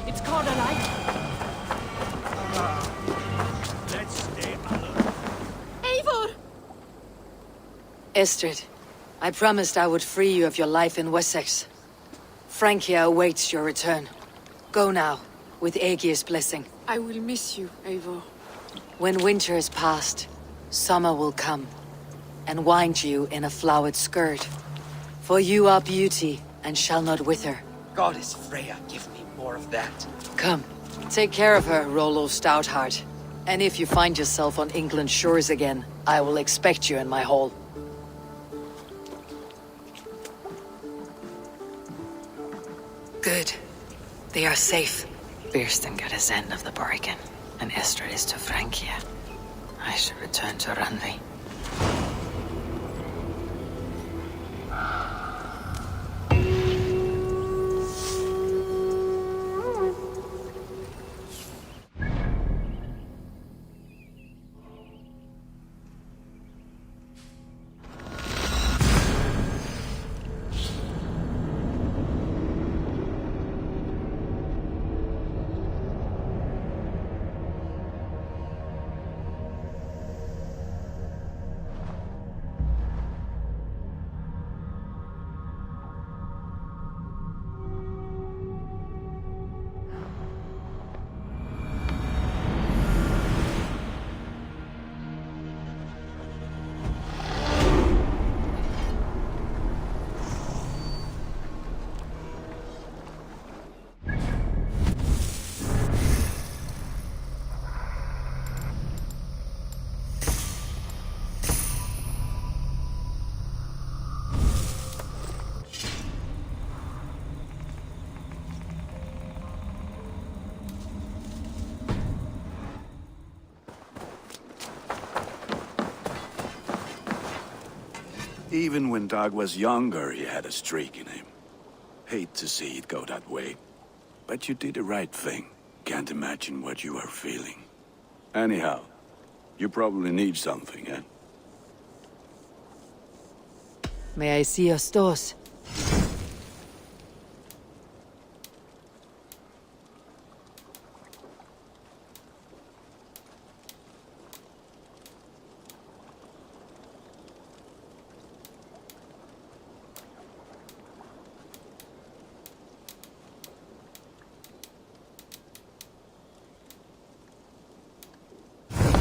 Speaker 14: It's called a light.
Speaker 15: Eivor!
Speaker 2: Estrid, I promised I would free you of your life in Wessex. Francia awaits your return. Go now, with Aegir's blessing.
Speaker 15: I will miss you, Eivor.
Speaker 2: When winter is past, summer will come, and wind you in a flowered skirt. For you are beauty, and shall not wither.
Speaker 1: Goddess Freya, give me more of that.
Speaker 2: Come, take care of her, Rollo Stoutheart. And if you find yourself on England's shores again, I will expect you in my hall. Good. They are safe. Birsten got his end of the bargain, and Estrid is to Francia. I should return to Randvi.
Speaker 13: Even when Dag was younger, he had a streak in him. Hate to see it go that way. But you did the right thing. Can't imagine what you are feeling. Anyhow, you probably need something, eh?
Speaker 2: May I see your stores?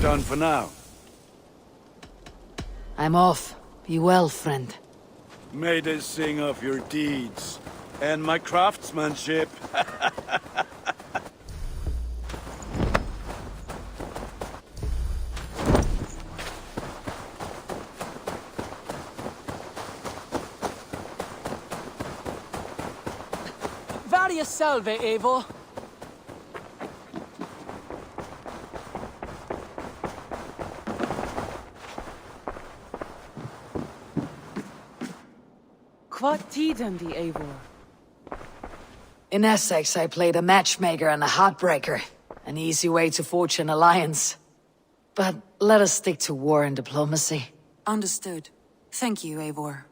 Speaker 13: Done for now.
Speaker 2: I'm off. Be well, friend.
Speaker 13: May they sing of your deeds and my craftsmanship.
Speaker 22: Varia salve, Eivor.
Speaker 2: What tiden the Eivor? In Essex, I played a matchmaker and a heartbreaker. An easy way to forge an alliance. But let us stick to war and diplomacy.
Speaker 4: Understood. Thank you, Eivor.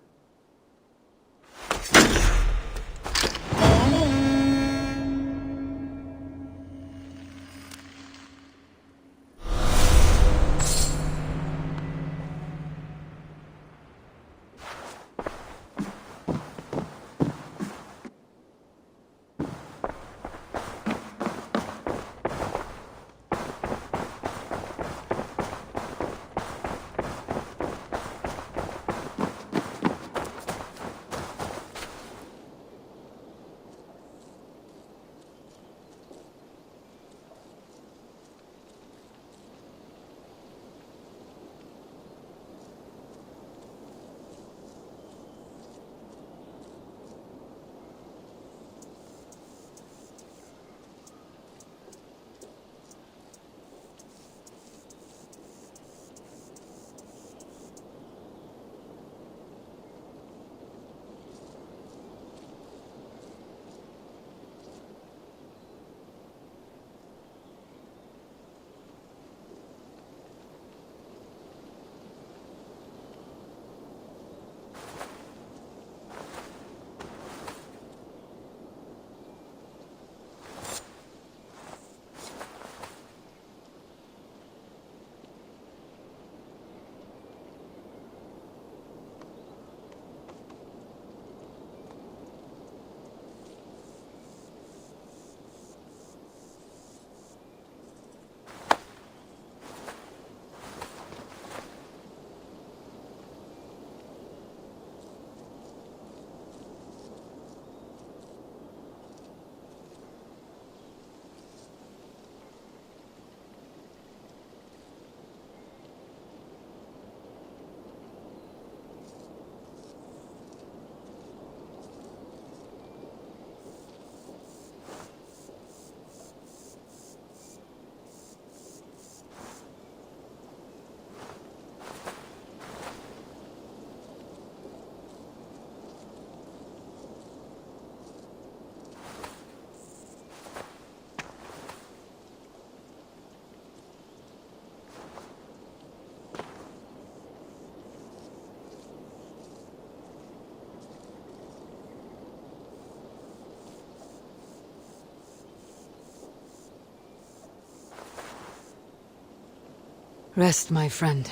Speaker 2: Rest, my friend.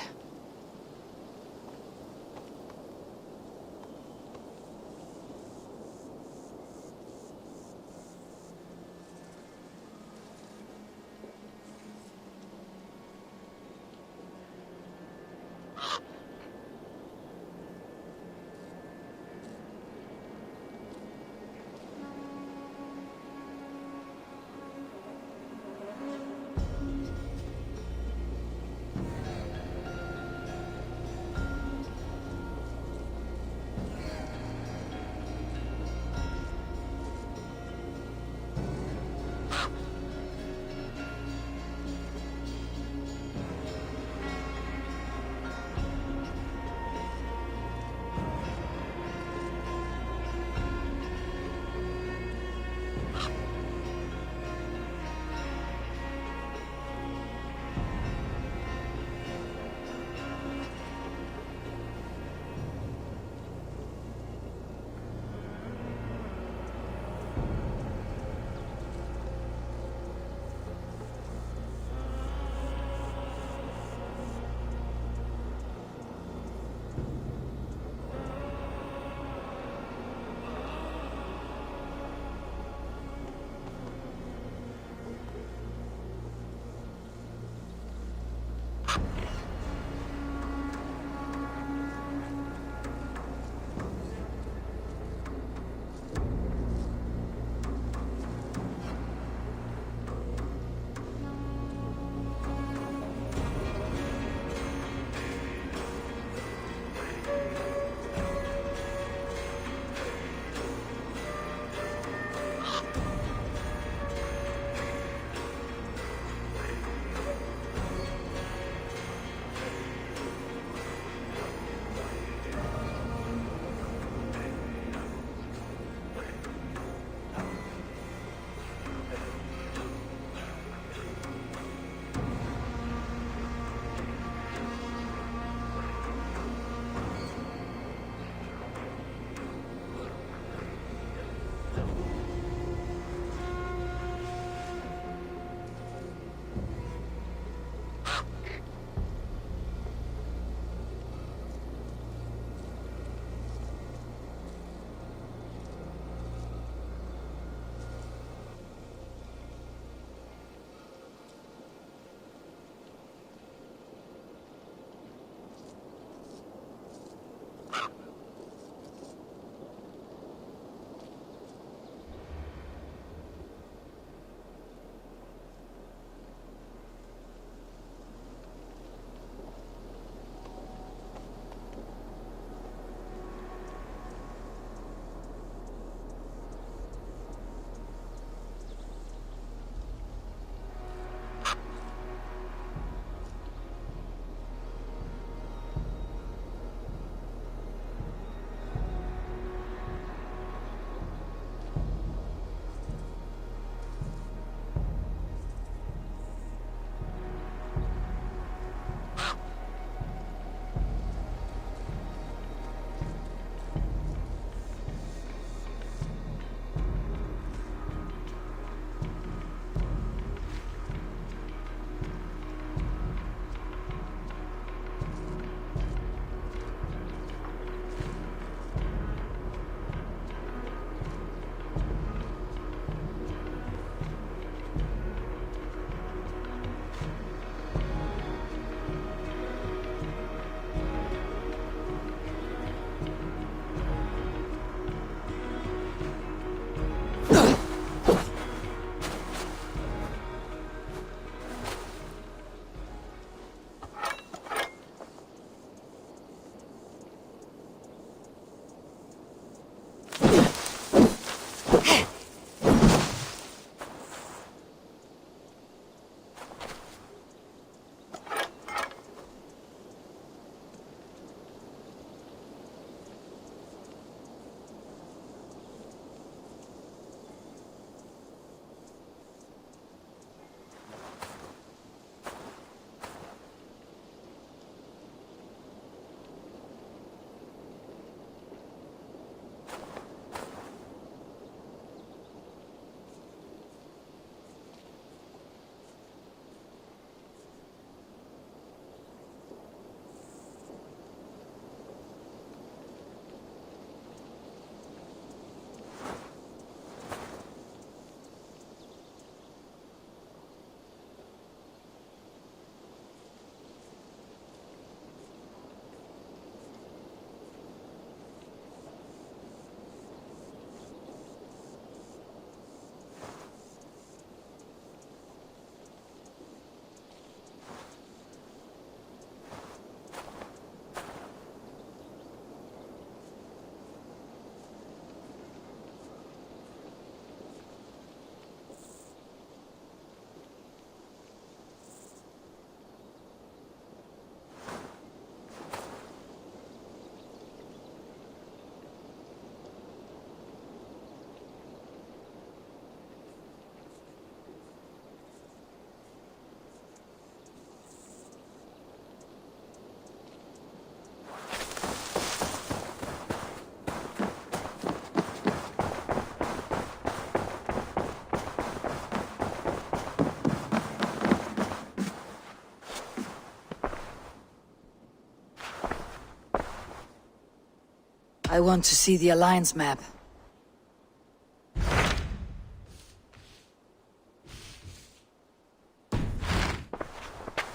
Speaker 2: I want to see the Alliance map.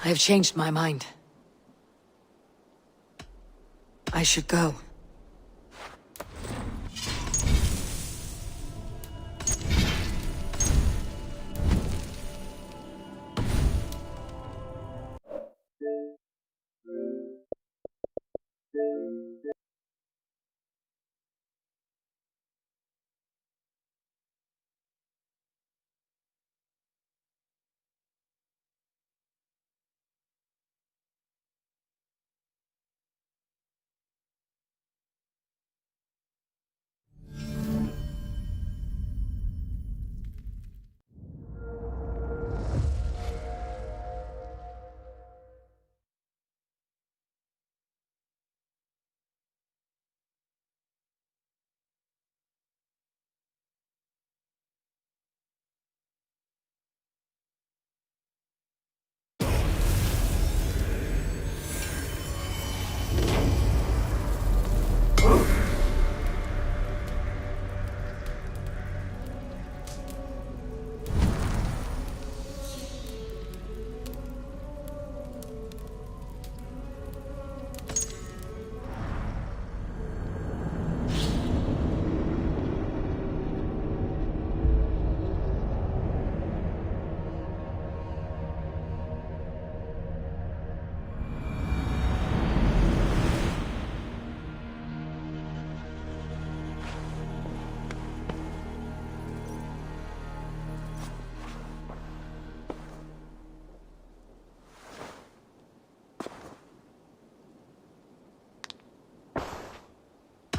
Speaker 2: I have changed my mind. I should go.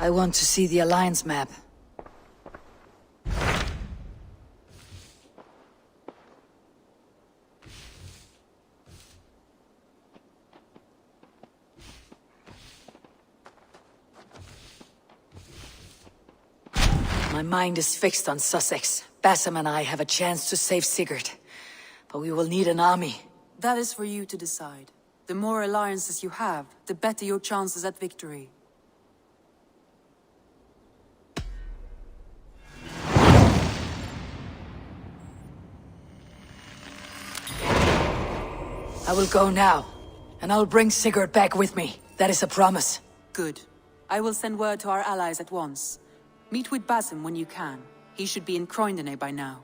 Speaker 2: I want to see the Alliance map. My mind is fixed on Sussex. Bassam and I have a chance to save Sigurd. But we will need an army.
Speaker 4: That is for you to decide. The more alliances you have, the better your chances at victory.
Speaker 2: I will go now, and I'll bring Sigurd back with me. That is a promise.
Speaker 4: Good. I will send word to our allies at once. Meet with Basim when you can. He should be in Croydon by now.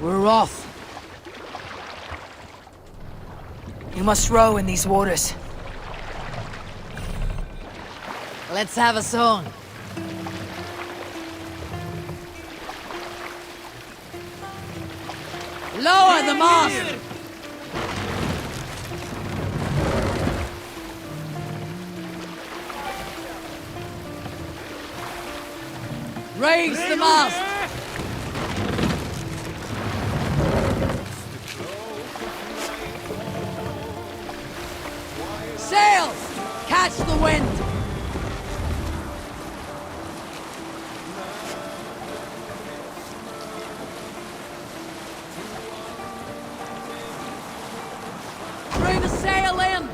Speaker 2: We're off. You must row in these waters. Let's have a song. Lower the mast! Raise the mast! Sails! Catch the wind! Bring the sail in!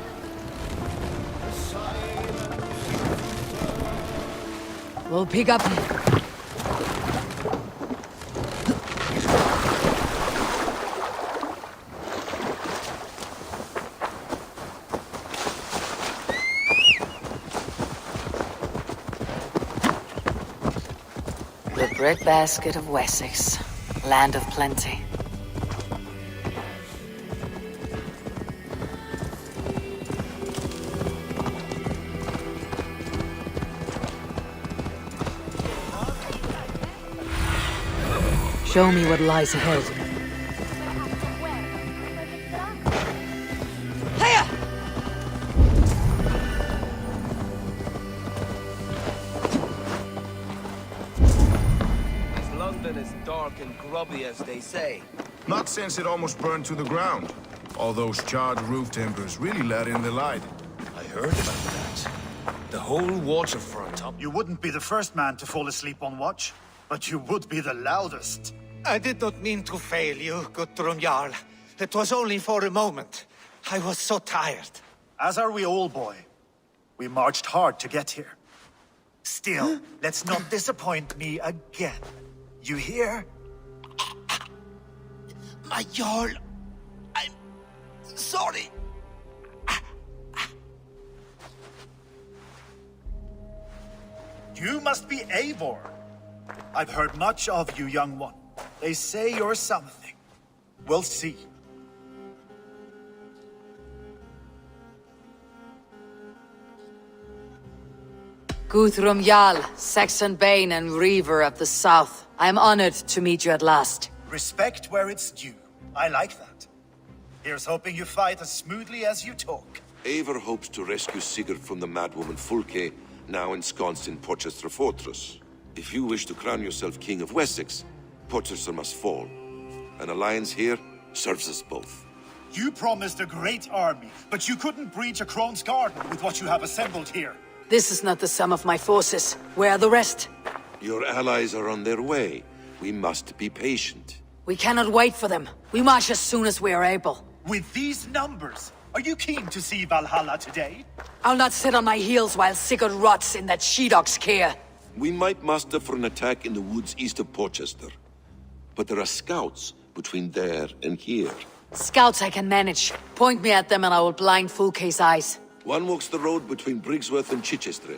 Speaker 2: We'll pick up... The breadbasket of Wessex, land of plenty. Show me what lies ahead.
Speaker 8: London is dark and grubby, as they say.
Speaker 17: Not since it almost burned to the ground. All those charred roof timbers really let in the light.
Speaker 8: I heard about that. The whole waterfront up.
Speaker 18: You wouldn't be the first man to fall asleep on watch, but you would be the loudest.
Speaker 10: I did not mean to fail you, Guthrum Jarl. It was only for a moment. I was so tired.
Speaker 18: As are we all, boy. We marched hard to get here. Still, let's not disappoint me again. You hear?
Speaker 8: My Jarl, I'm sorry.
Speaker 18: You must be Eivor. I've heard much of you, young one. They say you're something. We'll see.
Speaker 2: Guthrum Jarl, Saxon Bane and Reaver of the South. I am honored to meet you at last.
Speaker 18: Respect where it's due. I like that. Here's hoping you fight as smoothly as you talk.
Speaker 24: Eivor hopes to rescue Sigurd from the madwoman Fulke, now ensconced in Porchester Fortress. If you wish to crown yourself King of Wessex, Porchester must fall. An alliance here serves us both.
Speaker 18: You promised a great army, but you couldn't breach a Crone's garden with what you have assembled here.
Speaker 2: This is not the sum of my forces. Where are the rest?
Speaker 24: Your allies are on their way. We must be patient.
Speaker 2: We cannot wait for them. We march as soon as we are able.
Speaker 18: With these numbers, are you keen to see Valhalla today?
Speaker 2: I'll not sit on my heels while Sigurd rots in that she-dog's care.
Speaker 24: We might muster for an attack in the woods east of Porchester. But there are scouts between there and here.
Speaker 2: Scouts I can manage. Point me at them and I will blind Fulke's eyes.
Speaker 24: One walks the road between Briggsworth and Chichester.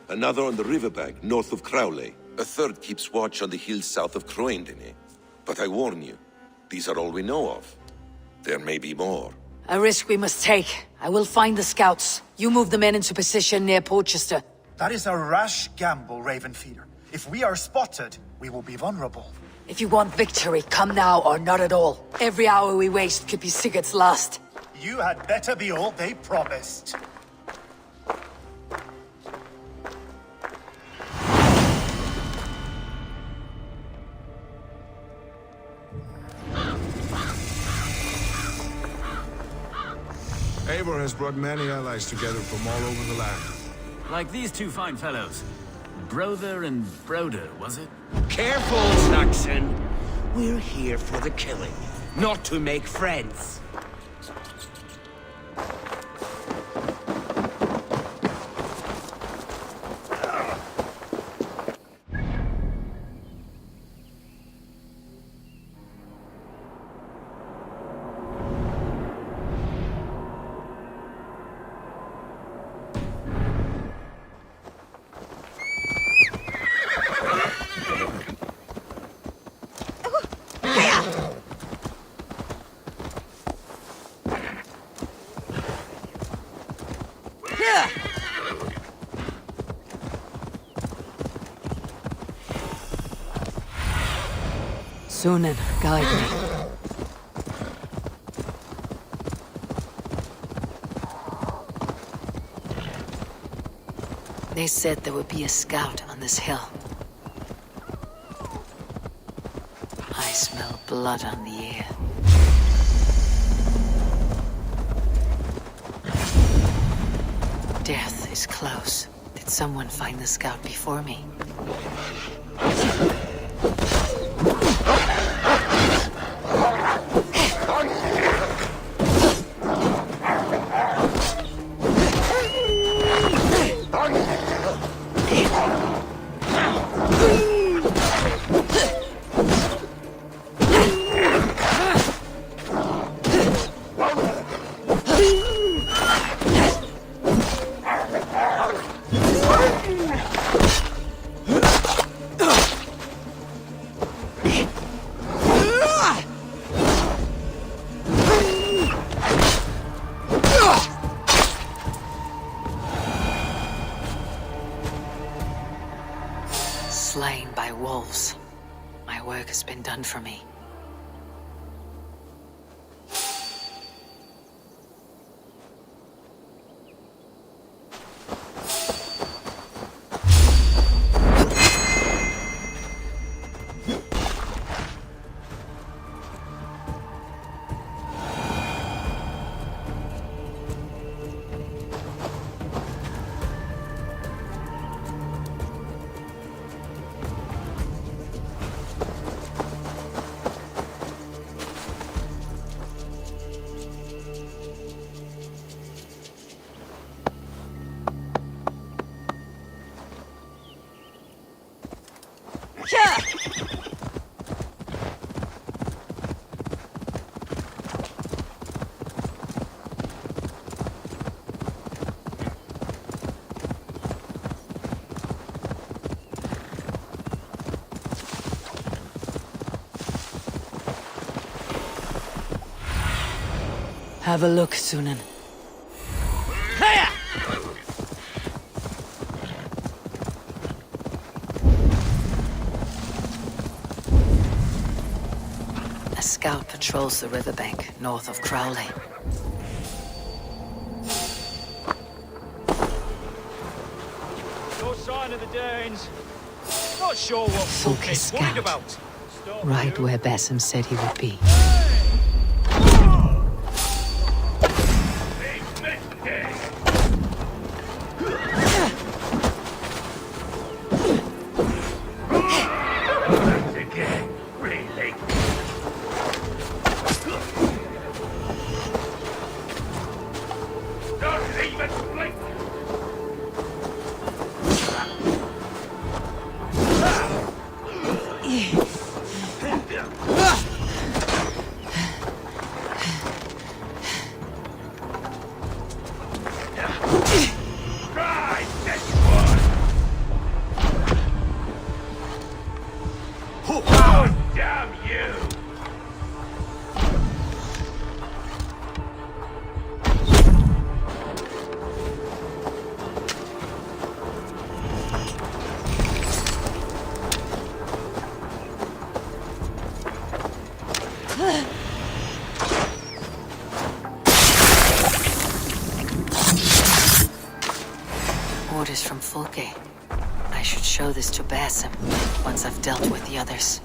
Speaker 24: Another on the riverbank north of Crowley. A third keeps watch on the hills south of Croendene. But I warn you, these are all we know of. There may be more.
Speaker 2: A risk we must take. I will find the scouts. You move the men into position near Porchester.
Speaker 18: That is a rash gamble, Ravenfeeder. If we are spotted, we will be vulnerable.
Speaker 2: If you want victory, come now or not at all. Every hour we waste could be Sigurd's last.
Speaker 18: You had better be all they promised.
Speaker 17: Eivor has brought many allies together from all over the land.
Speaker 25: Like these two fine fellows. Brother and Broder, was it?
Speaker 8: Careful, Saxon. We're here for the killing, not to make friends.
Speaker 2: Sunan, guide me. They said there would be a scout on this hill. I smell blood on the air. Death is close. Did someone find the scout before me? slain by wolves. My work has been done for me. Have a look, Sunan. A scout patrols the riverbank north of Crowley.
Speaker 3: No sign of the Danes. Not sure what
Speaker 2: Fulke
Speaker 3: is worried
Speaker 2: scout.
Speaker 3: about.
Speaker 2: Right where Basim said he would be. Orders from Fulke. I should show this to Basim once I've dealt with the others.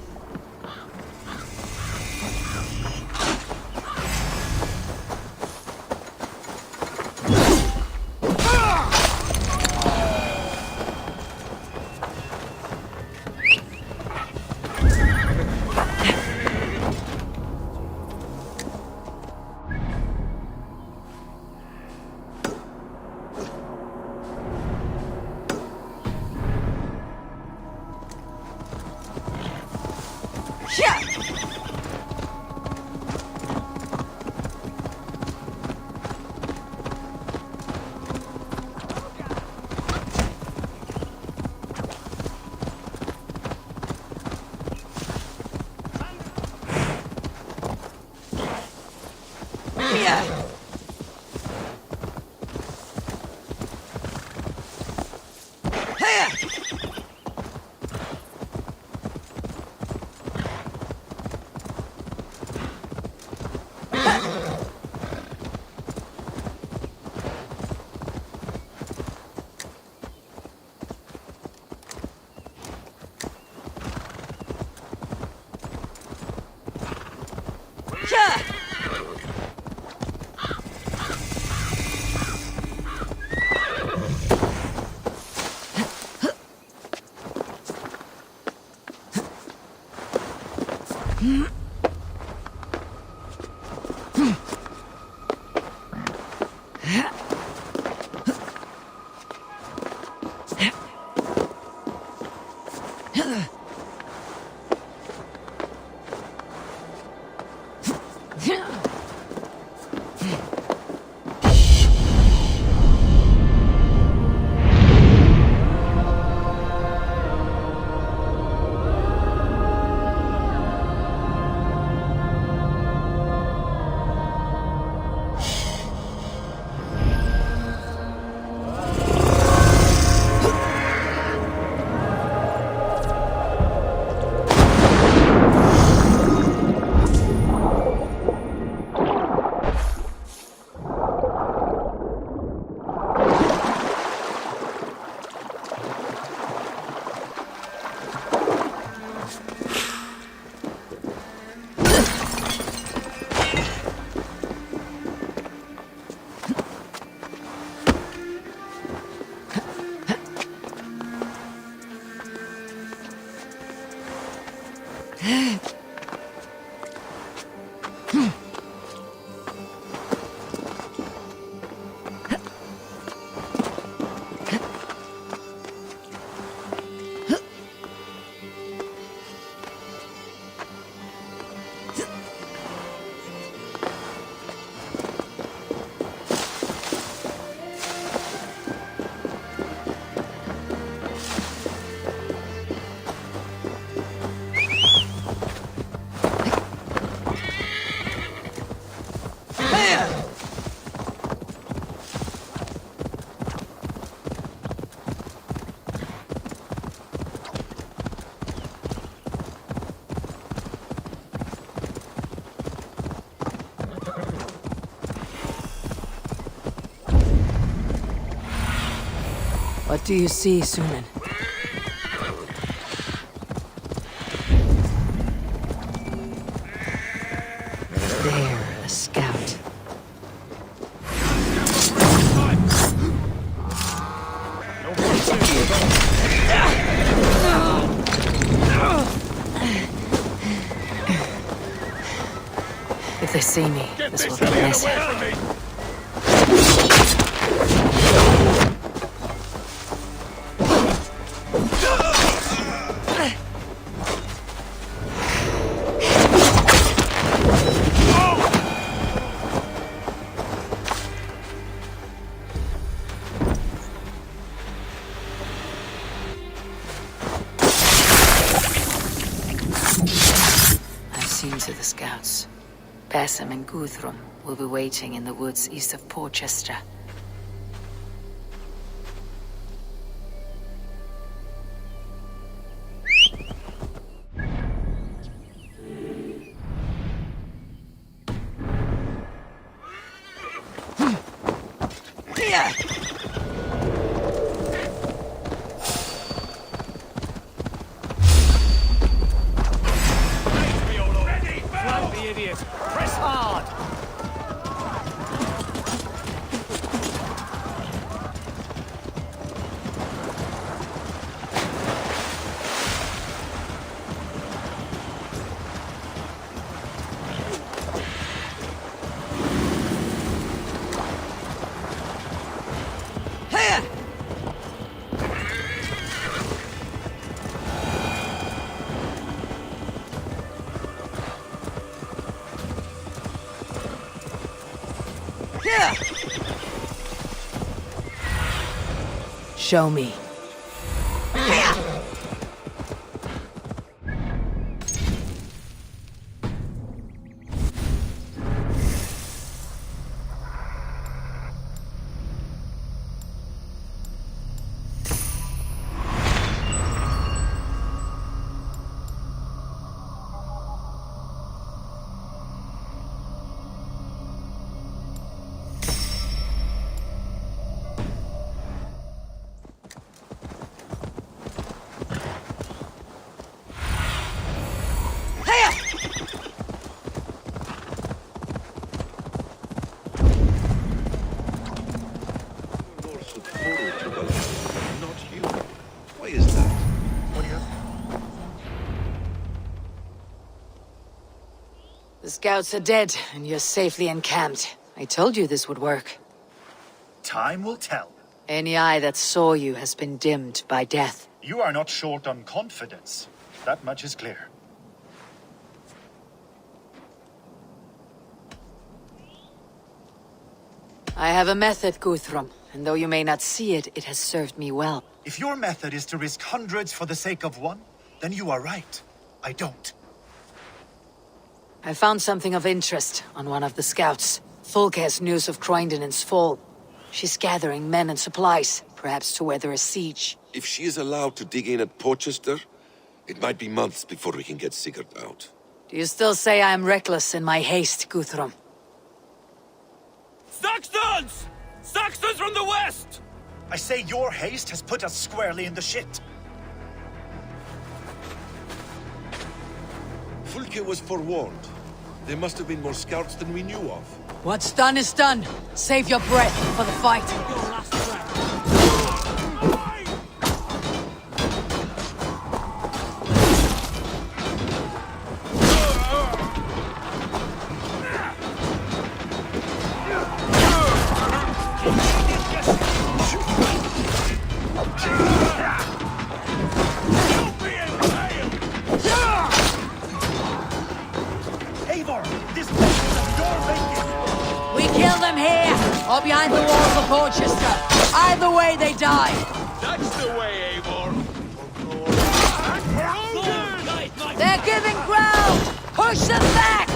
Speaker 2: What do you see, Sunan? There, a scout. If they see me, this will be messy. To the scouts. Basim and Guthrum will be waiting in the woods east of Porchester.
Speaker 22: Press hard!
Speaker 2: Show me. The scouts are dead, and you're safely encamped. I told you this would work.
Speaker 18: Time will tell.
Speaker 2: Any eye that saw you has been dimmed by death.
Speaker 18: You are not short on confidence. That much is clear.
Speaker 2: I have a method, Guthrum, and though you may not see it, it has served me well.
Speaker 18: If your method is to risk hundreds for the sake of one, then you are right. I don't.
Speaker 2: I found something of interest on one of the scouts. Fulke has news of Croydon's fall. She's gathering men and supplies, perhaps to weather a siege.
Speaker 24: If she is allowed to dig in at Porchester, it might be months before we can get Sigurd out.
Speaker 2: Do you still say I am reckless in my haste, Guthrum?
Speaker 6: Saxons! Saxons from the west!
Speaker 18: I say your haste has put us squarely in the shit.
Speaker 24: Fulke was forewarned. There must have been more scouts than we knew of.
Speaker 2: What's done is done. Save your breath for the fight. or behind the walls of Porchester. Either way, they die.
Speaker 5: That's the way, Eivor.
Speaker 2: They're giving ground! Push them back!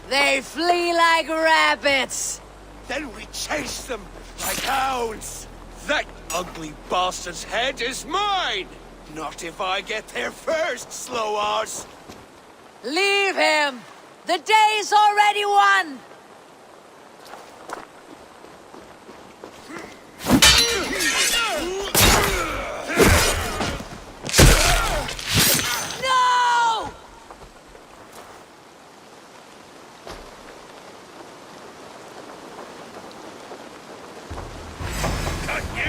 Speaker 2: They flee like rabbits!
Speaker 5: Then we chase them like hounds! That ugly bastard's head is mine! Not if I get there first, slow arse!
Speaker 2: Leave him! The day's already won! No!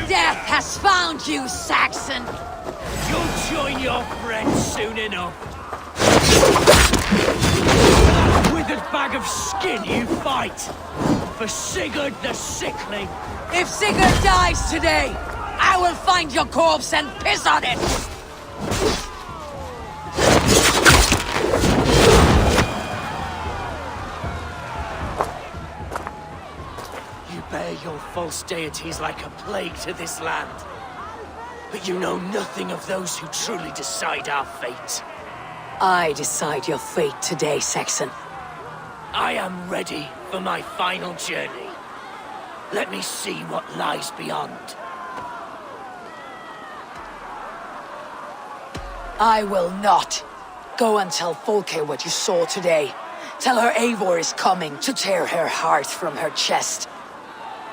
Speaker 2: Death has found you, Saxon!
Speaker 22: You'll join your friends soon enough. Withered bag of skin you fight! For Sigurd the Sickling!
Speaker 2: If Sigurd dies today, I will find your corpse and piss on it!
Speaker 22: You bear your false deities like a plague to this land. But you know nothing of those who truly decide our fate.
Speaker 2: I decide your fate today, Saxon.
Speaker 22: I am ready for my final journey. Let me see what lies beyond.
Speaker 2: I will not. Go and tell Folke what you saw today. Tell her Eivor is coming to tear her heart from her chest.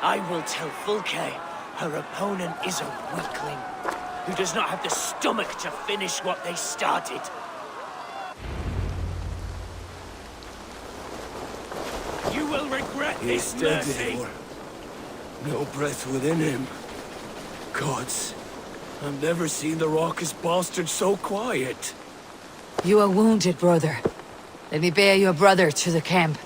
Speaker 22: I will tell Folke her opponent is a weakling who does not have the stomach to finish what they started. You will regret
Speaker 5: He's
Speaker 22: this
Speaker 5: dead,
Speaker 22: mercy.
Speaker 5: Eivor. No breath within him. Gods, I've never seen the raucous bastard so quiet.
Speaker 2: You are wounded, brother. Let me bear your brother to the camp.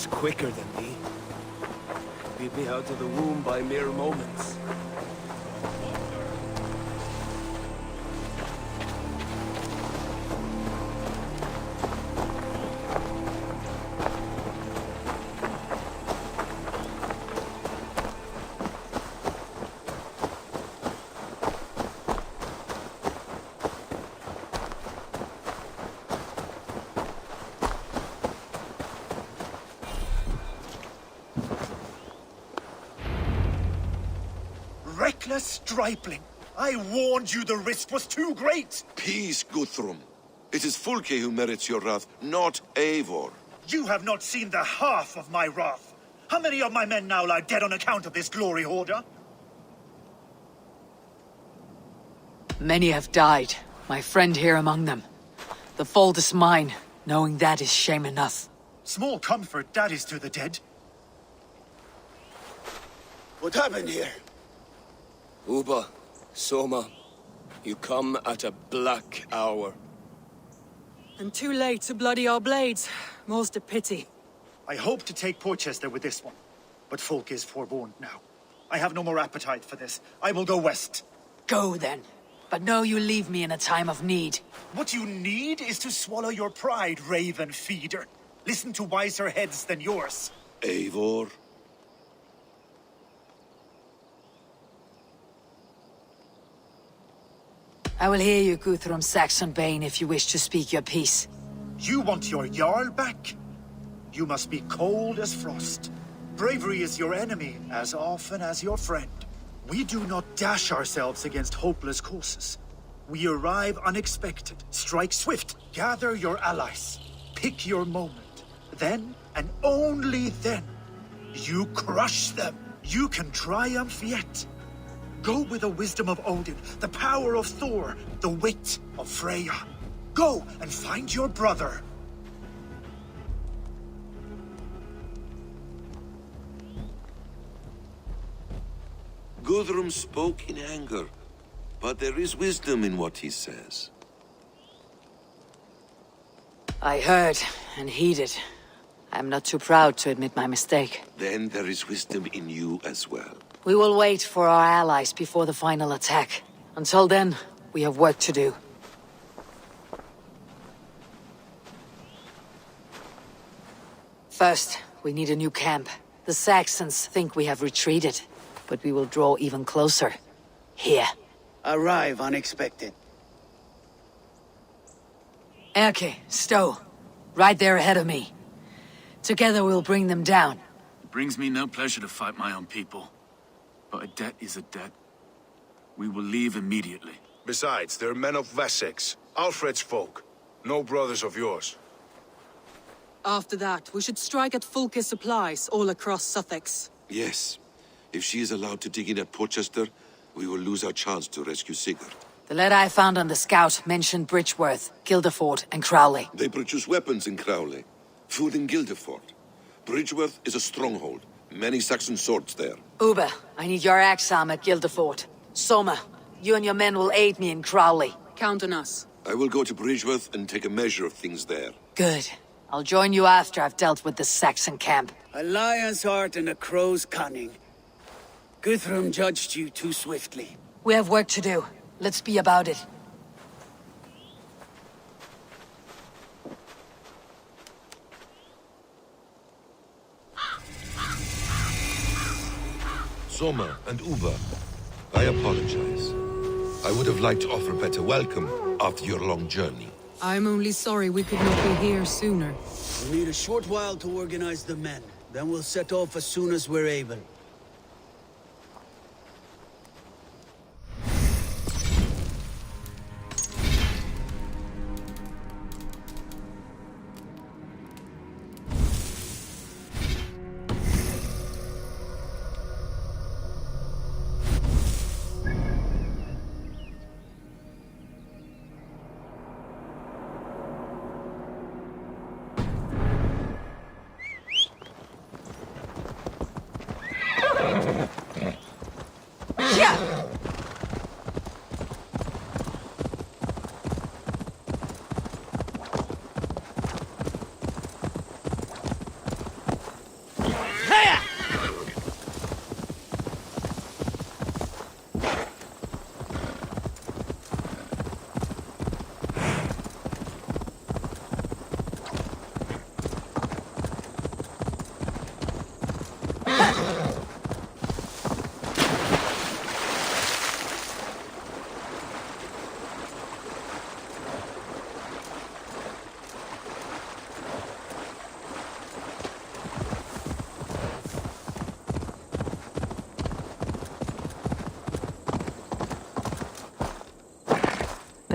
Speaker 5: was quicker than me. Beat me out of the womb by mere moments.
Speaker 18: Reckless stripling! I warned you the risk was too great!
Speaker 24: Peace, Guthrum. It is Fulke who merits your wrath, not Eivor.
Speaker 18: You have not seen the half of my wrath. How many of my men now lie dead on account of this glory hoarder?
Speaker 2: Many have died, my friend here among them. The fault is mine, knowing that is shame enough.
Speaker 18: Small comfort that is to the dead.
Speaker 5: What happened here? Uba, Soma, you come at a black hour.
Speaker 2: And too late to bloody our blades. Most a pity.
Speaker 18: I hope to take Porchester with this one, but folk is forewarned now. I have no more appetite for this. I will go west.
Speaker 2: Go then. But know you leave me in a time of need.
Speaker 18: What you need is to swallow your pride, raven feeder. Listen to wiser heads than yours.
Speaker 24: Eivor?
Speaker 2: I will hear you, Guthrum Saxon Bane, if you wish to speak your piece.
Speaker 18: You want your Jarl back? You must be cold as frost. Bravery is your enemy as often as your friend. We do not dash ourselves against hopeless courses. We arrive unexpected, strike swift, gather your allies, pick your moment. Then, and only then, you crush them. You can triumph yet. Go with the wisdom of Odin, the power of Thor, the wit of Freya. Go and find your brother.
Speaker 24: Guthrum spoke in anger, but there is wisdom in what he says.
Speaker 2: I heard and heeded. I'm not too proud to admit my mistake.
Speaker 24: Then there is wisdom in you as well.
Speaker 2: We will wait for our allies before the final attack. Until then, we have work to do. First, we need a new camp. The Saxons think we have retreated, but we will draw even closer. Here.
Speaker 7: Arrive unexpected.
Speaker 2: Erke, Stowe. Right there ahead of me. Together we'll bring them down.
Speaker 25: It brings me no pleasure to fight my own people. But a debt is a debt. We will leave immediately.
Speaker 17: Besides, they're men of Wessex, Alfred's folk. No brothers of yours.
Speaker 4: After that, we should strike at Fulke's supplies all across Sussex.
Speaker 24: Yes. If she is allowed to dig in at Porchester, we will lose our chance to rescue Sigurd.
Speaker 2: The letter I found on the scout mentioned Bridgeworth, Guildeford, and Crowley.
Speaker 24: They produce weapons in Crowley, food in Guildeford. Bridgeworth is a stronghold. Many Saxon swords there.
Speaker 2: Uber, I need your axe arm at Guildeford. Soma, you and your men will aid me in Crowley.
Speaker 4: Count on us.
Speaker 24: I will go to Bridgeworth and take a measure of things there.
Speaker 2: Good. I'll join you after I've dealt with the Saxon camp.
Speaker 7: A lion's heart and a crow's cunning. Guthrum judged you too swiftly.
Speaker 2: We have work to do. Let's be about it.
Speaker 24: Soma and Uber, I apologize. I would have liked to offer a better welcome after your long journey.
Speaker 4: I'm only sorry we could not be here sooner.
Speaker 7: We need a short while to organize the men. Then we'll set off as soon as we're able.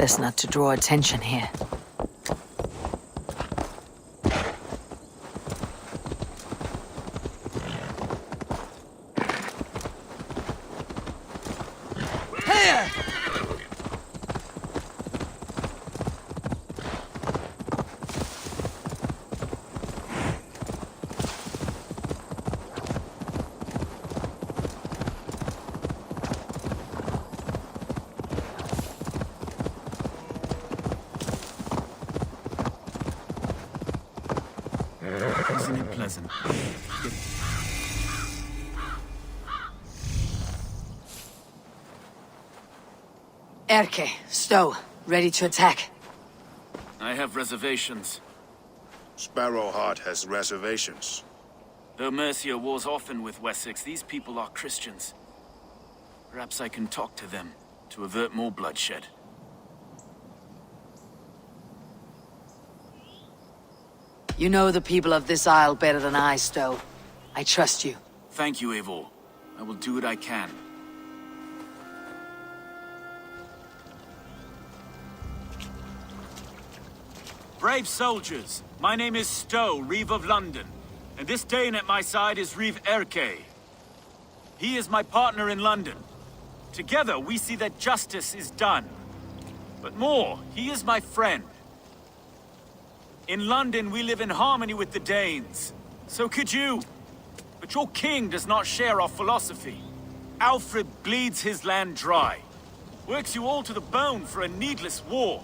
Speaker 2: Best not to draw attention here.
Speaker 25: Isn't it pleasant?
Speaker 2: Erke, Stowe, ready to attack.
Speaker 25: I have reservations.
Speaker 17: Sparrowheart has reservations.
Speaker 25: Though Mercia wars often with Wessex, these people are Christians. Perhaps I can talk to them to avert more bloodshed.
Speaker 2: You know the people of this isle better than I, Stowe. I trust you.
Speaker 25: Thank you, Eivor. I will do what I can. Brave soldiers, my name is Stowe, Reeve of London, and this Dane at my side is Reeve Erke. He is my partner in London. Together we see that justice is done. But more, he is my friend. In London we live in harmony with the Danes. So could you. But your king does not share our philosophy. Alfred bleeds his land dry. Works you all to the bone for a needless war.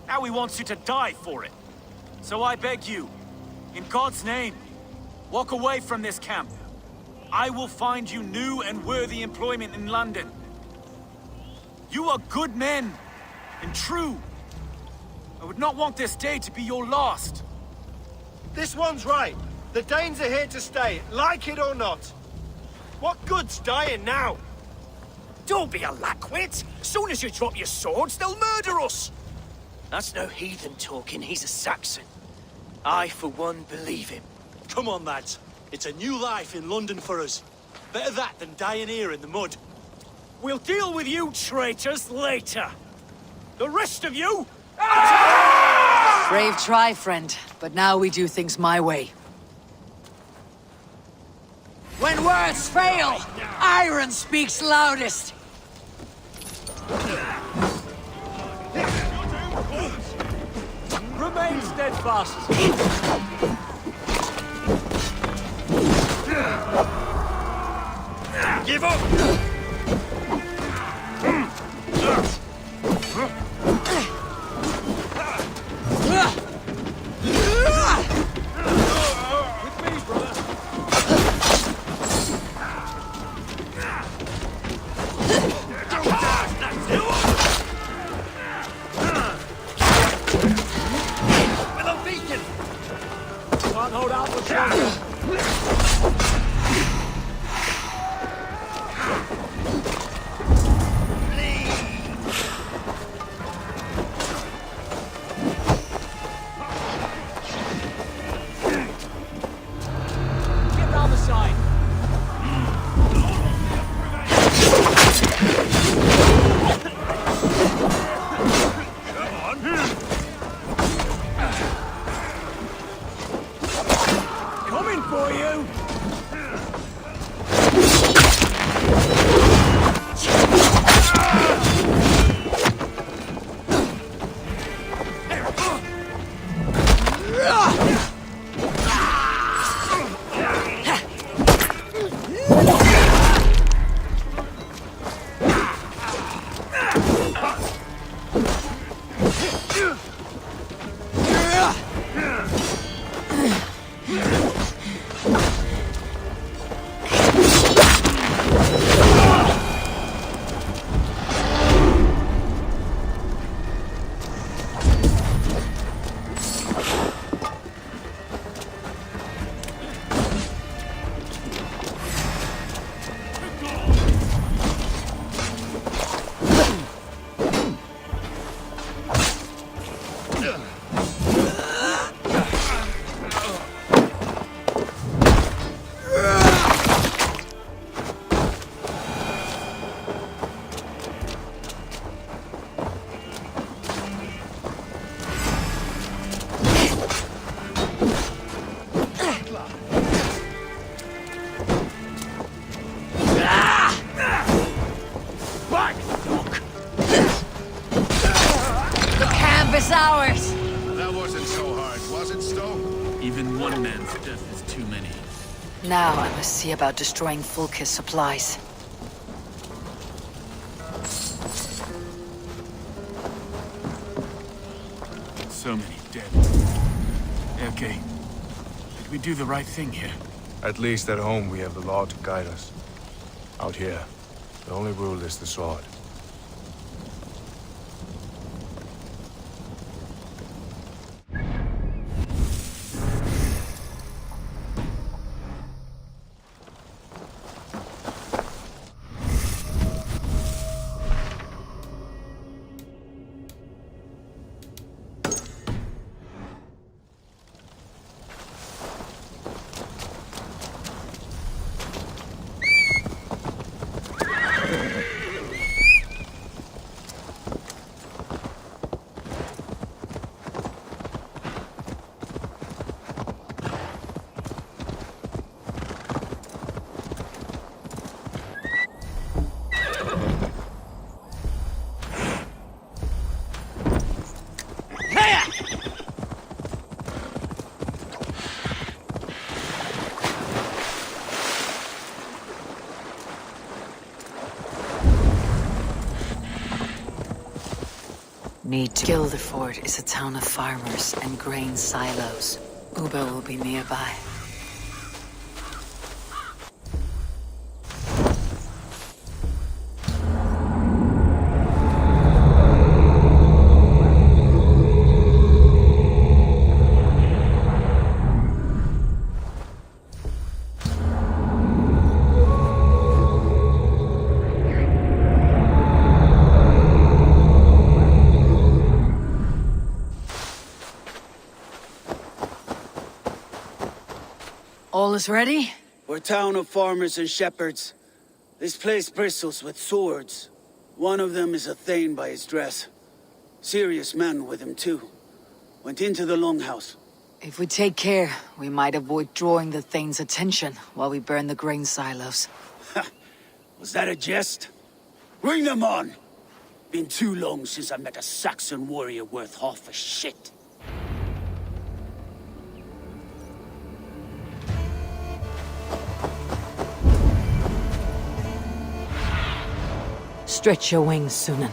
Speaker 25: Now he wants you to die for it. So I beg you, in God's name, walk away from this camp. I will find you new and worthy employment in London. You are good men, and true. I would not want this day to be your last.
Speaker 3: This one's right. The Danes are here to stay, like it or not. What good's dying now?
Speaker 22: Don't be a lackwit! Soon as you drop your swords, they'll murder us! That's no heathen talking, he's a Saxon. I, for one, believe him.
Speaker 9: Come on, lads. It's a new life in London for us. Better that than dying here in the mud.
Speaker 22: We'll deal with you traitors later. The rest of you...
Speaker 2: Brave try, friend, but now we do things my way. When words fail, iron speaks loudest.
Speaker 3: Remain steadfast.
Speaker 9: Give up!
Speaker 3: Can't hold out for long.
Speaker 2: Now I must see about destroying Fulk's supplies.
Speaker 25: So many dead. Okay. Did we do the right thing here?
Speaker 17: At least at home we have the law to guide us. Out here, the only rule is the sword.
Speaker 2: Gilderford is a town of farmers and grain silos. Uber will be nearby. All is ready?
Speaker 7: We're a town of farmers and shepherds. This place bristles with swords. One of them is a Thane by his dress. Serious man with him too. Went into the longhouse.
Speaker 2: If we take care, we might avoid drawing the Thane's attention while we burn the grain silos.
Speaker 7: Was that a jest? Bring them on! Been too long since I met a Saxon warrior worth half a shit.
Speaker 2: Stretch your wings, Sunan.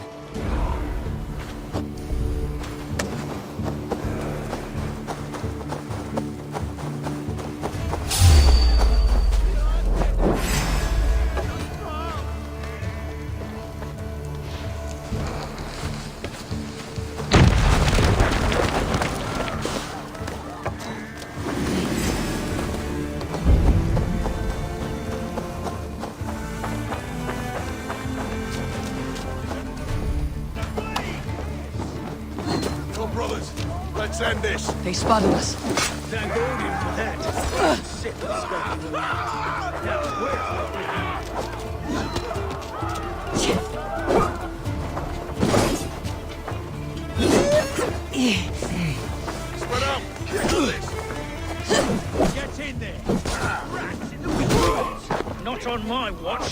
Speaker 17: Let's end this.
Speaker 2: They spotted us.
Speaker 7: Thank Odin for that. Sick of scrapping now,
Speaker 17: Spread out.
Speaker 9: Get in there. Rats in the woods. Not on my watch.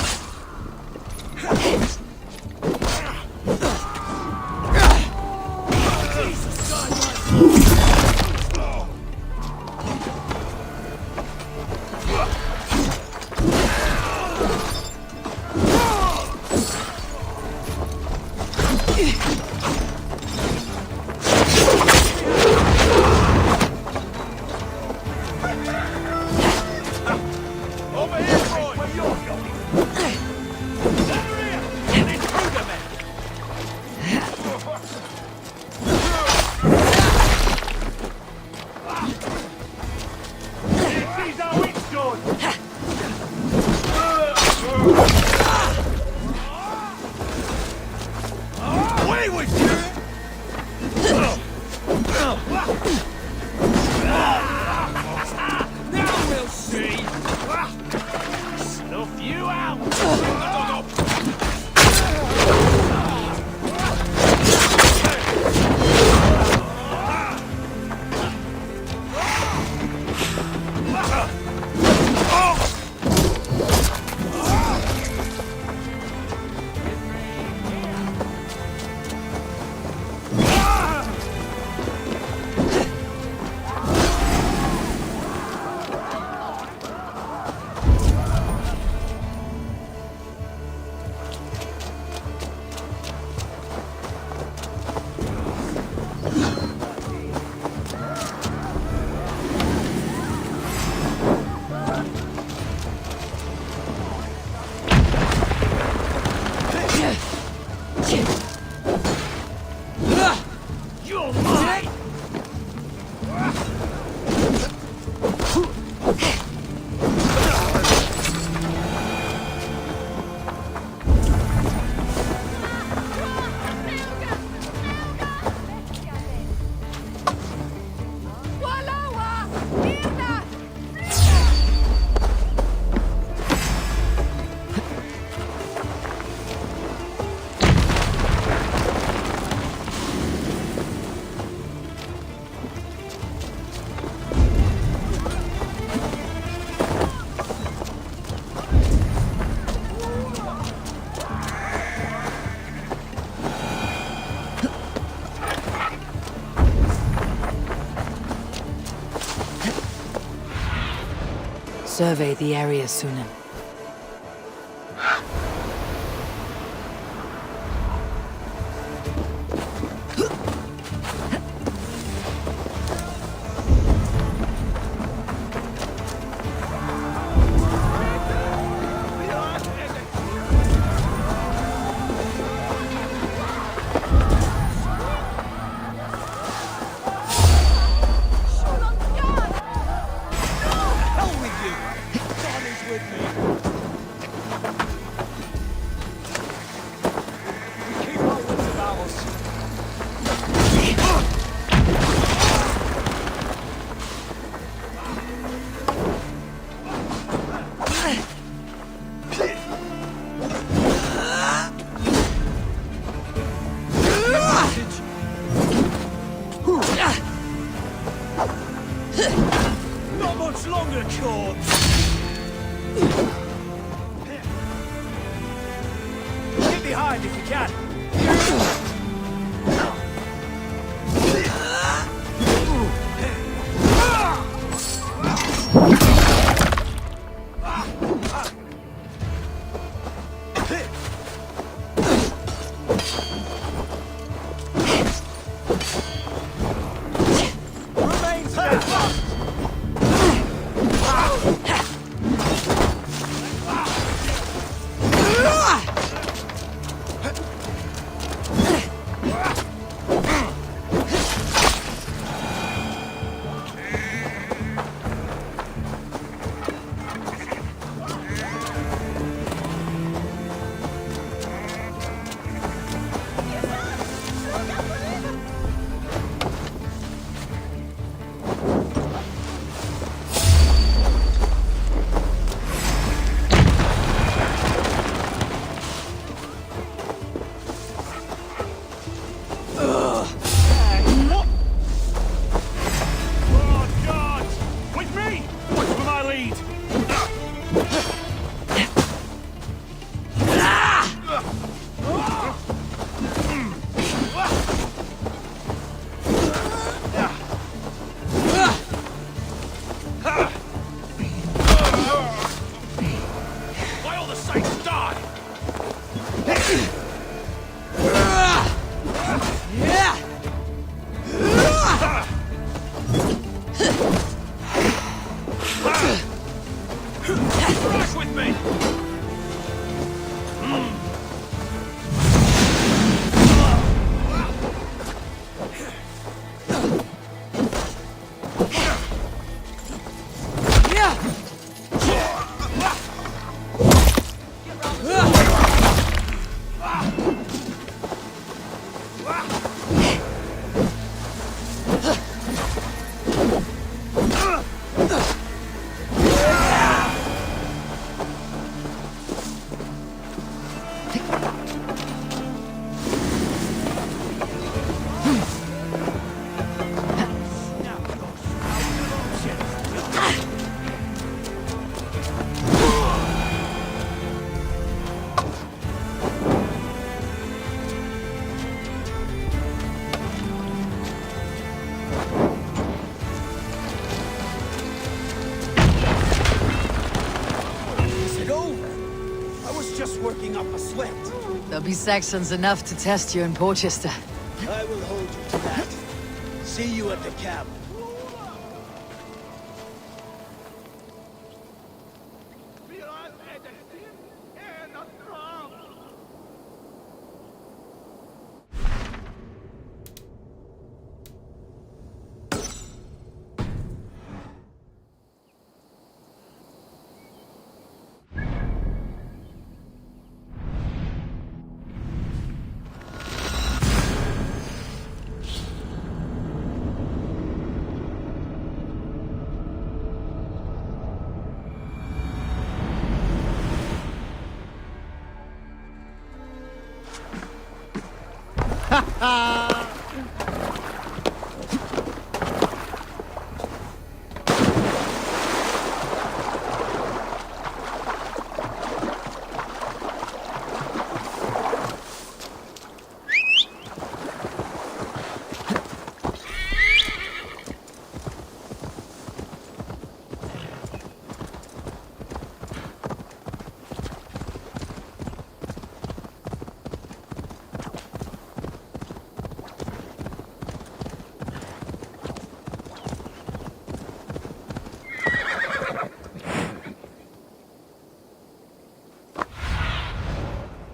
Speaker 2: Survey the area, Sunan.
Speaker 5: Not much longer, Court! Get behind if you can!
Speaker 2: There'll be Saxons enough to test you in Porchester.
Speaker 7: I will hold you to that. See you at the camp.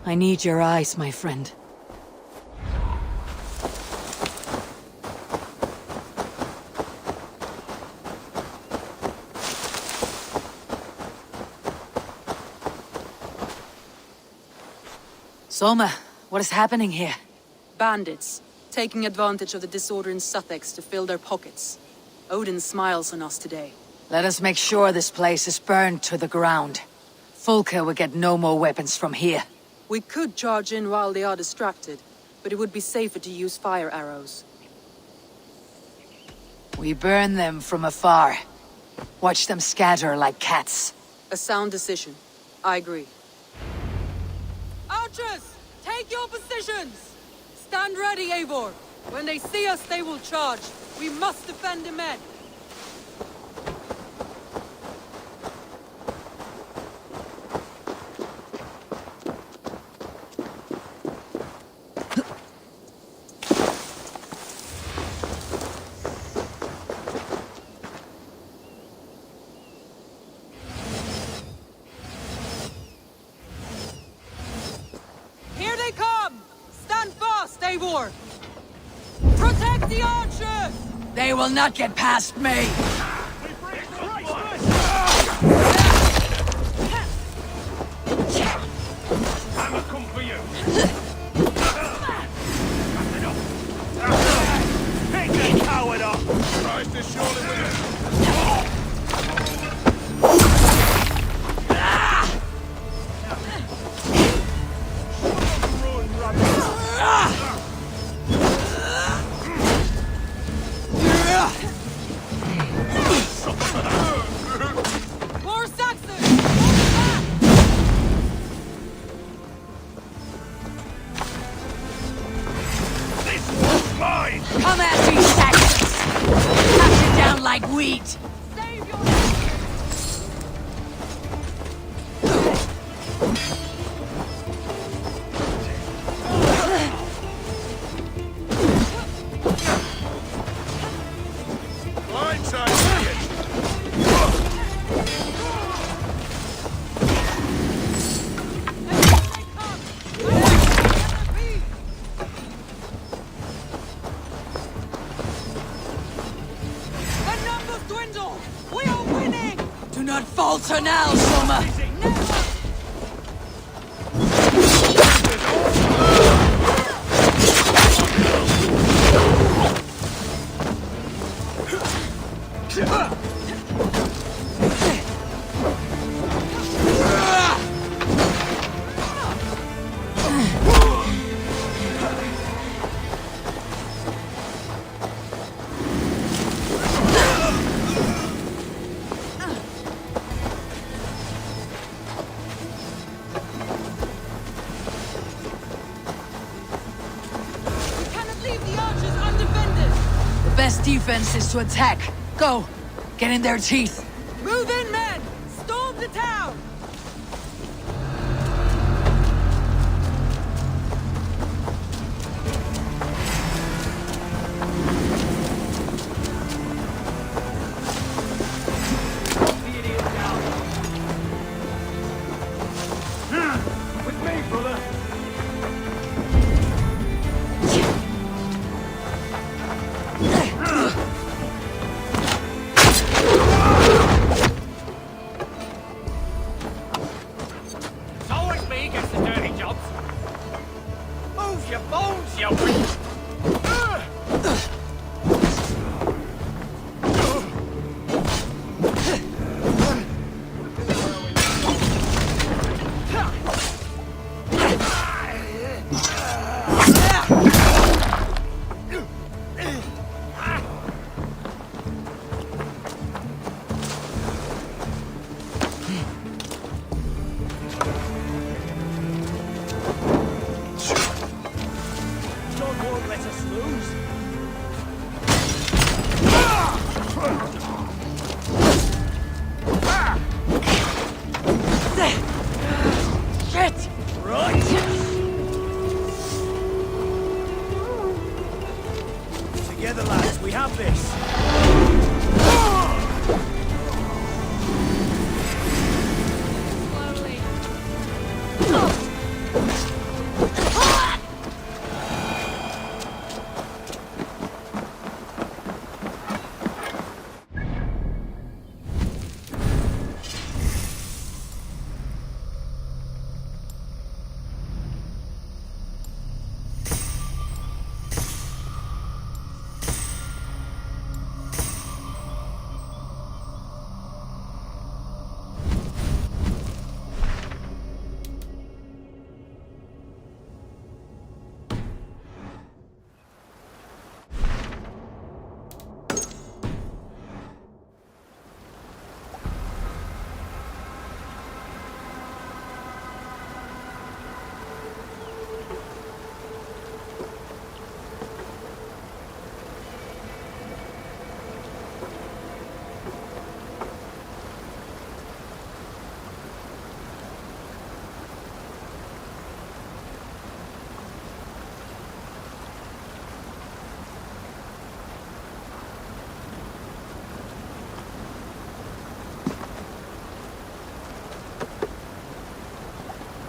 Speaker 2: I need your eyes, my friend. Soma, what is happening here?
Speaker 4: Bandits, taking advantage of the disorder in Sussex to fill their pockets. Odin smiles on us today.
Speaker 2: Let us make sure this place is burned to the ground. Fulke will get no more weapons from here.
Speaker 4: We could charge in while they are distracted, but it would be safer to use fire arrows.
Speaker 2: We burn them from afar. Watch them scatter like cats.
Speaker 4: A sound decision. I agree. Archers! Take your positions! Stand ready, Eivor! When they see us, they will charge. We must defend the men! Here they come! Stand fast, Eivor! Protect the archers!
Speaker 2: They will not get past me!
Speaker 5: I'ma come for you! Pick that coward up! Christ is surely with us!
Speaker 4: More Saxon!
Speaker 5: This one's mine!
Speaker 2: Come at me, Saxons! Cut you down like wheat!
Speaker 4: Save your
Speaker 5: Blindside idiot!
Speaker 4: The numbers dwindle! We are winning!
Speaker 2: Do not falter now, Soma!
Speaker 4: We cannot leave the archers undefended!
Speaker 2: The best defense is to attack. Go! Get in their teeth!
Speaker 4: Move in, men! Storm the town!
Speaker 5: With me, brother! It's always me gets the dirty jobs. Move your bones, you witch! John won't let us lose.
Speaker 2: Shit!
Speaker 5: Right! Together, lads, we have this.